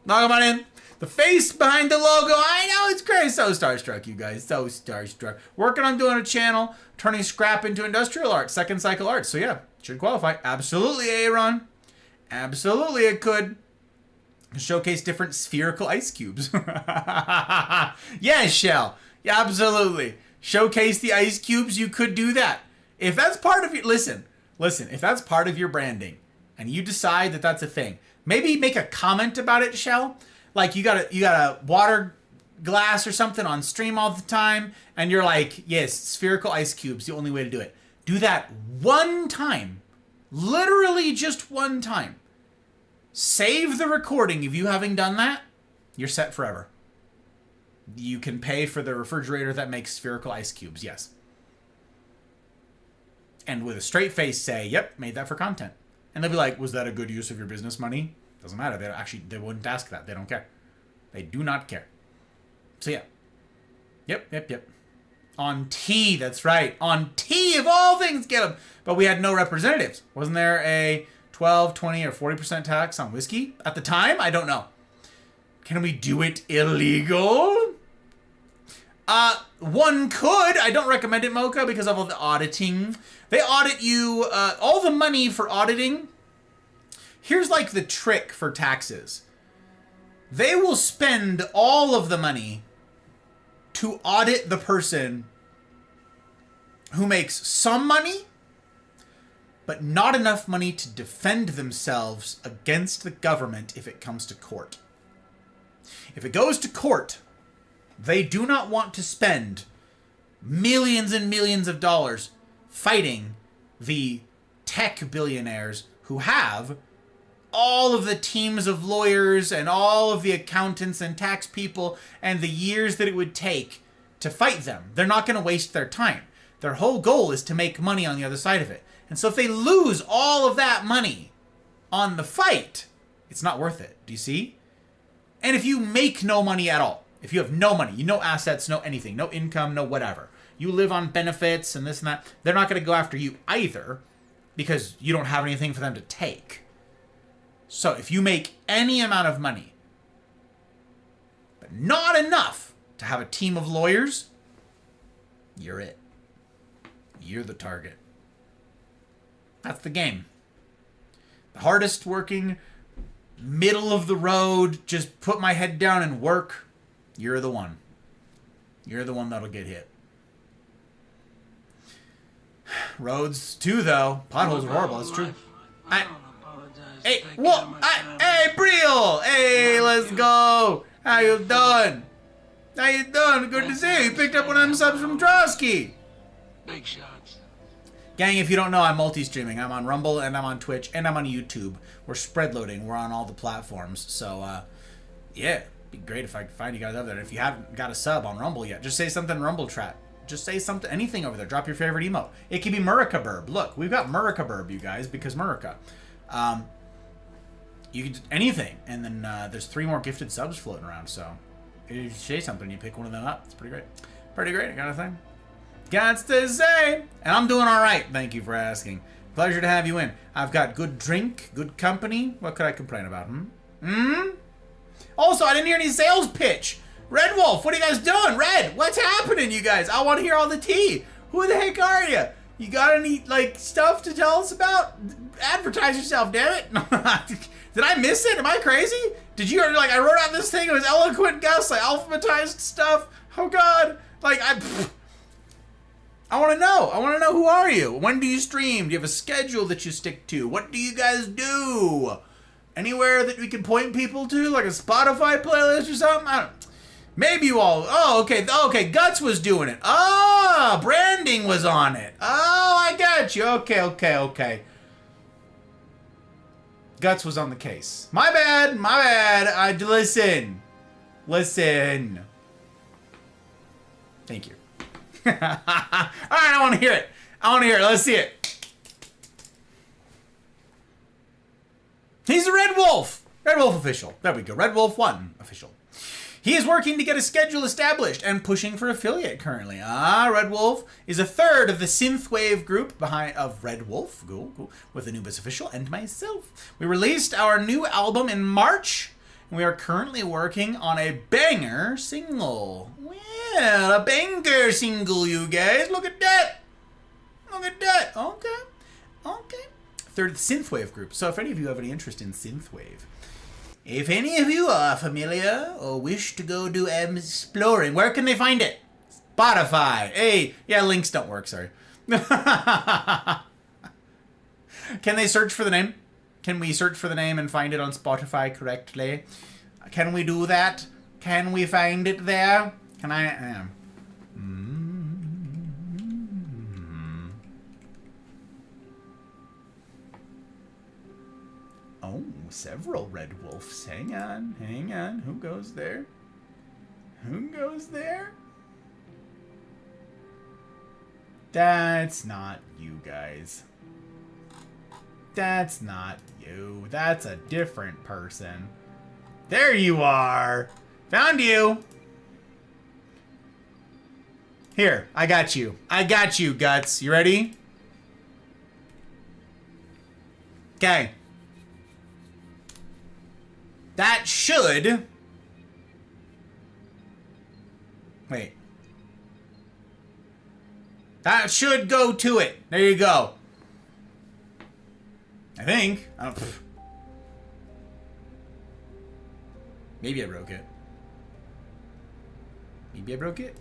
welcome on in. The face behind the logo. I know, it's great. So starstruck, you guys. So starstruck. Working on doing a channel, turning scrap into industrial art, second cycle art. So yeah, should qualify. Absolutely, Aaron. Absolutely, it could. Showcase different spherical ice cubes. Yeah, Shell. Yeah, absolutely. Showcase the ice cubes. You could do that. If that's part of your... Listen. If that's part of your branding and you decide that that's a thing, maybe make a comment about it, Shell. Like you got a water glass or something on stream all the time and you're like, yes, spherical ice cubes, the only way to do it. Do that one time. Literally just one time. Save the recording of you having done that. You're set forever. You can pay for the refrigerator that makes spherical ice cubes, yes. And with a straight face say, yep, made that for content. And they'll be like, was that a good use of your business money? Doesn't matter. They wouldn't ask that. They don't care. They do not care. So yeah. Yep. On T, that's right. On T of all things, get them. But we had no representatives. Wasn't there a 12, 20, or 40% tax on whiskey at the time? I don't know. Can we do it illegal? One could. I don't recommend it, Mocha, because of all the auditing. They audit you, all the money for auditing. Here's like the trick for taxes. They will spend all of the money to audit the person who makes some money, but not enough money to defend themselves against the government if it comes to court. If it goes to court, they do not want to spend millions and millions of dollars fighting the tech billionaires who have all of the teams of lawyers and all of the accountants and tax people and the years that it would take to fight them. They're not going to waste their time. Their whole goal is to make money on the other side of it. And so if they lose all of that money on the fight, it's not worth it. Do you see? And if you make no money at all, if you have no money, no assets, no anything, no income, no whatever, you live on benefits and this and that, they're not going to go after you either because you don't have anything for them to take. So if you make any amount of money, but not enough to have a team of lawyers, you're it. You're the target. That's the game. The hardest working, middle of the road, just put my head down and work, you're the one. You're the one that'll get hit. Roads too, though. Potholes are horrible. It's true. Hey, what? Hey, Briel! Hey, let's go! How you doing? How you doing? Good to see you. You picked up one of them subs from Drosky.
Big shots.
Gang, if you don't know, I'm multi-streaming. I'm on Rumble, and I'm on Twitch, and I'm on YouTube. We're spread loading. We're on all the platforms. So, yeah, it'd be great if I could find you guys over there. If you haven't got a sub on Rumble yet, just say something Rumble Trap. Just say something, anything over there. Drop your favorite emote. It could be Murica Burb. Look, we've got Murica Burb, you guys, because Murica. You can do anything, and then there's 3 more gifted subs floating around, so if you say something, you pick one of them up. It's pretty great. Pretty great, kind of thing. Gots to say, and I'm doing all right. Thank you for asking. Pleasure to have you in. I've got good drink, good company. What could I complain about? Also, I didn't hear any sales pitch. Red Wolf, what are you guys doing? Red, what's happening, you guys? I want to hear all the tea. Who the heck are you? You got any, like, stuff to tell us about? Advertise yourself, damn it. Did I miss it? Am I crazy? Did you, like, I wrote out this thing. It was eloquent Gus. I alphabetized stuff. Oh, God. Like, I want to know. I want to know, who are you? When do you stream? Do you have a schedule that you stick to? What do you guys do? Anywhere that we can point people to? Like a Spotify playlist or something? I don't. Maybe you all. Oh, okay. Okay, Guts was doing it. Oh, branding was on it. Oh, I got you. Okay. Guts was on the case. My bad. Listen. Thank you. All right, I want to hear it. Let's see it. He's a Red Wolf. Red Wolf official. There we go. Red Wolf 1 official. He is working to get a schedule established and pushing for affiliate currently. Red Wolf is a third of the synthwave group of Red Wolf, cool, with Anubis Official and myself. We released our new album in March, and we are currently working on a banger single. Well, a banger single, you guys. Look at that. Look at that. Okay. Third synthwave group. So if any of you have any interest in synthwave, if any of you are familiar or wish to go do exploring, where can they find it? Spotify. Hey, yeah, links don't work, sorry. Can they search for the name? Can we search for the name and find it on Spotify correctly? Can we do that? Can we find it there? Can I? Oh, several Red Wolves. Hang on. Who goes there? Who goes there? That's not you guys. That's not you. That's a different person. There you are. Found you. Here, I got you. I got you, Guts. You ready? Okay. That should... Wait. That should go to it. There you go. I think. I don't... Maybe I broke it. Maybe I broke it?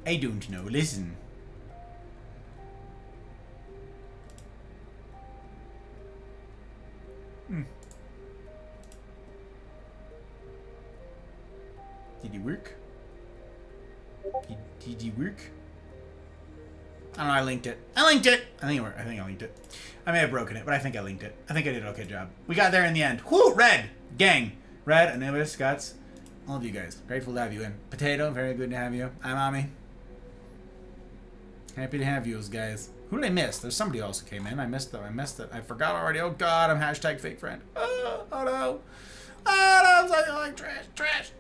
I don't know. Listen. Did it work? Did it work? I don't know, I linked it. I think it worked. I think I linked it. I may have broken it, but I think I linked it. I think I did an okay job. We got there in the end. Whoo! Red! Gang! Red, Anubis, Guts, all of you guys. Grateful to have you in. Potato, very good to have you. Hi, Mommy. Happy to have you guys. Who did I miss? There's somebody else who came in. I missed them. I forgot already. Oh, God, I'm hashtag fake friend. Oh, no. Oh, no, I'm like trash.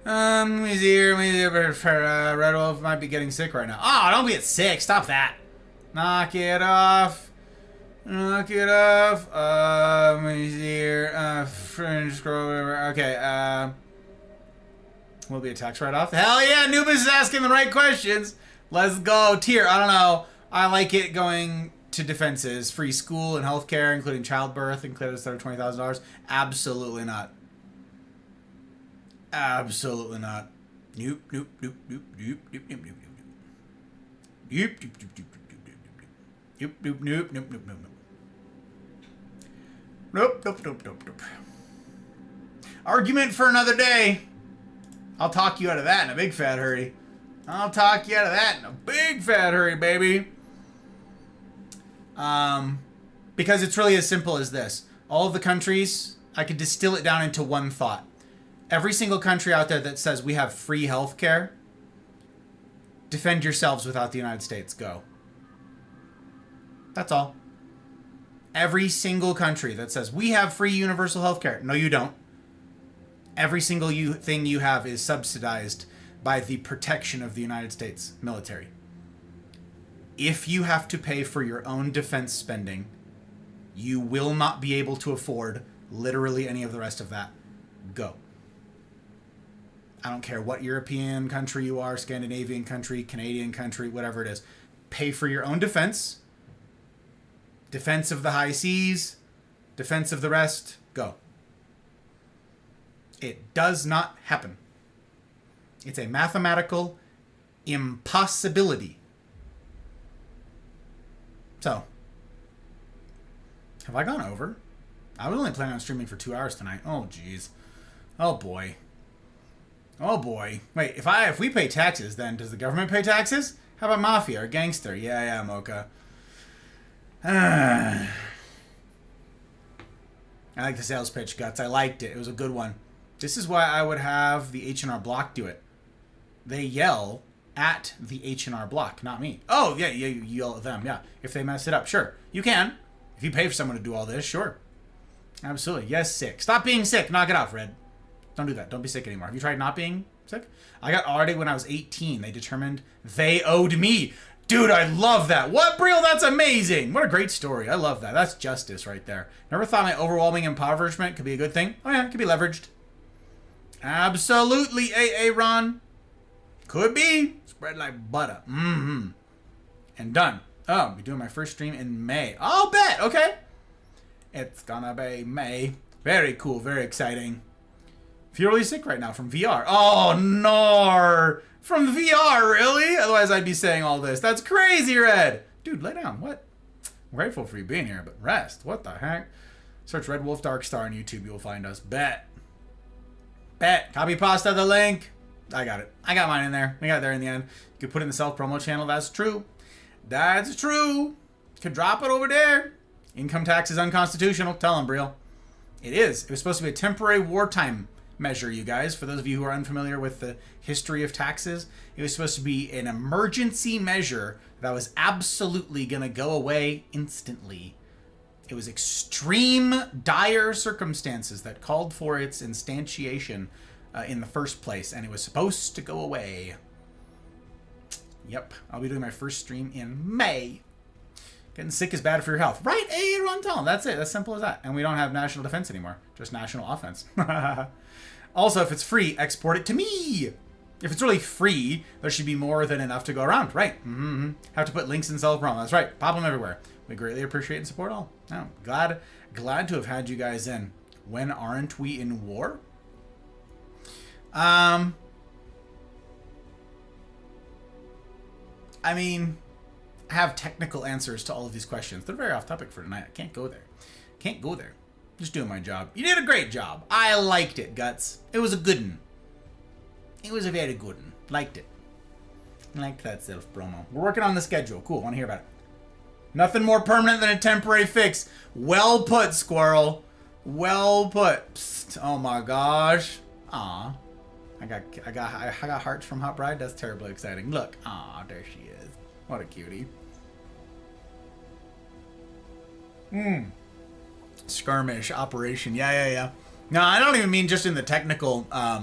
Let me see here. Red Wolf might be getting sick right now. Oh, don't get sick. Stop that. Knock it off. Let me see here. Fringe scroll, whatever. Okay, will be a tax write-off. Hell yeah, Anubis is asking the right questions. Let's go. Tier, I don't know. I like it going to defenses. Free school and healthcare, including childbirth, included instead of $20,000. Absolutely not. Absolutely not. Nope. Nope. Argument for another day. I'll talk you out of that in a big fat hurry. Baby. Because it's really as simple as this. All of the countries, I could distill it down into one thought. Every single country out there that says we have free healthcare, defend yourselves without the United States. Go. That's all. Every single country that says we have free universal healthcare. No, you don't. Every single thing you have is subsidized by the protection of the United States military. If you have to pay for your own defense spending, you will not be able to afford literally any of the rest of that. Go. I don't care what European country you are, Scandinavian country, Canadian country, whatever it is. Pay for your own defense. Defense of the high seas. Defense of the rest. Go. It does not happen. It's a mathematical impossibility. So, have I gone over? I was only planning on streaming for 2 hours tonight. Oh, jeez. Oh, boy. Oh, boy. Wait, if we pay taxes, then does the government pay taxes? How about mafia or gangster? Yeah, Mocha. I like the sales pitch, Guts. I liked it. It was a good one. This is why I would have the H&R Block do it. They yell at the H&R Block, not me. Oh, yeah, you yell at them, yeah. If they mess it up, sure. You can. If you pay for someone to do all this, sure. Absolutely. Yes, sick. Stop being sick. Knock it off, Red. Don't do that. Don't be sick anymore. Have you tried not being sick? I got audited when I was 18. They determined they owed me. Dude, I love that. What, Briel? That's amazing. What a great story. I love that. That's justice right there. Never thought my overwhelming impoverishment could be a good thing. Oh, yeah, it could be leveraged. Absolutely, AA Ron. Could be. Spread like butter. Mm-hmm. And done. Oh, I'll be doing my first stream in May. I'll bet. Okay. It's gonna be May. Very cool. Very exciting. Feel really sick right now from VR. Oh, no. From VR, really? Otherwise, I'd be saying all this. That's crazy, Red. Dude, lay down. What? I'm grateful for you being here, but rest. What the heck? Search Red Wolf Dark Star on YouTube. You'll find us. Bet. Bet. Copy pasta the link. I got it. I got mine in there. I got it there in the end. You could put it in the self-promo channel. That's true. That's true. Could drop it over there. Income tax is unconstitutional. Tell him, Briel. It is. It was supposed to be a temporary wartime measure, you guys. For those of you who are unfamiliar with the history of taxes, it was supposed to be an emergency measure that was absolutely going to go away instantly. It was extreme, dire circumstances that called for its instantiation in the first place, and it was supposed to go away. Yep, I'll be doing my first stream in May. Getting sick is bad for your health. Right, Aaron, tell him. That's it. That's simple as that. And we don't have national defense anymore. Just national offense. Also, if it's free, export it to me. If it's really free, there should be more than enough to go around. Right. Mm-hmm. Have to put links in self-promo. That's right. Pop them everywhere. We greatly appreciate and support all. Oh, glad to have had you guys in. When aren't we in war? I mean, I have technical answers to all of these questions. They're very off topic for tonight. I can't go there. Can't go there. Just doing my job. You did a great job. I liked it, Guts. It was a good one. It was a very good one. Liked it. Liked that self-promo. We're working on the schedule. Cool. Want to hear about it. Nothing more permanent than a temporary fix. Well put, Squirrel. Well put. Psst. Oh my gosh. Aw. I got hearts from Hot Bride. That's terribly exciting. Look. Aw, there she is. What a cutie. Skirmish operation. Yeah. No, I don't even mean just in the technical. I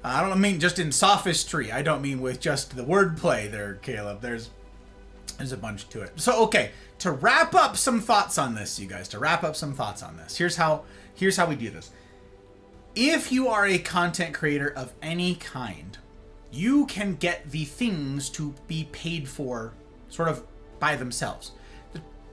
don't mean just in sophistry. I don't mean with just the wordplay there, Caleb. There's a bunch to it. So, okay, to wrap up some thoughts on this, you guys. Here's how we do this. If you are a content creator of any kind, you can get the things to be paid for sort of by themselves.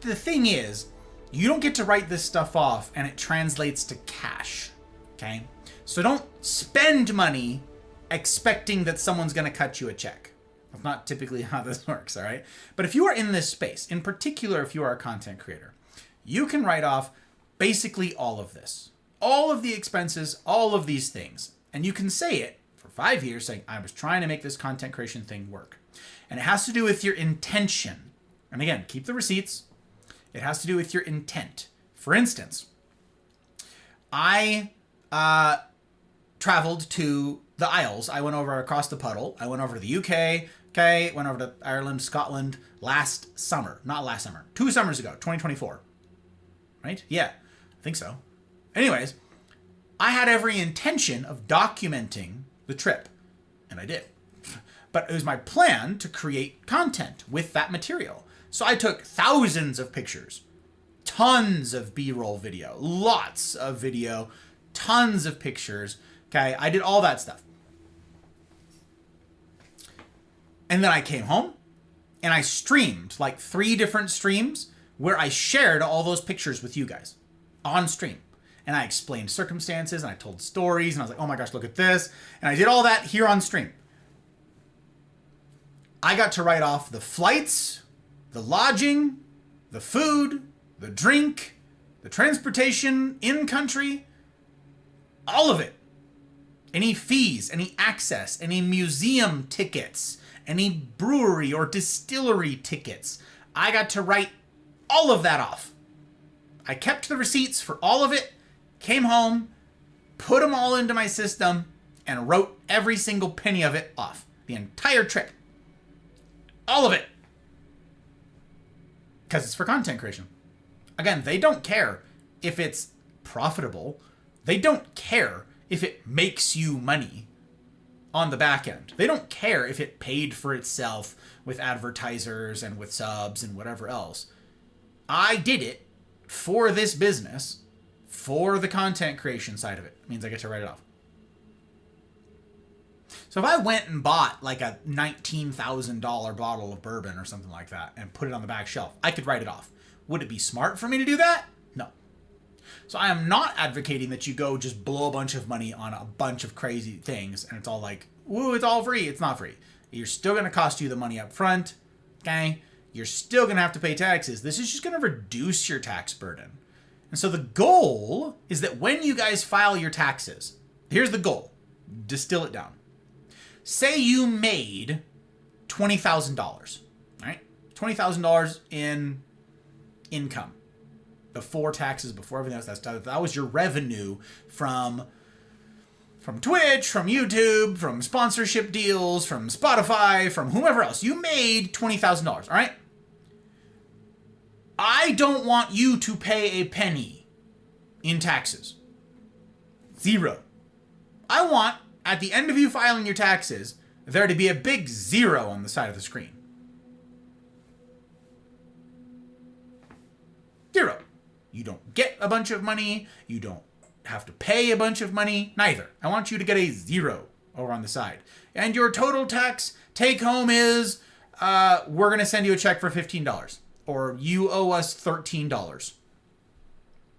The thing is, you don't get to write this stuff off and it translates to cash, okay? So don't spend money expecting that someone's going to cut you a check. That's not typically how this works, all right? But if you are in this space, in particular if you are a content creator, you can write off basically all of this. All of the expenses, all of these things. And you can say it for 5 years saying, I was trying to make this content creation thing work. And it has to do with your intention. And again, keep the receipts. It has to do with your intent. For instance, I traveled to the Isles. I went over across the puddle. I went over to the UK. Okay, went over to Ireland, Scotland last summer. Not last summer. 2 summers ago, 2024. Right? Yeah, I think so. Anyways, I had every intention of documenting the trip. And I did. But it was my plan to create content with that material. So I took thousands of pictures, tons of B-roll video, lots of video, tons of pictures. Okay, I did all that stuff. And then I came home and I streamed like 3 different streams where I shared all those pictures with you guys on stream. And I explained circumstances and I told stories and I was like, oh my gosh, look at this. And I did all that here on stream. I got to write off the flights, the lodging, the food, the drink, the transportation in country, all of it. Any fees, any access, any museum tickets, any brewery or distillery tickets. I got to write all of that off. I kept the receipts for all of it, came home, put them all into my system, and wrote every single penny of it off. The entire trip. All of it. Because it's for content creation. Again, they don't care if it's profitable. They don't care if it makes you money on the back end. They don't care if it paid for itself with advertisers and with subs and whatever else. I did it for this business, for the content creation side of it. It means I get to write it off. So if I went and bought like a $19,000 bottle of bourbon or something like that and put it on the back shelf, I could write it off. Would it be smart for me to do that? No. So I am not advocating that you go just blow a bunch of money on a bunch of crazy things and it's all like, woo, it's all free. It's not free. You're still going to cost you the money up front. Okay? You're still going to have to pay taxes. This is just going to reduce your tax burden. And so the goal is that when you guys file your taxes, here's the goal. Distill it down. Say you made $20,000, right? $20,000 in income before taxes, before everything else. That was your revenue from Twitch, from YouTube, from sponsorship deals, from Spotify, from whomever else. You made $20,000, all right? I don't want you to pay a penny in taxes. Zero. I want, at the end of you filing your taxes, there to be a big 0 on the side of the screen. 0. You don't get a bunch of money. You don't have to pay a bunch of money. Neither. I want you to get a 0 over on the side. And your total tax take home is, we're going to send you a check for $15. Or you owe us $13.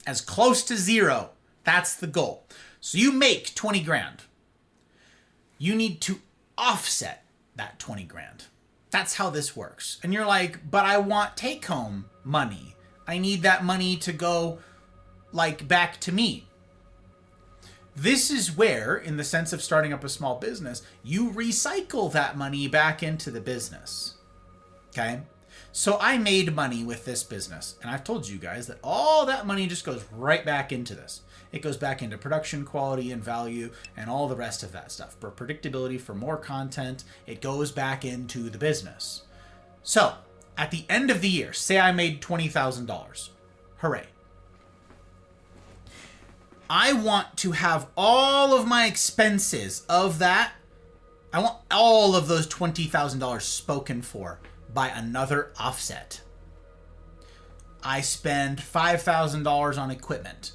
As close to 0. That's the goal. So you make 20 grand. You need to offset that 20 grand. That's how this works. And you're like, but I want take home money. I need that money to go like back to me. This is where, in the sense of starting up a small business, you recycle that money back into the business. Okay? So I made money with this business, and I've told you guys that all that money just goes right back into this. It goes back into production quality and value and all the rest of that stuff. For predictability, for more content, it goes back into the business. So, at the end of the year, say I made $20,000. Hooray. I want to have all of my expenses of that. I want all of those $20,000 spoken for by another offset. I spend $5,000 on equipment.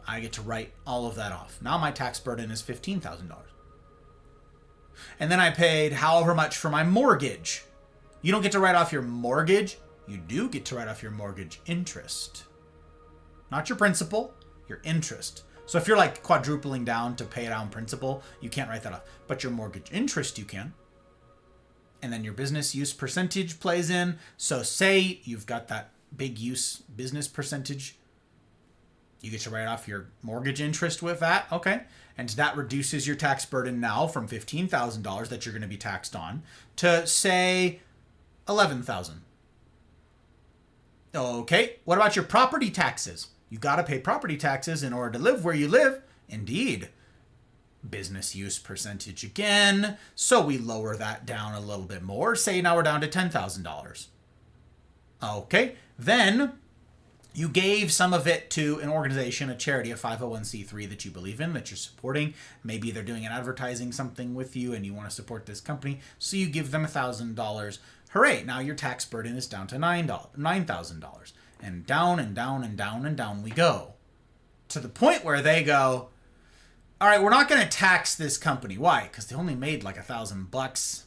I get to write all of that off. Now my tax burden is $15,000. And then I paid however much for my mortgage. You don't get to write off your mortgage. You do get to write off your mortgage interest. Not your principal, your interest. So if you're like quadrupling down to pay down principal, you can't write that off. But your mortgage interest you can. And then your business use percentage plays in. So say you've got that big use business percentage. You get to write off your mortgage interest with that. Okay. And that reduces your tax burden now from $15,000 that you're going to be taxed on to say $11,000. Okay. What about your property taxes? You got to pay property taxes in order to live where you live. Indeed. Business use percentage again. So we lower that down a little bit more. Say now we're down to $10,000. Okay. Then you gave some of it to an organization, a charity, a 501c3 that you believe in, that you're supporting. Maybe they're doing an advertising something with you and you want to support this company. So you give them $1,000. Hooray. Now your tax burden is down to $9,000. And down and down and down and down we go. To the point where they go, all right, we're not going to tax this company. Why? Because they only made like $1,000.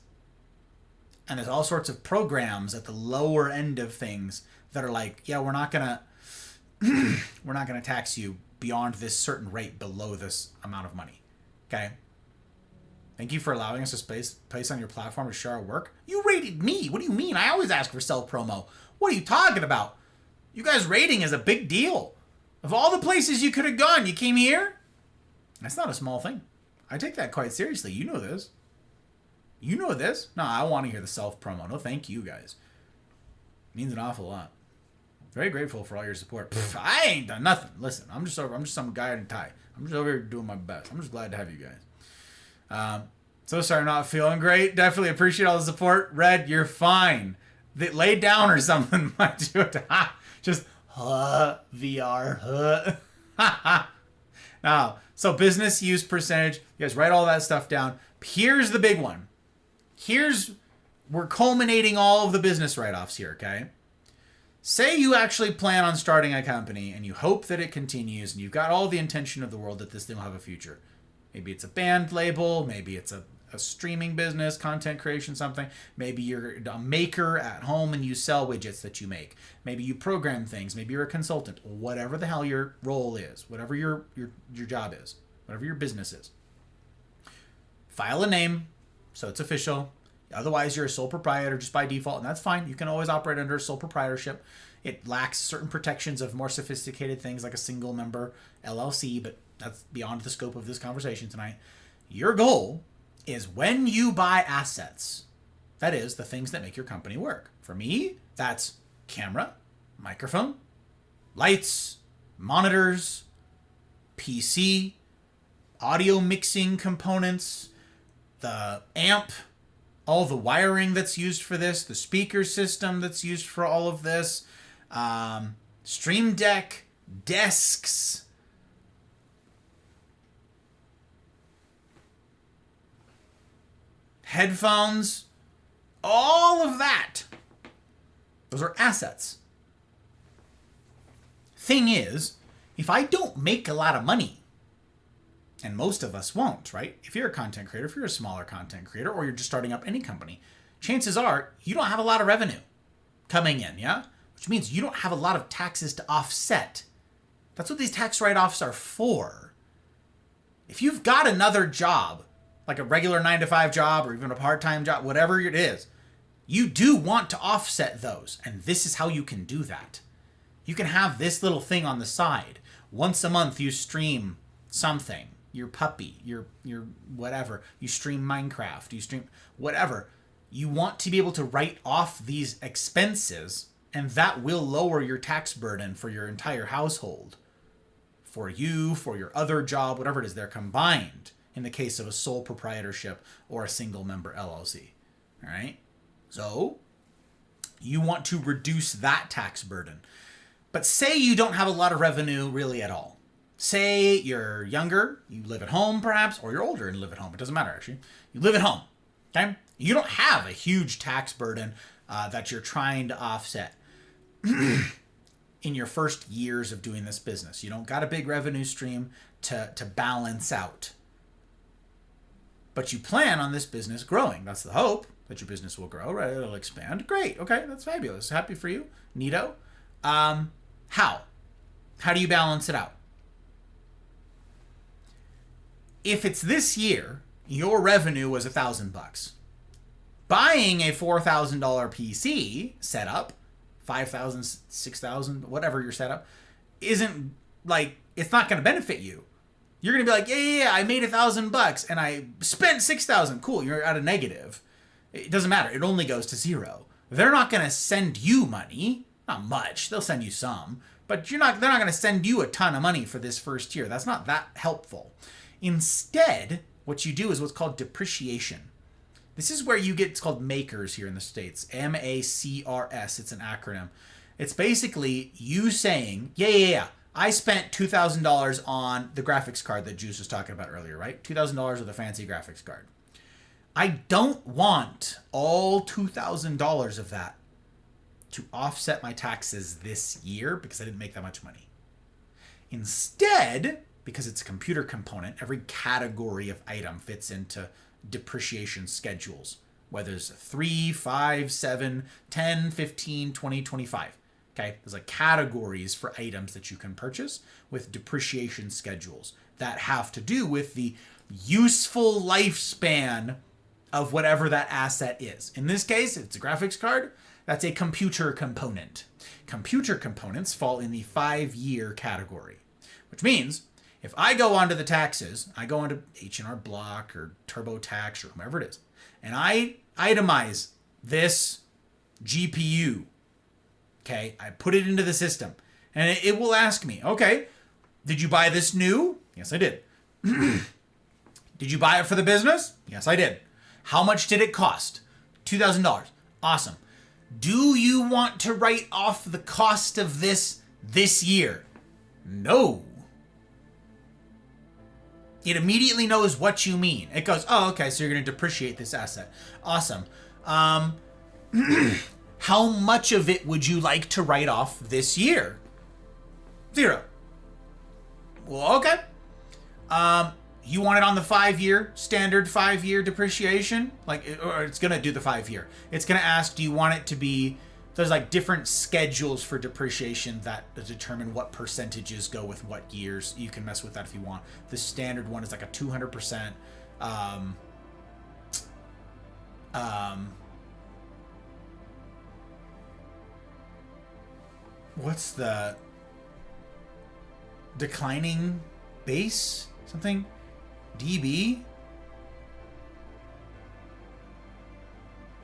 And there's all sorts of programs at the lower end of things that are like, yeah, we're not going to tax you beyond this certain rate below this amount of money. Okay? Thank you for allowing us to place on your platform to share our work. You rated me. What do you mean? I always ask for self-promo. What are you talking about? You guys' rating is a big deal. Of all the places you could have gone, you came here? That's not a small thing. I take that quite seriously. You know this. You know this. No, I want to hear the self-promo. No, thank you guys. It means an awful lot. Very grateful for all your support. Pff, I ain't done nothing. Listen, I'm just some guy in a tie. I'm just over here doing my best. I'm just glad to have you guys. So sorry I'm not feeling great. Definitely appreciate all the support. Red, you're fine. Lay down or something. Just VR. Now, so business use percentage, you guys write all that stuff down. Here's the big one. We're culminating all of the business write-offs here, okay? Say you actually plan on starting a company and you hope that it continues and you've got all the intention of the world that this thing will have a future. Maybe it's a band label, maybe it's a streaming business, content creation, something. Maybe you're a maker at home and you sell widgets that you make. Maybe you program things. Maybe you're a consultant. Whatever the hell your role is, whatever your job is, whatever your business is. File a name so it's official. Otherwise, you're a sole proprietor just by default, and that's fine. You can always operate under sole proprietorship. It lacks certain protections of more sophisticated things like a single member LLC, but that's beyond the scope of this conversation tonight. Your goal is when you buy assets, that is, the things that make your company work. For me, that's camera, microphone, lights, monitors, PC, audio mixing components, the amp, all the wiring that's used for this, the speaker system that's used for all of this, Stream Deck, desks, headphones, all of that. Those are assets. Thing is, if I don't make a lot of money, and most of us won't, right? If you're a content creator, if you're a smaller content creator, or you're just starting up any company, chances are you don't have a lot of revenue coming in, yeah? Which means you don't have a lot of taxes to offset. That's what these tax write-offs are for. If you've got another job, like a regular 9-to-5 job or even a part-time job, whatever it is, you do want to offset those. And this is how you can do that. You can have this little thing on the side. Once a month you stream something. Your puppy, your whatever. You stream Minecraft, you stream whatever. You want to be able to write off these expenses, and that will lower your tax burden for your entire household. For you, for your other job, whatever it is, they're combined in the case of a sole proprietorship or a single member LLC. All right? So, you want to reduce that tax burden. But say you don't have a lot of revenue really at all. Say you're younger, you live at home perhaps, or you're older and live at home. It doesn't matter, actually. You live at home, okay? You don't have a huge tax burden that you're trying to offset in your first years of doing this business. You don't got a big revenue stream to balance out. But you plan on this business growing. That's the hope, that your business will grow, right? It'll expand. Great. Okay, that's fabulous. Happy for you. Neato. How? How do you balance it out? If it's this year, your revenue was $1,000. Buying a $4,000 PC setup, $5,000, $6,000, whatever your setup, isn't like, it's not going to benefit you. You're going to be like, yeah, I made $1,000 and I spent $6,000. Cool, you're at a negative. It doesn't matter. It only goes to zero. They're not going to send you money. Not much. They'll send you some. But they're not going to send you a ton of money for this first year. That's not that helpful. Instead, what you do is what's called depreciation. This is where you get, it's called MACRS here in the States. MACRS. It's an acronym. It's basically you saying, yeah. I spent $2,000 on the graphics card that Juice was talking about earlier, right? $2,000 with a fancy graphics card. I don't want all $2,000 of that to offset my taxes this year because I didn't make that much money. Instead, because it's a computer component, every category of item fits into depreciation schedules, whether it's 3, 5, 7, 10, 15, 20, 25. Okay, there's like categories for items that you can purchase with depreciation schedules that have to do with the useful lifespan of whatever that asset is. In this case, if it's a graphics card, that's a computer component. Computer components fall in the 5-year category, which means if I go onto the taxes, I go onto H&R Block or TurboTax or whomever it is, and I itemize this GPU. Okay, I put it into the system, and it will ask me, okay, did you buy this new? Yes, I did. Did you buy it for the business? Yes, I did. How much did it cost? $2,000. Awesome. Do you want to write off the cost of this this year. No. It immediately knows what you mean. It goes, oh, okay, so you're going to depreciate this asset. Awesome. How much of it would you like to write off this year? 0. Well, okay. You want it on the 5-year, standard 5-year depreciation? Or it's going to do the 5-year. It's going to ask, do you want it to be, there's like different schedules for depreciation that determine what percentages go with what years. You can mess with that if you want. The standard one is like a 200%. What's the declining base? Something? DB?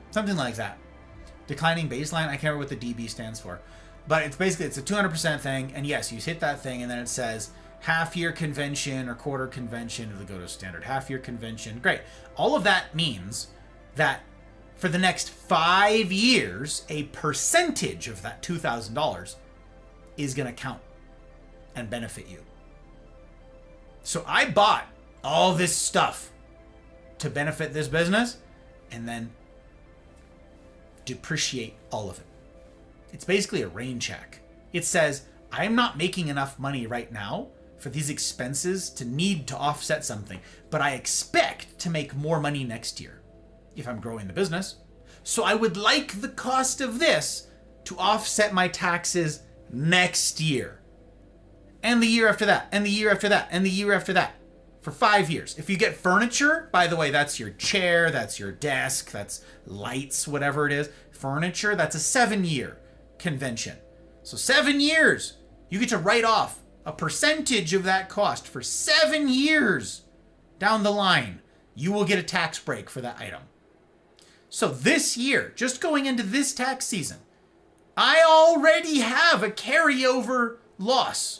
Something like that. Declining baseline? I can't remember what the DB stands for. But it's basically, it's a 200% thing. And yes, you hit that thing and then it says half-year convention or quarter convention. It'll go to standard half-year convention. Great. All of that means that for the next 5 years, a percentage of that $2,000 is going to count and benefit you. So I bought all this stuff to benefit this business and then depreciate all of it. It's basically a rain check. It says, I'm not making enough money right now for these expenses to need to offset something, but I expect to make more money next year if I'm growing the business. So I would like the cost of this to offset my taxes next year. And the year after that, and the year after that, and the year after that. For 5 years. If you get furniture, by the way, that's your chair, that's your desk, that's lights, whatever it is. Furniture, that's a 7-year convention. So 7 years, you get to write off a percentage of that cost for 7 years down the line. You will get a tax break for that item. So this year, just going into this tax season, I already have a carryover loss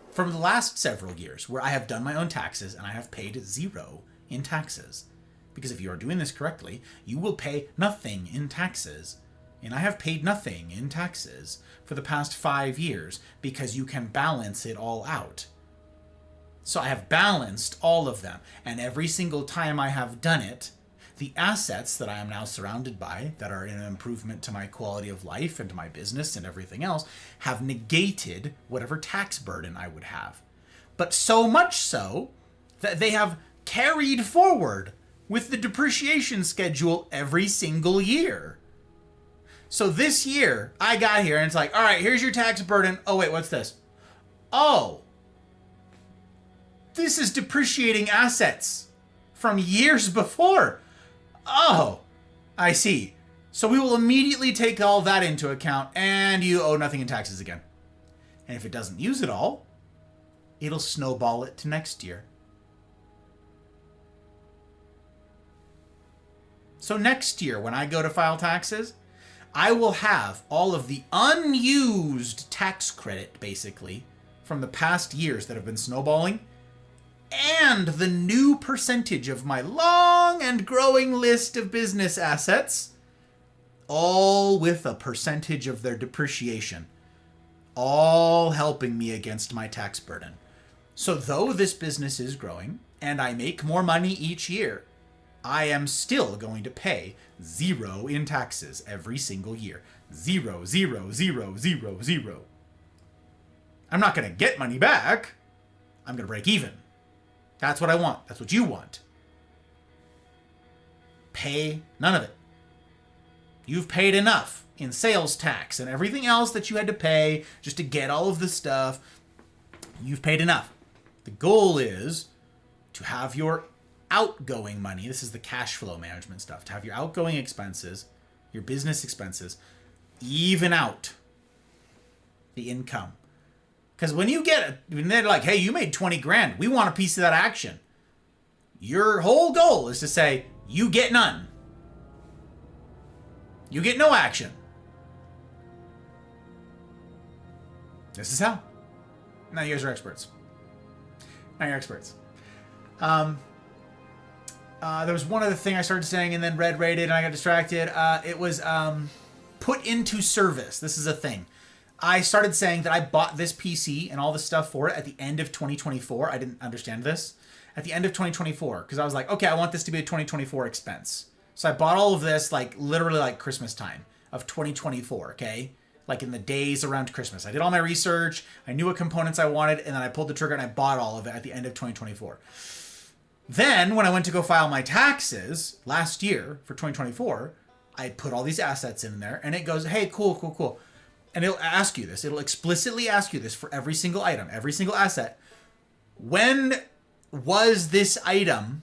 from the last several years where I have done my own taxes and I have paid 0 in taxes. Because if you are doing this correctly, you will pay nothing in taxes. And I have paid nothing in taxes for the past 5 years because you can balance it all out. So I have balanced all of them. And every single time I have done it, the assets that I am now surrounded by that are an improvement to my quality of life and to my business and everything else have negated whatever tax burden I would have. But so much so that they have carried forward with the depreciation schedule every single year. So this year I got here and it's like, all right, here's your tax burden. Oh, wait, what's this? Oh, this is depreciating assets from years before. Oh, I see. So we will immediately take all that into account and you owe nothing in taxes again. And if it doesn't use it all, it'll snowball it to next year. So next year, when I go to file taxes, I will have all of the unused tax credit, basically, from the past years that have been snowballing, and the new percentage of my long and growing list of business assets, all with a percentage of their depreciation, all helping me against my tax burden. So though this business is growing and I make more money each year, I am still going to pay 0 in taxes every single year. 0, 0, 0, 0, 0. I'm not going to get money back. I'm going to break even. That's what I want. That's what you want. Pay none of it. You've paid enough in sales tax and everything else that you had to pay just to get all of this stuff. You've paid enough. The goal is to have your outgoing money. This is the cash flow management stuff. To have your outgoing expenses, your business expenses, even out the income. Because when they're like, hey, you made 20 grand. We want a piece of that action. Your whole goal is to say, you get none. You get no action. This is how. Now you guys are experts. Now you're experts. There was one other thing I started saying and then Red rated and I got distracted. It was, put into service. This is a thing. I started saying that I bought this PC and all the stuff for it at the end of 2024. I didn't understand this. At the end of 2024, because I was like, okay, I want this to be a 2024 expense. So I bought all of this like literally like Christmas time of 2024, okay? Like in the days around Christmas. I did all my research, I knew what components I wanted, and then I pulled the trigger and I bought all of it at the end of 2024. Then when I went to go file my taxes last year for 2024, I put all these assets in there and it goes, hey, cool. And it'll ask you this. It'll explicitly ask you this for every single item, every single asset. When was this item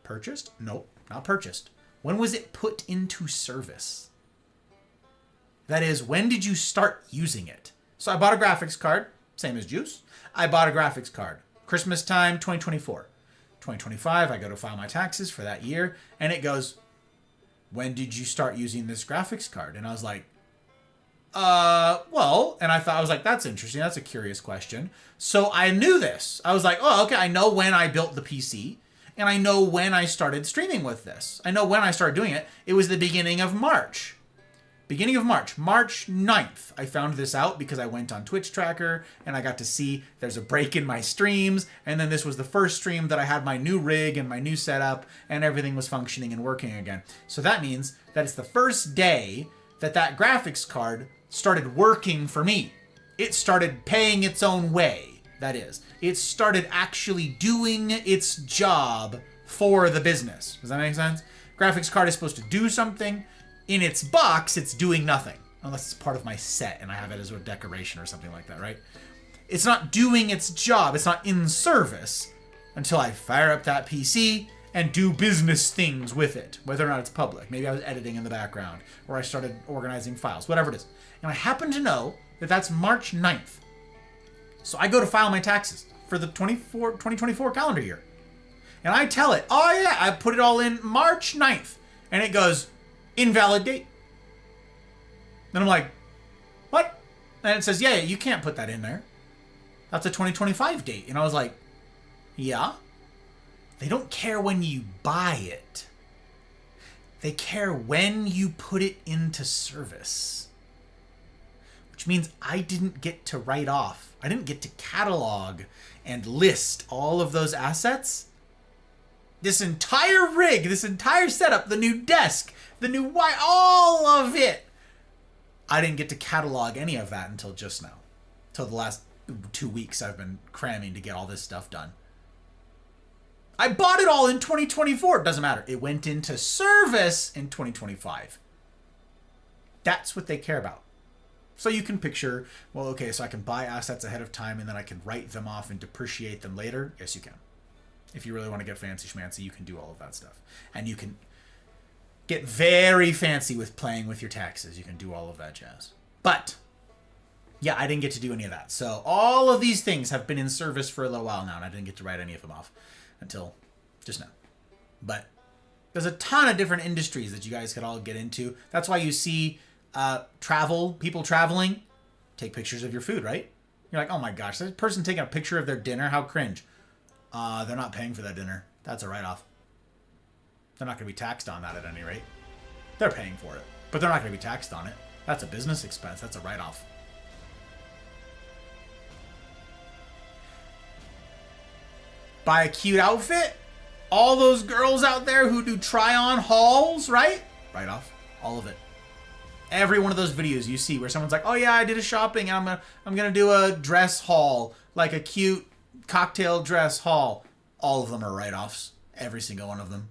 purchased? Nope, not purchased. When was it put into service? That is, when did you start using it? So I bought a graphics card, same as Juice. I bought a graphics card. Christmas time, 2024. 2025, I go to file my taxes for that year, and it goes, when did you start using this graphics card? And I was like, well, and I was like, that's interesting. That's a curious question. So I knew this. I was like, oh, okay, I know when I built the PC, and I know when I started streaming with this. I know when I started doing it. It was the beginning of March. March 9th, I found this out because I went on Twitch Tracker and I got to see there's a break in my streams. And then this was the first stream that I had my new rig and my new setup and everything was functioning and working again. So that means that it's the first day that that graphics card started working for me. It started paying its own way. That is, it started actually doing its job for the business. Does that make sense? Graphics card is supposed to do something. In its box, it's doing nothing. Unless it's part of my set and I have it as a decoration or something like that, right? It's not doing its job. It's not in service until I fire up that PC and do business things with it, whether or not it's public. Maybe I was editing in the background or I started organizing files, whatever it is. And I happen to know that that's March 9th. So I go to file my taxes for the 2024 calendar year. And I tell it, oh yeah, I put it all in March 9th. And it goes, invalid date. Then I'm like, what? And it says, yeah, you can't put that in there. That's a 2025 date. And I was like, yeah? They don't care when you buy it. They care when you put it into service. Which means I didn't get to write off. I didn't get to catalog and list all of those assets. This entire rig, this entire setup, the new desk, the new wire, all of it. I didn't get to catalog any of that until just now. Till the last 2 weeks I've been cramming to get all this stuff done. I bought it all in 2024. It doesn't matter. It went into service in 2025. That's what they care about. So you can picture, well, okay, so I can buy assets ahead of time and then I can write them off and depreciate them later. Yes, you can. If you really want to get fancy schmancy, you can do all of that stuff. And you can get very fancy with playing with your taxes. You can do all of that jazz. But, yeah, I didn't get to do any of that. So all of these things have been in service for a little while now, and I didn't get to write any of them off until just now. But there's a ton of different industries that you guys could all get into. That's why you see people traveling, take pictures of your food, right? You're like, oh my gosh, that person taking a picture of their dinner, how cringe. They're not paying for that dinner. That's a write-off. They're not going to be taxed on that at any rate. They're paying for it, but they're not going to be taxed on it. That's a business expense. That's a write-off. Buy a cute outfit. All those girls out there who do try-on hauls, right? Write-off. All of it. Every one of those videos you see where someone's like, oh yeah, I did a shopping and I'm gonna do a dress haul, like a cute cocktail dress haul. All of them are write-offs. Every single one of them.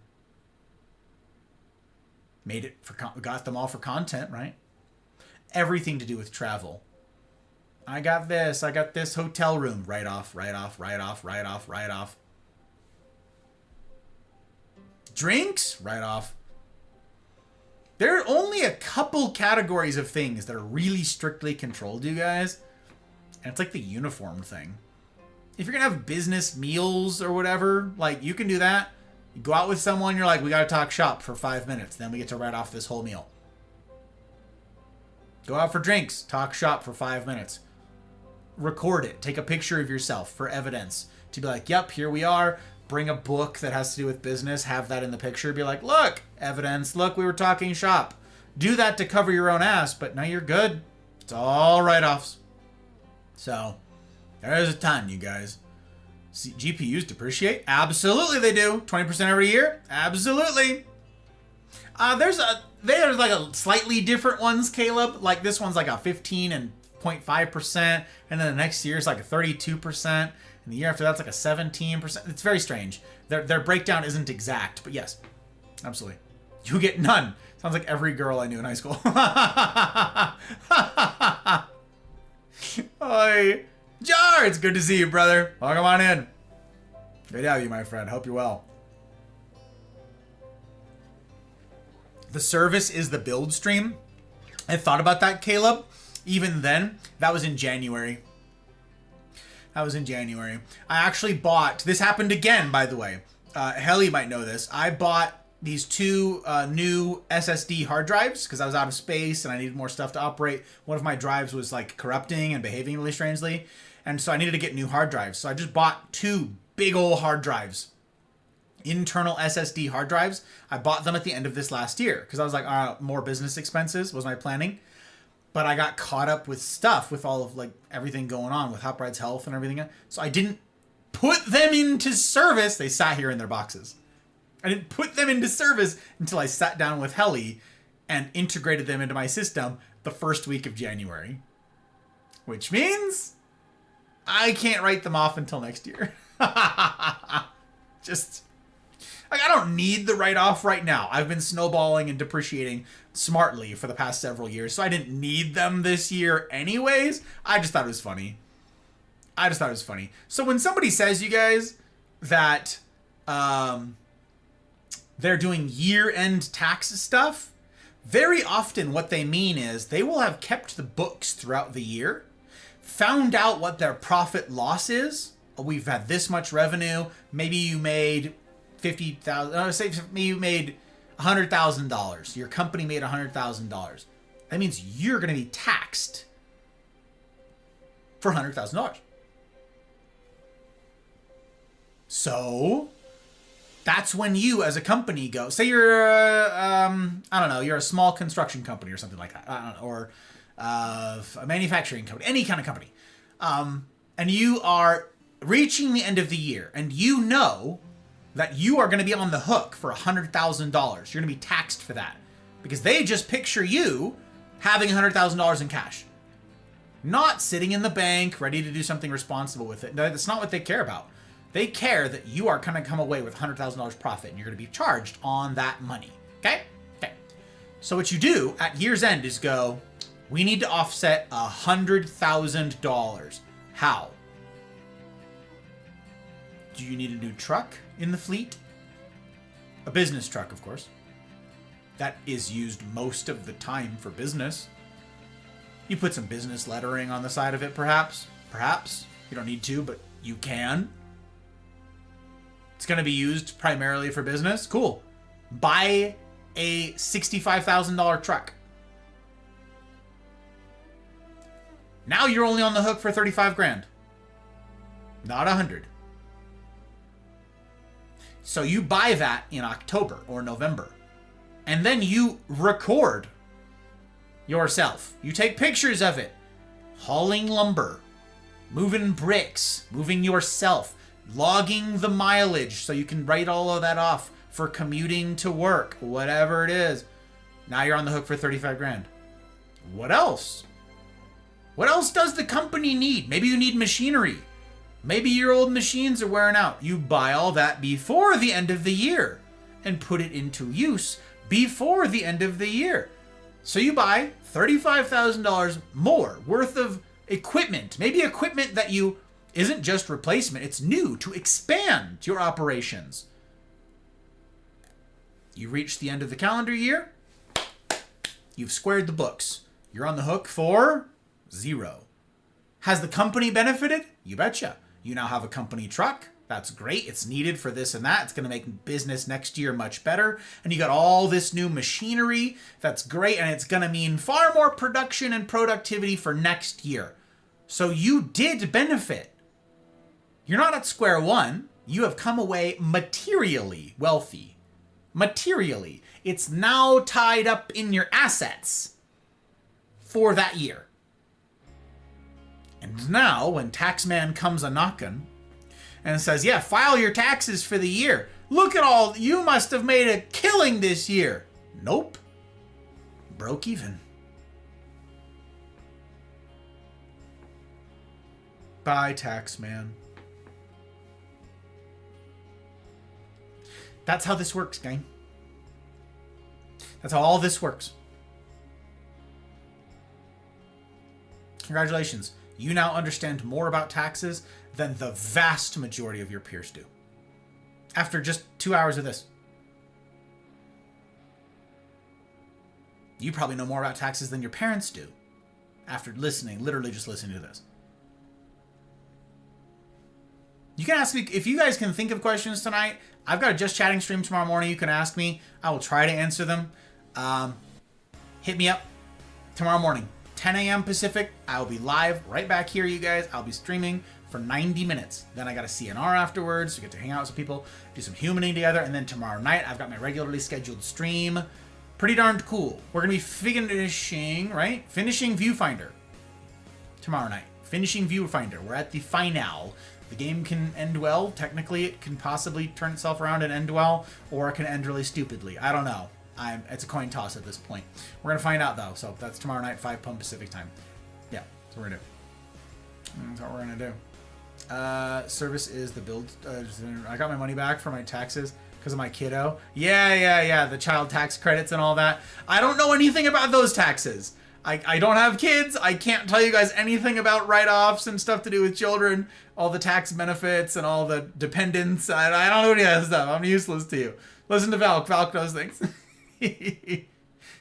Made it for, got them all for content, right? Everything to do with travel. I got this hotel room. Write-off, write-off, write-off, write-off, write-off. Drinks? Write-off. There are only a couple categories of things that are really strictly controlled, you guys. And it's like the uniform thing. If you're going to have business meals or whatever, like, you can do that. You go out with someone, you're like, we got to talk shop for 5 minutes. Then we get to write off this whole meal. Go out for drinks. Talk shop for 5 minutes. Record it. Take a picture of yourself for evidence. To be like, yep, here we are. Bring a book that has to do with business. Have that in the picture. Be like, look, evidence. Look, we were talking shop. do that to cover your own ass, but now you're good. It's all write-offs. So, there's a ton, you guys. See, GPUs depreciate? Absolutely they do. 20% every year? Absolutely. There's like a slightly different ones, Caleb. Like this one's like a 15.5%, and then the next year is like a 32%, and the year after that's like a 17%. It's very strange. Their breakdown isn't exact, but yes, absolutely. You get none. Sounds like every girl I knew in high school. Hi. Jar, it's good to see you, brother. Welcome on in. Good to have you, my friend. Hope you're well. The service is the build stream. I thought about that, Caleb. Even then, that was in January. I actually bought, this happened again, by the way. Helly might know this. I bought these two new SSD hard drives because I was out of space and I needed more stuff to operate. One of my drives was like corrupting and behaving really strangely. And so I needed to get new hard drives. So I just bought two big old hard drives. Internal SSD hard drives. I bought them at the end of this last year because I was like, more business expenses was my planning. But I got caught up with stuff with all of like everything going on with Hot Bride's health and everything. So I didn't put them into service. They sat here in their boxes. I didn't put them into service until I sat down with Helly and integrated them into my system the first week of January. Which means I can't write them off until next year. Just, like, I don't need the write-off right now. I've been snowballing and depreciating smartly for the past several years, so I didn't need them this year anyways. I just thought it was funny. So when somebody says, you guys, that they're doing year-end tax stuff, very often what they mean is they will have kept the books throughout the year, found out what their profit loss is. We've had this much revenue. Maybe you made $50,000. Say maybe you made $100,000. Your company made $100,000. That means you're going to be taxed for $100,000. So that's when you, as a company, go. Say you're, you're a small construction company or something like that. I don't know, or a manufacturing company, any kind of company, and you are reaching the end of the year, and you know that you are going to be on the hook for $100,000. You're going to be taxed for that because they just picture you having $100,000 in cash, not sitting in the bank ready to do something responsible with it. No, that's not what they care about. They care that you are going to come away with $100,000 profit, and you're going to be charged on that money. Okay? So what you do at year's end is go, we need to offset $100,000. How? Do you need a new truck in the fleet? A business truck, of course. That is used most of the time for business. You put some business lettering on the side of it, perhaps. Perhaps. You don't need to, but you can. It's going to be used primarily for business. Cool. Buy a $65,000 truck. Now you're only on the hook for 35 grand. Not 100. So you buy that in October or November. And then you record yourself. You take pictures of it. Hauling lumber. Moving bricks. Moving yourself. Logging the mileage so you can write all of that off for commuting to work. Whatever it is. Now you're on the hook for 35 grand. What else? What else does the company need? Maybe you need machinery. Maybe your old machines are wearing out. You buy all that before the end of the year and put it into use before the end of the year. So you buy $35,000 more worth of equipment. Maybe equipment that you isn't just replacement, it's new to expand your operations. You reach the end of the calendar year, you've squared the books. You're on the hook for $0. Has the company benefited? You betcha. You now have a company truck. That's great. It's needed for this and that. It's going to make business next year much better. And you got all this new machinery. That's great. And it's going to mean far more production and productivity for next year. So you did benefit. You're not at square one. You have come away materially wealthy. materially. It's now tied up in your assets for that year. And now, when Taxman comes a-knockin' and says, yeah, file your taxes for the year. Look at all, you must have made a killing this year. Nope. Broke even. Bye, Taxman. That's how this works, gang. That's how all this works. Congratulations. You now understand more about taxes than the vast majority of your peers do. After just 2 hours of this. You probably know more about taxes than your parents do. After listening, literally just listening to this. You can ask me, if you guys can think of questions tonight, I've got a Just Chatting stream tomorrow morning. You can ask me. I will try to answer them. Hit me up tomorrow morning, 10 a.m. Pacific. I will be live right back here, you guys. I'll be streaming for 90 minutes. Then I got a CNR afterwards to get to hang out with some people, do some humaning together. And then tomorrow night, I've got my regularly scheduled stream. Pretty darned cool. We're going to be finishing Viewfinder tomorrow night. Finishing Viewfinder. We're at the finale. The game can end well. Technically, it can possibly turn itself around and end well, or it can end really stupidly. I don't know. It's a coin toss at this point. We're going to find out, though. So that's tomorrow night, 5 p.m. Pacific time. Yeah, that's what we're going to do. That's what we're going to do. Service is the build. I got my money back for my taxes because of my kiddo. Yeah. The child tax credits and all that. I don't know anything about those taxes. I don't have kids. I can't tell you guys anything about write-offs and stuff to do with children, all the tax benefits and all the dependents. I don't know any of that stuff. I'm useless to you. Listen to Valk. Valk knows things.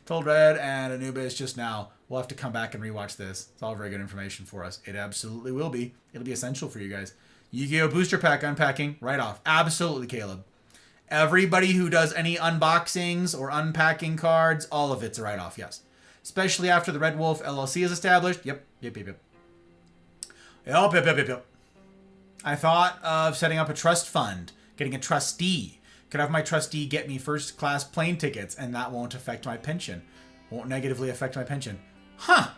Told Red and Anubis just now. We'll have to come back and rewatch this. It's all very good information for us. It absolutely will be. It'll be essential for you guys. Yu-Gi-Oh! Booster Pack unpacking, right off. Absolutely, Caleb. Everybody who does any unboxings or unpacking cards, all of it's a write-off, yes. Especially after the Red Wolf LLC is established. Yep. I thought of setting up a trust fund, getting a trustee. Could have my trustee get me first-class plane tickets, and that won't affect my pension. Won't negatively affect my pension. Huh.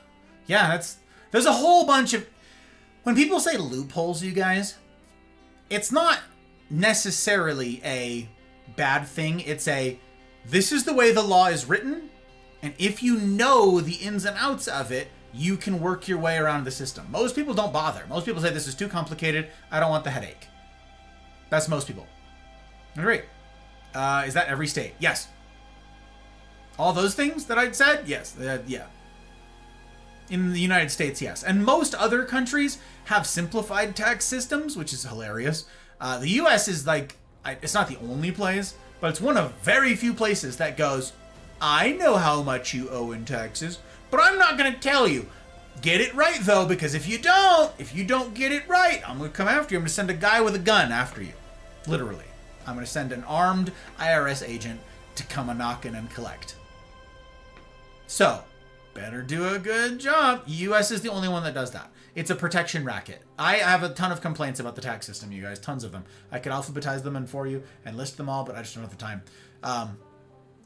Yeah, there's a whole bunch of... When people say loopholes, you guys, it's not necessarily a bad thing. It's this is the way the law is written, and if you know the ins and outs of it, you can work your way around the system. Most people don't bother. Most people say this is too complicated. I don't want the headache. That's most people. Great. Is that every state? Yes. All those things that I said? Yes. Yeah. In the United States, yes. And most other countries have simplified tax systems, which is hilarious. The U.S. is it's not the only place, but it's one of very few places that goes, I know how much you owe in taxes, but I'm not going to tell you. Get it right, though, because if you don't get it right, I'm going to come after you. I'm going to send a guy with a gun after you. Literally. I'm going to send an armed IRS agent to come a-knockin' and collect. So, better do a good job. U.S. is the only one that does that. It's a protection racket. I have a ton of complaints about the tax system, you guys. Tons of them. I could alphabetize them for you and list them all, but I just don't have the time.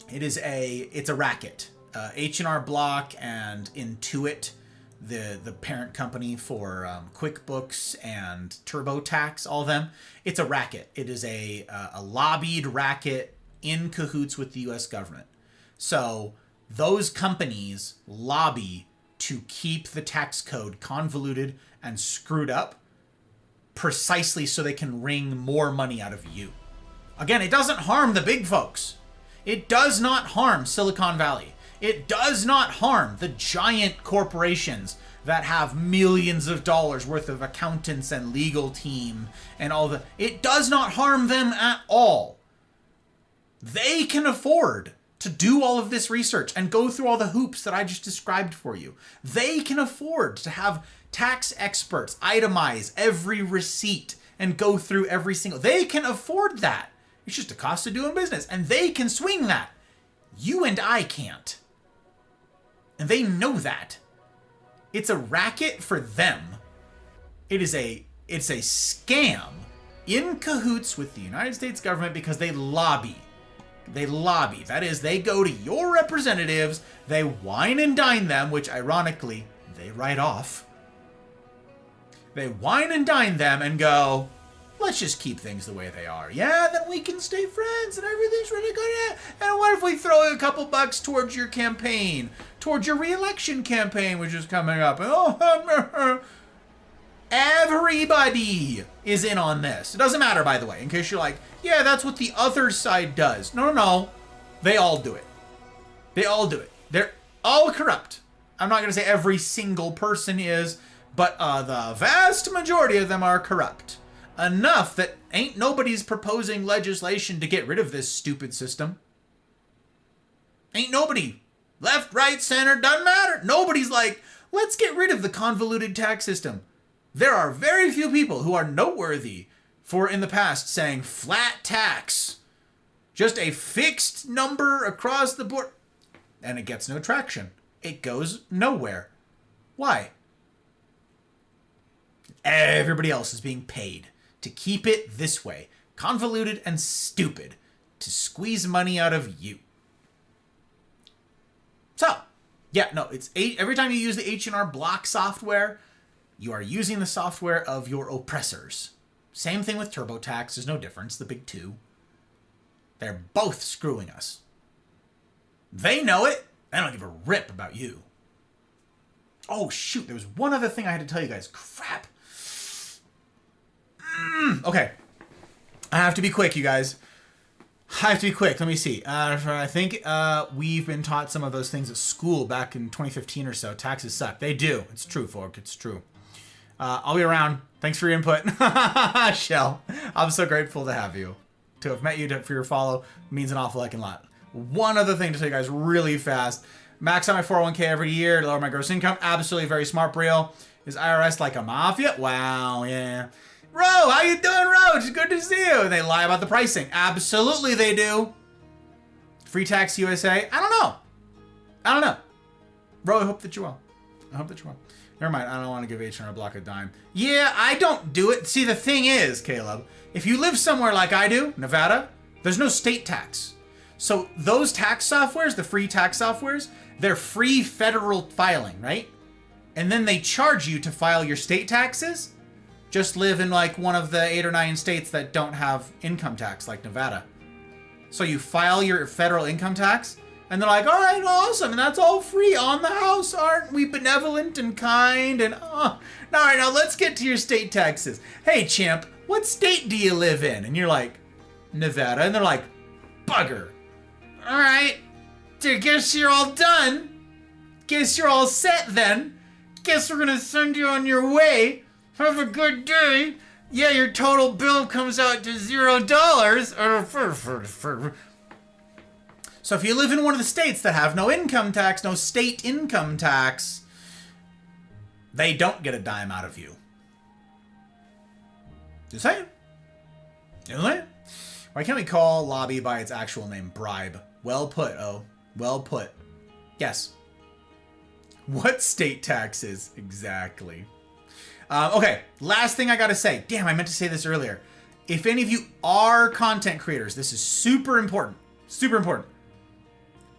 It's a racket. H&R Block and Intuit, the parent company for QuickBooks and TurboTax, all of them. It's a racket. It is a lobbied racket in cahoots with the U.S. government. So those companies lobby to keep the tax code convoluted and screwed up precisely so they can wring more money out of you. Again, it doesn't harm the big folks. It does not harm Silicon Valley. It does not harm the giant corporations that have millions of dollars worth of accountants and legal team and all the... It does not harm them at all. They can afford to do all of this research and go through all the hoops that I just described for you. They can afford to have tax experts itemize every receipt and go through every single... They can afford that. It's just a cost of doing business. And they can swing that. You and I can't. And they know that. It's a racket for them. It's a scam in cahoots with the United States government because they lobby They lobby. That is, they go to your representatives, they wine and dine them, which ironically, they write off. They wine and dine them and go, let's just keep things the way they are. Yeah, then we can stay friends and everything's really good. Yeah. And what if we throw a couple bucks towards your campaign, towards your re-election campaign, which is coming up? Oh, everybody is in on this. It doesn't matter, by the way, in case you're like, yeah, that's what the other side does. No, no, no. They all do it. They all do it. They're all corrupt. I'm not going to say every single person is, but the vast majority of them are corrupt. Enough that ain't nobody's proposing legislation to get rid of this stupid system. Ain't nobody. Left, right, center, doesn't matter. Nobody's like, let's get rid of the convoluted tax system. There are very few people who are noteworthy for in the past saying flat tax. Just a fixed number across the board. And it gets no traction. It goes nowhere. Why? Everybody else is being paid to keep it this way, convoluted and stupid, to squeeze money out of you. So, yeah, no, it's every time you use the H&R Block software, you are using the software of your oppressors. Same thing with TurboTax, there's no difference, the big two. They're both screwing us. They know it, they don't give a rip about you. Oh, shoot, there was one other thing I had to tell you guys. Crap. Okay. I have to be quick, you guys. I have to be quick. Let me see. I think we've been taught some of those things at school back in 2015 or so. Taxes suck. They do. It's true, folk. It's true. I'll be around. Thanks for your input. Shell, I'm so grateful to have you. To have met you for your follow means an awful heckin' lot. One other thing to tell you guys really fast. Max out my 401k every year to lower my gross income. Absolutely very smart, Brielle. Is IRS like a mafia? Wow, yeah. Ro, how you doing, Ro? It's good to see you. And they lie about the pricing. Absolutely they do. Free Tax USA? I don't know. Ro, I hope that you're well. Never mind, I don't want to give H&R Block a dime. Yeah, I don't do it. See, the thing is, Caleb, if you live somewhere like I do, Nevada, there's no state tax. So those tax softwares, the free tax softwares, they're free federal filing, right? And then they charge you to file your state taxes. Just live in like one of the 8 or 9 states that don't have income tax, like Nevada. So you file your federal income tax, and they're like, all right, awesome, and that's all free on the house. Aren't we benevolent and kind? And all right, now let's get to your state taxes. Hey, champ, what state do you live in? And you're like, Nevada. And they're like, bugger. All right, so guess you're all done. Guess you're all set then. Guess we're gonna send you on your way. Have a good day. Yeah, your total bill comes out to $0. So if you live in one of the states that have no income tax, no state income tax, they don't get a dime out of you. Just saying. Why can't we call lobby by its actual name? Bribe. Well put, oh. Well put. Yes. What state taxes? Exactly. Okay, last thing I gotta say. Damn, I meant to say this earlier. If any of you are content creators, this is super important. Super important.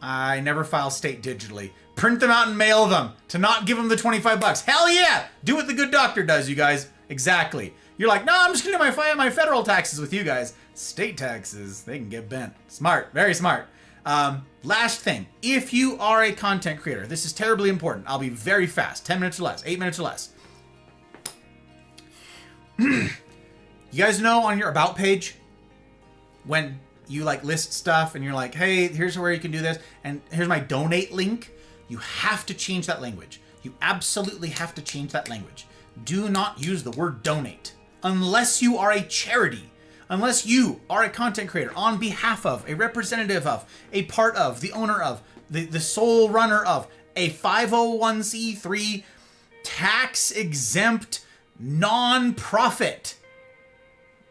I never file state digitally. Print them out and mail them to not give them the 25 bucks. Hell yeah! Do what the good doctor does, you guys. Exactly. You're like, no, I'm just gonna do my federal taxes with you guys. State taxes, they can get bent. Smart, very smart. Last thing, if you are a content creator, this is terribly important. I'll be very fast, 10 minutes or less, 8 minutes or less. You guys know on your about page when you like list stuff and you're like, hey, here's where you can do this and here's my donate link. You have to change that language. You absolutely have to change that language. Do not use the word donate unless you are a charity, unless you are a content creator on behalf of, a representative of, a part of, the owner of, the sole runner of a 501c3 tax exempt non-profit.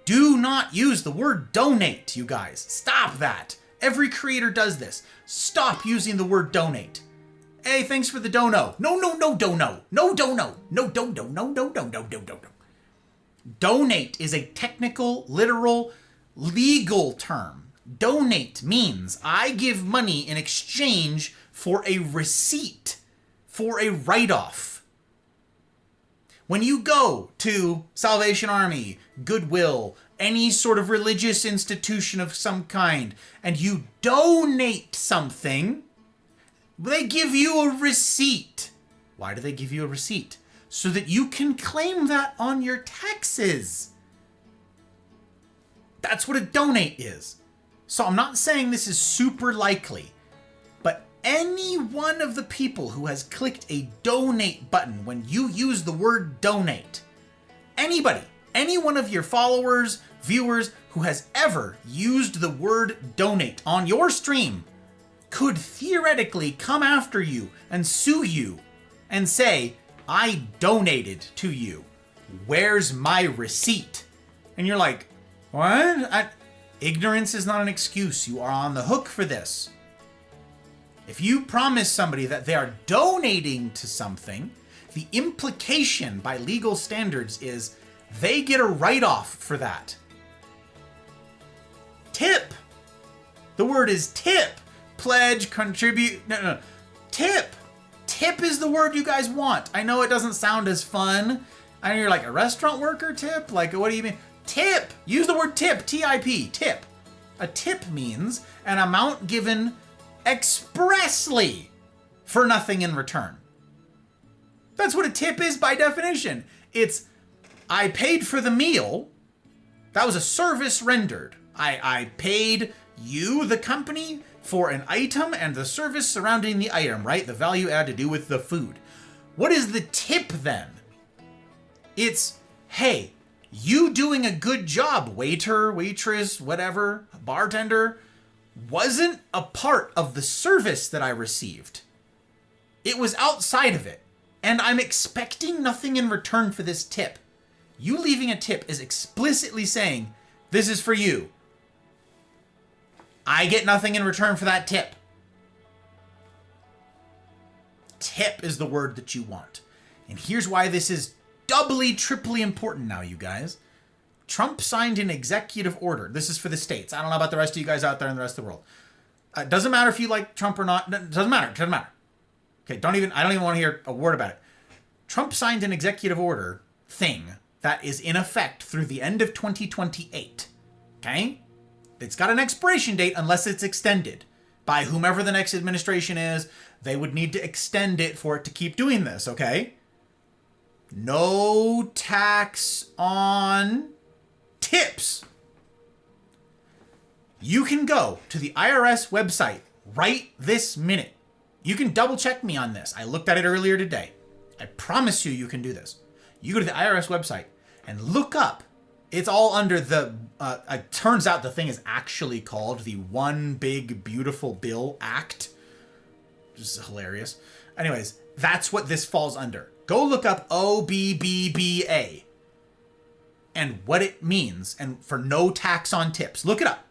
Do not use the word donate, you guys. Stop that. Every creator does this. Stop using the word donate. Hey, thanks for the dono. No, dono. No, dono. No, dono. No. Donate is a technical, literal, legal term. Donate means I give money in exchange for a receipt, for a write-off. When you go to Salvation Army, Goodwill, any sort of religious institution of some kind, and you donate something, they give you a receipt. Why do they give you a receipt? So that you can claim that on your taxes. That's what a donate is. So I'm not saying this is super likely, but any one of the people who has clicked a donate button when you use the word donate, anybody, any one of your followers, viewers who has ever used the word donate on your stream could theoretically come after you and sue you and say, I donated to you. Where's my receipt? And you're like, what? Ignorance is not an excuse. You are on the hook for this. If you promise somebody that they are donating to something, the implication by legal standards is they get a write-off for that. Tip. The word is tip. Pledge, contribute. No. Tip. Tip is the word you guys want. I know it doesn't sound as fun. I know you're like, a restaurant worker tip? Like, what do you mean? Tip. Use the word tip. T-I-P. Tip. A tip means an amount given expressly for nothing in return. That's what a tip is by definition. It's, I paid for the meal. That was a service rendered. I paid you, the company, for an item and the service surrounding the item, right? The value add to do with the food. What is the tip then? It's, hey, you doing a good job, waiter, waitress, whatever, bartender, wasn't a part of the service that I received. It was outside of it, and I'm expecting nothing in return for this tip. You leaving a tip is explicitly saying, this is for you. I get nothing in return for that tip. Tip is the word that you want. And here's why this is doubly, triply important now, you guys. Trump signed an executive order. This is for the states. I don't know about the rest of you guys out there in the rest of the world. It doesn't matter if you like Trump or not. It doesn't matter. It doesn't matter. Okay, I don't even want to hear a word about it. Trump signed an executive order thing that is in effect through the end of 2028. Okay? It's got an expiration date unless it's extended by whomever the next administration is. They would need to extend it for it to keep doing this, okay? No tax on tips. You can go to the IRS website right this minute. You can double check me on this. I looked at it earlier today. I promise you can do this. You go to the IRS website and look up. It's all under the, it turns out the thing is actually called the One Big Beautiful Bill Act. Just hilarious. Anyways, that's what this falls under. Go look up OBBBA and what it means, and for no tax on tips. Look it up.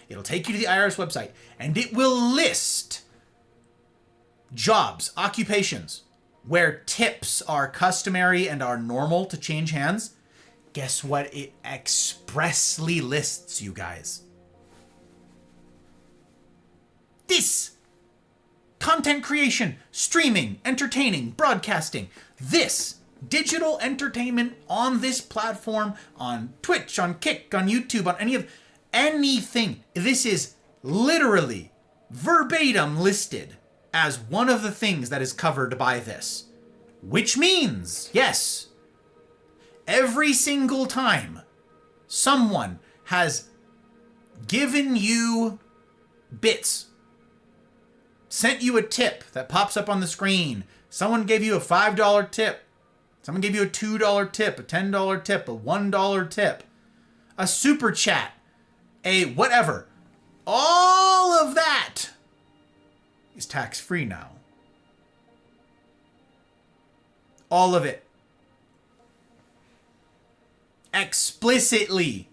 It'll take you to the IRS website, and it will list jobs, occupations, where tips are customary and are normal to change hands. Guess what? It expressly lists, you guys. This content creation, streaming, entertaining, broadcasting, this digital entertainment on this platform, on Twitch, on Kick, on YouTube, on anything. This is literally verbatim listed as one of the things that is covered by this. Which means, yes, every single time someone has given you bits, sent you a tip that pops up on the screen, someone gave you a $5 tip, someone gave you a $2 tip, a $10 tip, a $1 tip, a super chat, a whatever, all of that is tax-free now. All of it. Explicitly.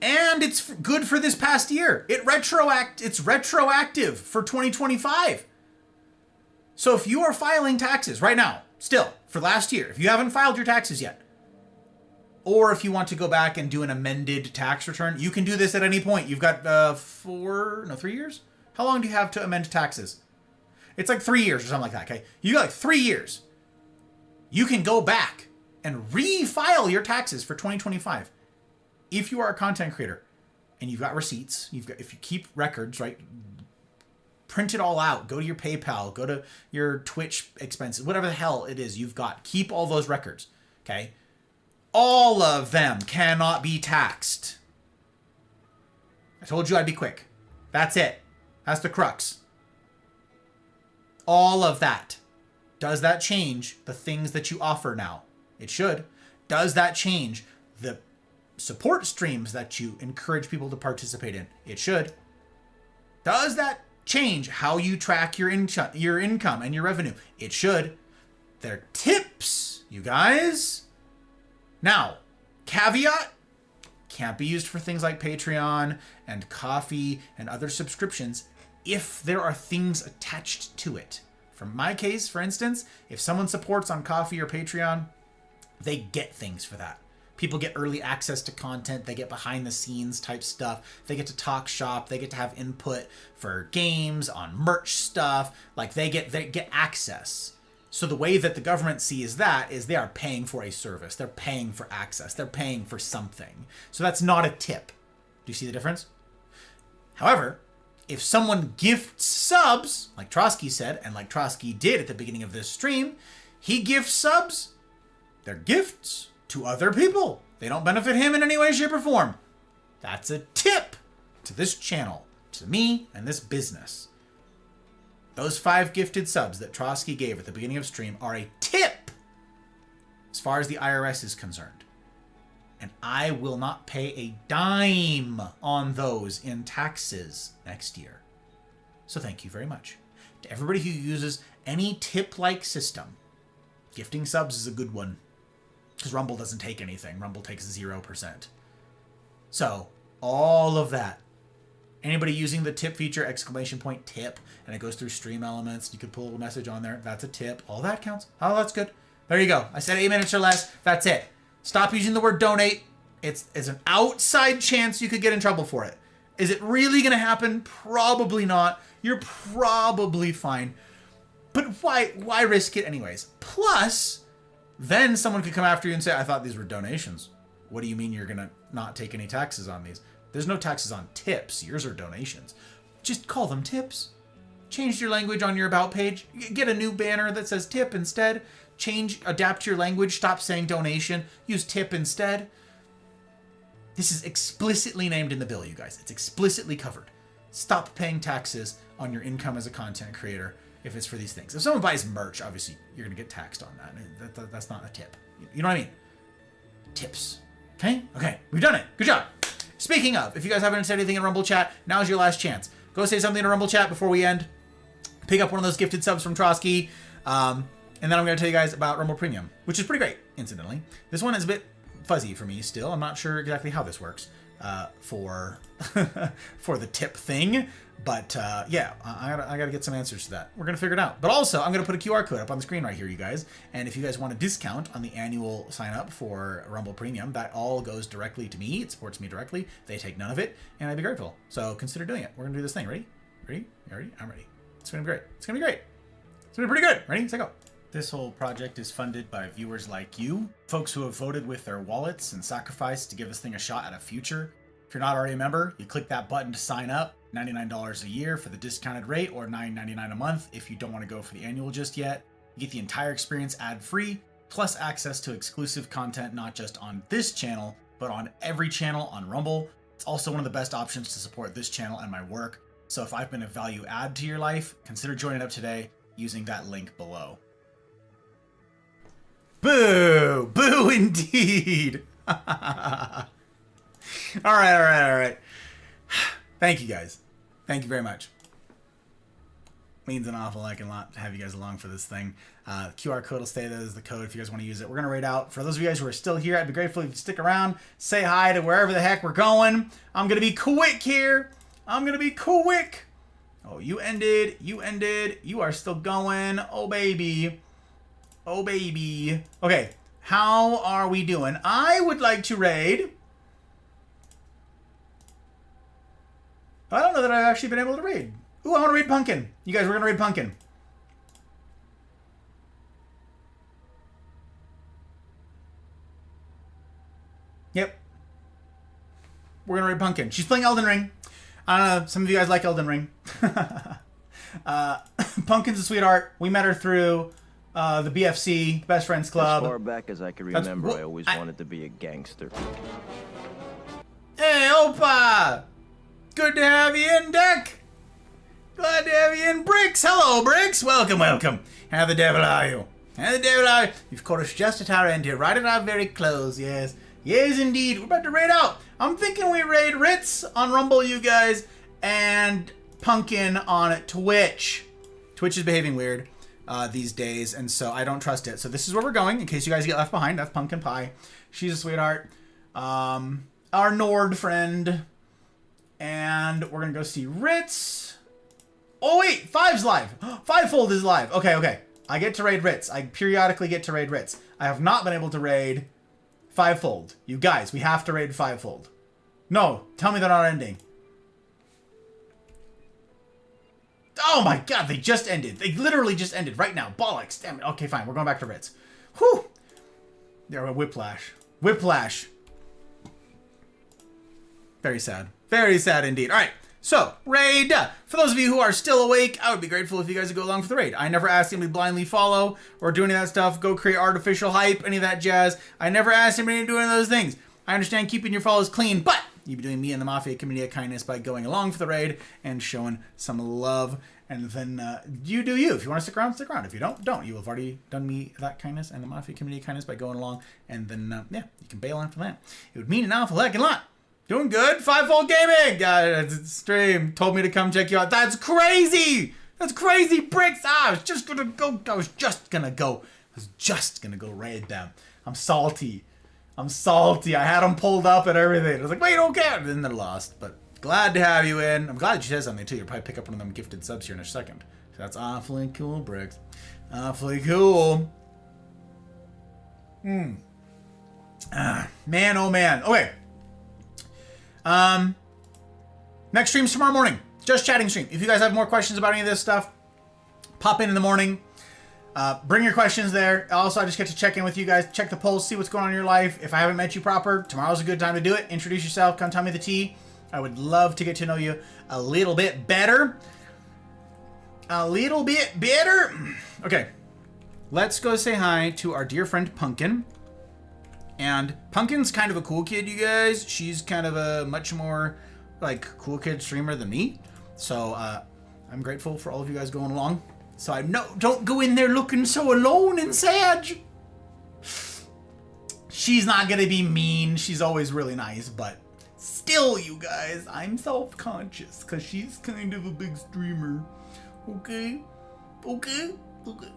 And it's good for this past year. It's retroactive for 2025. So if you are filing taxes right now, still, for last year, if you haven't filed your taxes yet, Or if you want to go back and do an amended tax return, you can do this at any point. You've got 3 years? How long do you have to amend taxes? It's like 3 years or something like that, okay? You got like 3 years. You can go back and refile your taxes for 2025. If you are a content creator and you've got receipts, if you keep records, right? Print it all out. Go to your PayPal, go to your Twitch expenses, whatever the hell it is you've got. Keep all those records, okay? All of them cannot be taxed. I told you I'd be quick. That's it. That's the crux. All of that. Does that change the things that you offer now? It should. Does that change the support streams that you encourage people to participate in? It should. Does that change how you track your income and your revenue? It should. They're tips, you guys. Now, caveat, can't be used for things like Patreon and Coffee and other subscriptions if there are things attached to it. For my case, for instance, if someone supports on Coffee or Patreon, they get things for that. People get early access to content. They get behind the scenes type stuff. They get to talk shop. They get to have input for games, on merch stuff. Like they get access. So the way that the government sees that is they are paying for a service. They're paying for access. They're paying for something. So that's not a tip. Do you see the difference? However, if someone gifts subs, like Trotsky said, and like Trotsky did at the beginning of this stream, he gifts subs. They're gifts to other people. They don't benefit him in any way, shape, or form. That's a tip to this channel, to me, and this business. Those 5 gifted subs that Trotsky gave at the beginning of stream are a tip as far as the IRS is concerned. And I will not pay a dime on those in taxes next year. So thank you very much. To everybody who uses any tip-like system, gifting subs is a good one. Because Rumble doesn't take anything. Rumble takes 0%. So, all of that. Anybody using the tip feature, !tip, and it goes through stream elements, you could pull a little message on there. That's a tip. All that counts. Oh, that's good. There you go. I said 8 minutes or less. That's it. Stop using the word donate. It's an outside chance you could get in trouble for it. Is it really going to happen? Probably not. You're probably fine. But why risk it anyways? Plus, then someone could come after you and say, I thought these were donations. What do you mean you're going to not take any taxes on these? There's no taxes on tips. Yours are donations. Just call them tips. Change your language on your About page. Get a new banner that says tip instead. Adapt your language. Stop saying donation. Use tip instead. This is explicitly named in the bill, you guys. It's explicitly covered. Stop paying taxes on your income as a content creator if it's for these things. If someone buys merch, obviously, you're going to get taxed on that. That's not a tip. You know what I mean? Tips. Okay? Okay. We've done it. Good job. Speaking of, if you guys haven't said anything in Rumble chat, now's your last chance. Go say something in Rumble chat before we end. Pick up one of those gifted subs from Trotsky. And then I'm going to tell you guys about Rumble Premium, which is pretty great, incidentally. This one is a bit fuzzy for me still. I'm not sure exactly how this works for the tip thing. But yeah, I gotta get some answers to that. We're gonna figure it out. But also, I'm gonna put a QR code up on the screen right here, you guys. And if you guys want a discount on the annual sign up for Rumble Premium, that all goes directly to me. It supports me directly. They take none of it, and I'd be grateful. So consider doing it. We're gonna do this thing. Ready? Ready? You ready? I'm ready. It's gonna be great. It's gonna be great. It's gonna be pretty good. Ready? Let's go. This whole project is funded by viewers like you, folks who have voted with their wallets and sacrificed to give this thing a shot at a future. If you're not already a member, you click that button to sign up. $99 a year for the discounted rate, or $9.99 a month if you don't want to go for the annual just yet. You get the entire experience ad-free, plus access to exclusive content not just on this channel, but on every channel on Rumble. It's also one of the best options to support this channel and my work. So if I've been a value add to your life, consider joining up today using that link below. Boo! Boo indeed! All right. Thank you guys. Thank you very much. Means an awful lot to have you guys along for this thing. QR code will stay there as the code if you guys want to use it. We're going to rate out. For those of you guys who are still here, I'd be grateful if you stick around. Say hi to wherever the heck we're going. I'm going to be quick here. I'm going to be quick. Oh, you ended. You ended. You are still going. Oh, baby. Oh, baby. Okay. How are we doing? I would like to raid. I don't know that I've actually been able to raid. Ooh, I want to raid Pumpkin. You guys, we're going to raid Pumpkin. Yep. We're going to raid Pumpkin. She's playing Elden Ring. I don't know. Some of you guys like Elden Ring. Pumpkin's a sweetheart. We met her through the BFC, Best Friends Club.
As far back as I can remember, I always wanted to be a gangster.
Hey, Opa! Good to have you in, Deck. Glad to have you in, Bricks. Hello, Bricks. Welcome, welcome. How the devil are you? How the devil are you? You've caught us just at our end here, right at our very close, yes. Yes, indeed. We're about to raid out. I'm thinking we raid Ritz on Rumble, you guys, and Pumpkin on Twitch. Twitch is behaving weird these days, and so I don't trust it. So this is where we're going, in case you guys get left behind. That's Pumpkin Pie. She's a sweetheart. Our Nord friend. And we're going to go see Ritz. Oh, wait. Five's live. Fivefold is live. Okay, okay. I get to raid Ritz. I periodically get to raid Ritz. I have not been able to raid Fivefold. You guys, we have to raid Fivefold. No, tell me they're not ending. Oh my god, they just ended. They literally just ended right now. Bollocks. Damn it. Okay, fine. We're going back to Ritz. Whew. There, whiplash. Whiplash. Very sad. Very sad indeed. All right. So, raid. For those of you who are still awake, I would be grateful if you guys would go along for the raid. I never asked anybody to blindly follow or do any of that stuff. Go create artificial hype, any of that jazz. I never asked anybody to do any of those things. I understand keeping your follows clean, but you'd be doing me and the Mafia community a kindness by going along for the raid and showing some love. And then you do you. If you want to stick around, stick around. If you don't, don't. You have already done me that kindness and the Mafia community kindness by going along. And then, yeah, you can bail after that. It would mean an awful heckin' lot. Doing good. Fivefold Gaming. Stream told me to come check you out. That's crazy. That's crazy, Bricks. I was just gonna go. I was just gonna go raid them. I'm salty. I'm salty. I had them pulled up and everything. I was like, wait, okay. And then they lost. But glad to have you in. I'm glad you said something too. You'll probably pick up one of them gifted subs here in a second. So that's awfully cool, Bricks. Awfully cool. Man, oh man. Okay. Next stream's tomorrow morning. Just chatting stream. If you guys have more questions about any of this stuff, pop in the morning. Bring your questions there. Also, I just get to check in with you guys, check the polls, see what's going on in your life. If I haven't met you proper, tomorrow's a good time to do it. Introduce yourself. Come tell me the tea. I would love to get to know you a little bit better. A little bit better. Okay. Let's go say hi to our dear friend Pumpkin. And Pumpkin's kind of a cool kid, you guys. She's kind of a much more, like, cool kid streamer than me. So, I'm grateful for all of you guys going along. So don't go in there looking so alone and sad. She's not gonna be mean. She's always really nice, but still, you guys, I'm self-conscious because she's kind of a big streamer. Okay? Okay? Okay.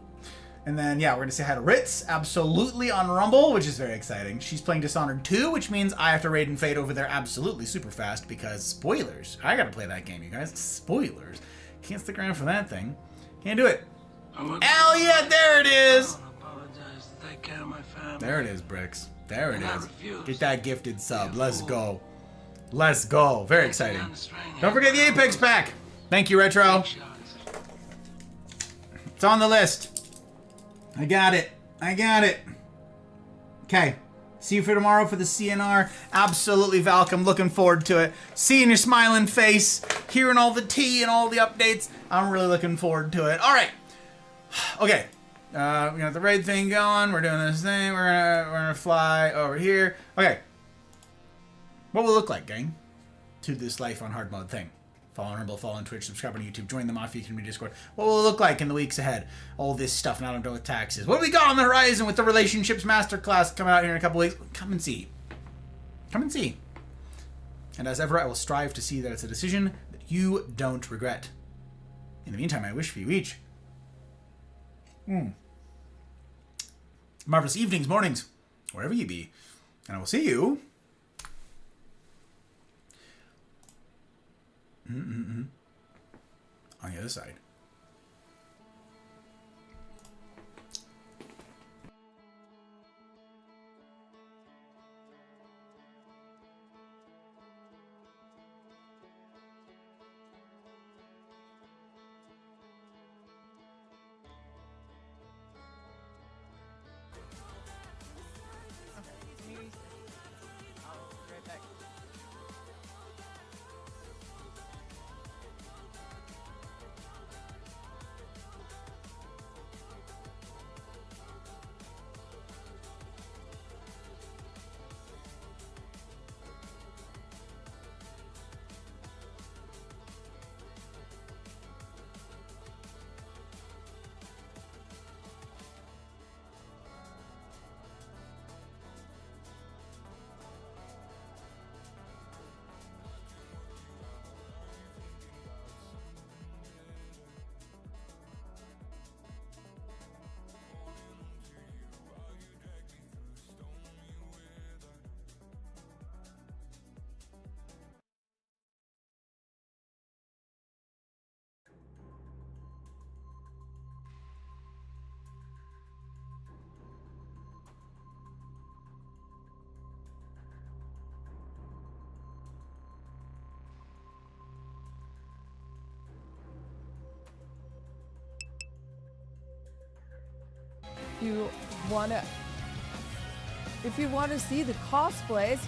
And then, yeah, we're going to say hi to Ritz, absolutely, on Rumble, which is very exciting. She's playing Dishonored 2, which means I have to raid and fade over there absolutely super fast because spoilers. I got to play that game, you guys. Spoilers. Can't stick around for that thing. Can't do it. Elliot, there it is. There it is, Bricks. There it is. Get that gifted sub. Let's go. Let's go. Very exciting. Don't forget the Apex pack. Thank you, Retro. It's on the list. I got it. I got it. Okay. See you for tomorrow for the CNR. Absolutely, Valk. I'm looking forward to it. Seeing your smiling face, hearing all the tea and all the updates. I'm really looking forward to it. All right. Okay. We got the raid thing going. We're doing this thing. We're gonna fly over here. Okay. What will it look like, gang? To this life on hard mode thing. Follow on Rumble, follow on Twitch, subscribe on YouTube, join the Mafia community Discord. What will it look like in the weeks ahead? All this stuff now I'm done with taxes. What do we got on the horizon with the relationships masterclass coming out here in a couple weeks? Come and see. Come and see. And as ever, I will strive to see that it's a decision that you don't regret. In the meantime, I wish for you each marvelous evenings, mornings, wherever you be. And I will see you on the other side.
you want to see the cosplays,